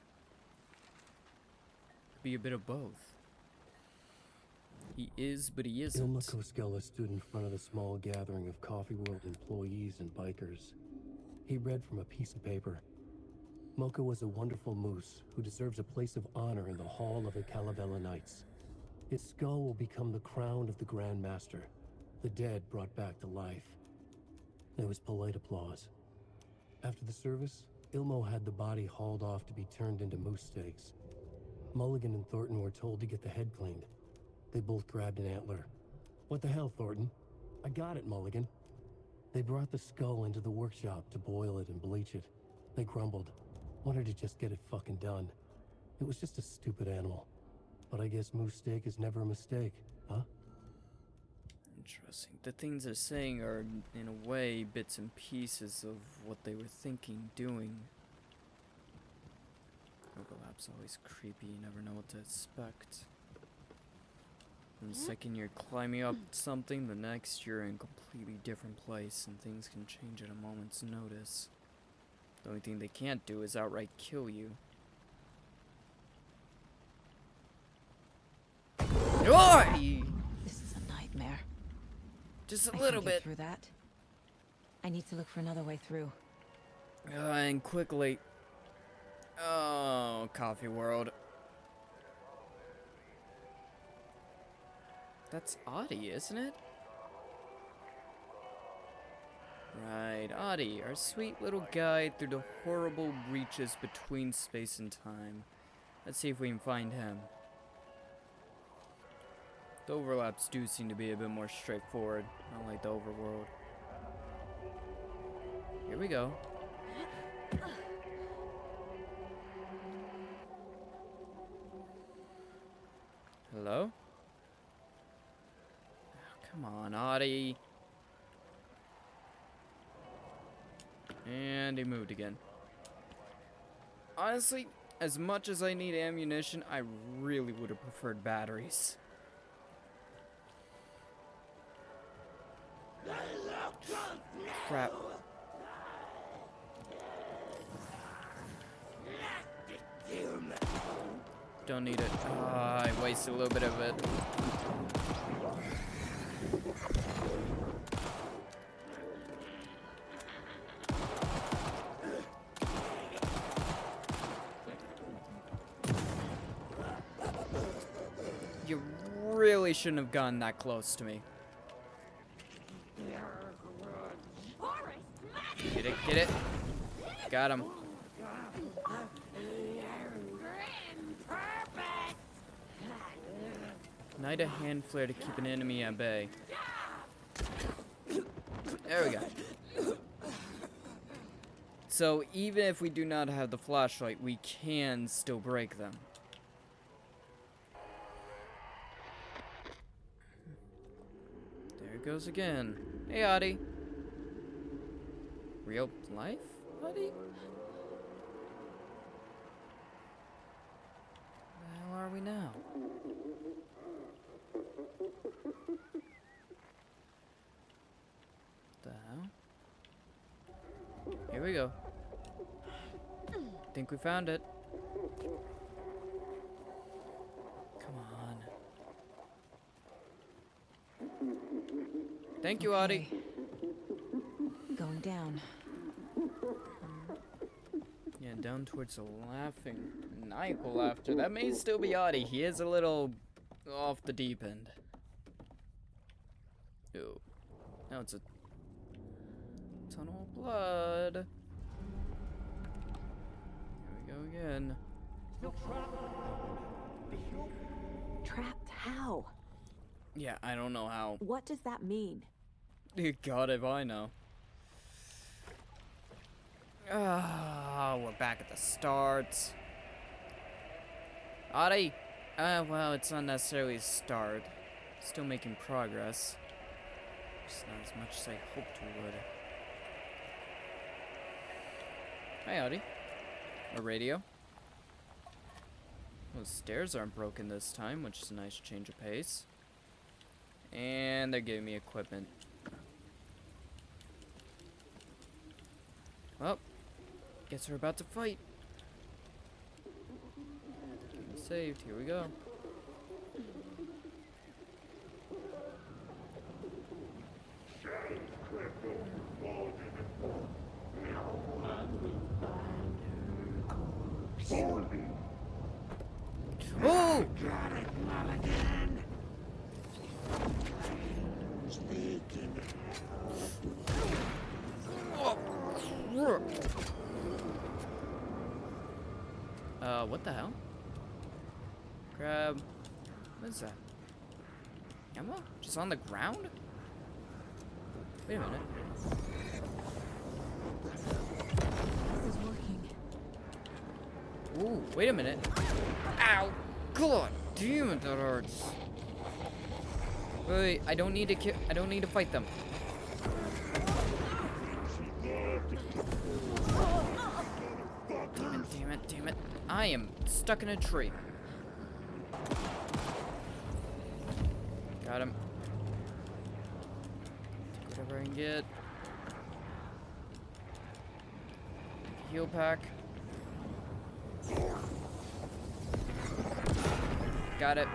Could be a bit of both. He is, but he isn't. Ilma Koskela stood in front of the small gathering of Coffee World employees and bikers. He read from a piece of paper. Mocha was a wonderful moose who deserves a place of honor in the Hall of the Calavella Knights. His skull will become the crown of the Grand Master, the dead brought back to life. There was polite applause. After the service, Ilmo had the body hauled off to be turned into moose steaks. Mulligan and Thornton were told to get the head cleaned. They both grabbed an antler. What the hell, Thornton? I got it, Mulligan. They brought the skull into the workshop to boil it and bleach it. They grumbled. Wanted to just get it fucking done. It was just a stupid animal. But I guess moose steak is never a mistake, huh? Interesting. The things they're saying are, in a way, bits and pieces of what they were thinking, doing. Overlap's always creepy, you never know what to expect. From the second you're climbing up something, the next you're in a completely different place, and things can change at a moment's notice. The only thing they can't do is outright kill you. This is a nightmare. Just a I little can't get bit. through that. I need to look for another way through. And quickly. Oh, Coffee World. That's Audie, isn't it? Right, Audie, our sweet little guide through the horrible reaches between space and time. Let's see if we can find him. The overlaps do seem to be a bit more straightforward, not like the overworld. Here we go. Hello? Oh, come on, Audie. And he moved again. Honestly, as much as I need ammunition, I really would have preferred batteries. Crap. Don't need it. I wasted a little bit of it. You really shouldn't have gotten that close to me. Get it, get it. Got him. Ignite a hand flare to keep an enemy at bay. There we go. So even if we do not have the flashlight, we can still break them. There it goes again. Hey, Audie. Real life, Audie? Where the hell are we now? The hell? Here we go. Think we found it. Come on. Thank you, Audie. Going down. Yeah, down towards the laughing, maniacal laughter. That may still be Audie. He is a little off the deep end. Ew. Now it's a tunnel of blood. Here we go again. Trapped how? Yeah, I don't know how. What does that mean? God, if I know. Ah, we're back at the start. Audie! Well, it's not necessarily a start. Still making progress. Just not as much as I hoped we would. Hi, Audie. A radio. Well, the stairs aren't broken this time, which is a nice change of pace. And they're giving me equipment. Well, guess we're about to fight. Getting saved. Here we go. Oh! Got it, Mulligan. What the hell? Grab. What is that? Ammo? Just on the ground? Wait a minute. This is working. Ooh, wait a minute. Ow! God damn it, that hurts. Wait, I don't need to I don't need to fight them. Damn it, damn it, damn it. I am stuck in a tree. Got him. Take whatever I can get. Heal pack. Got it.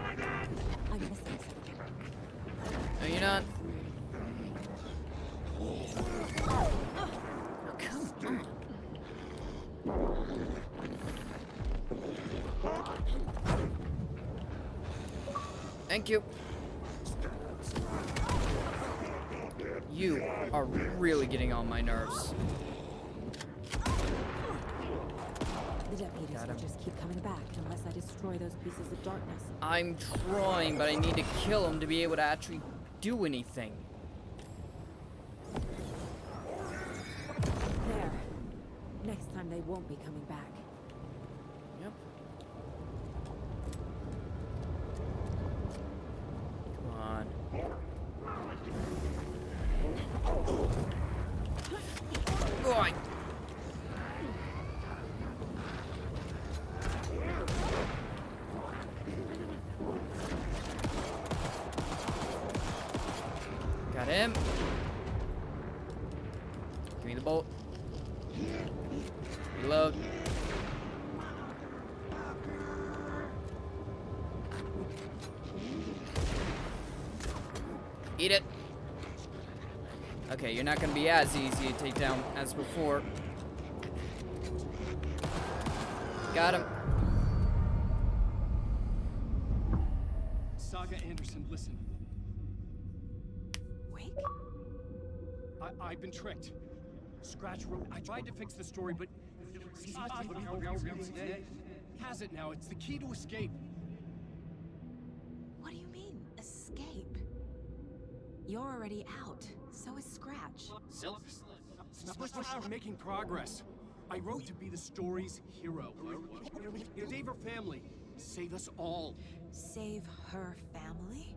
I'm missing something. No, you're not. Oh, come on. Thank you. You are really getting on my nerves. The deputies will just keep coming back unless I destroy those pieces of darkness. I'm trying, but I need to kill him to be able to actually do anything. There. Next time they won't be coming back. Yep. Come on. Boy. Got him. Give me the bolt. Reload. Eat it. Okay, you're not going to be as easy to take down as before. Got him. Saga Anderson, listen. Wake? I've been tricked. Scratch wrote. I tried to fix the story, but has it now. It's the key to escape. What do you mean, escape? You're already out. So is Scratch. We're making progress. I wrote to be the story's hero. Save her family. Save us all. Save her family?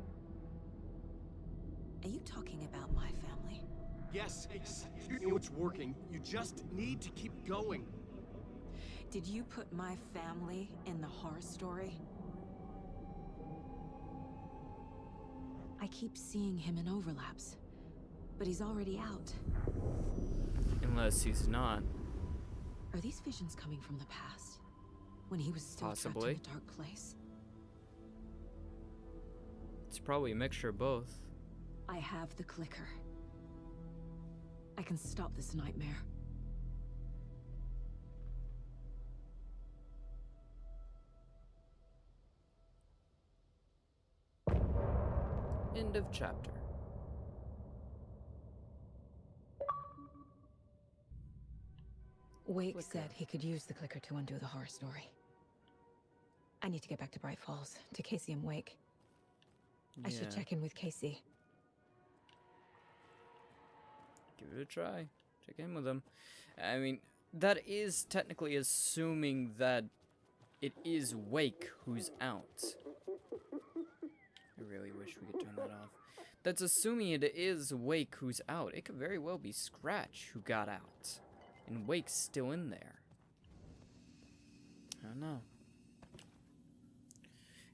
Are you talking about my family? Yes, you know it's working. You just need to keep going. Did you put my family in the horror story? I keep seeing him in overlaps, but he's already out. Unless he's not. Are these visions coming from the past? When he was still Possibly. trapped in a dark place? It's probably a mixture of both. I have the clicker. I can stop this nightmare. End of chapter. Wake Clicker. said he could use the clicker to undo the horror story. I need to get back to Bright Falls, to Casey and Wake. I should check in with Casey. Give it a try. Check in with him. I mean, that is technically assuming that it is Wake who's out. I really wish we could turn that off. That's assuming it is Wake who's out. It could very well be Scratch who got out. And Wake's still in there. I don't know.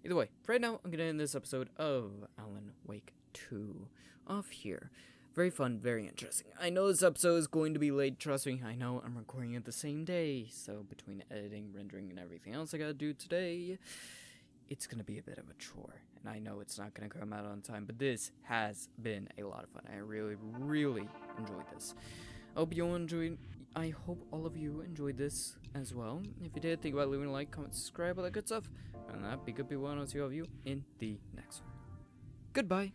Either way, for right now, I'm going to end this episode of Alan Wake 2 off here. Very fun, very interesting. I know this episode is going to be late, trust me. I know I'm recording it the same day. So between editing, rendering, and everything else I got to do today, it's going to be a bit of a chore. And I know it's not going to come out on time, but this has been a lot of fun. I really, really enjoyed this. I hope all of you enjoyed this as well. If you did, think about leaving a like, comment, subscribe, all that good stuff. And that be good people, and I'll see all of you in the next one. Goodbye.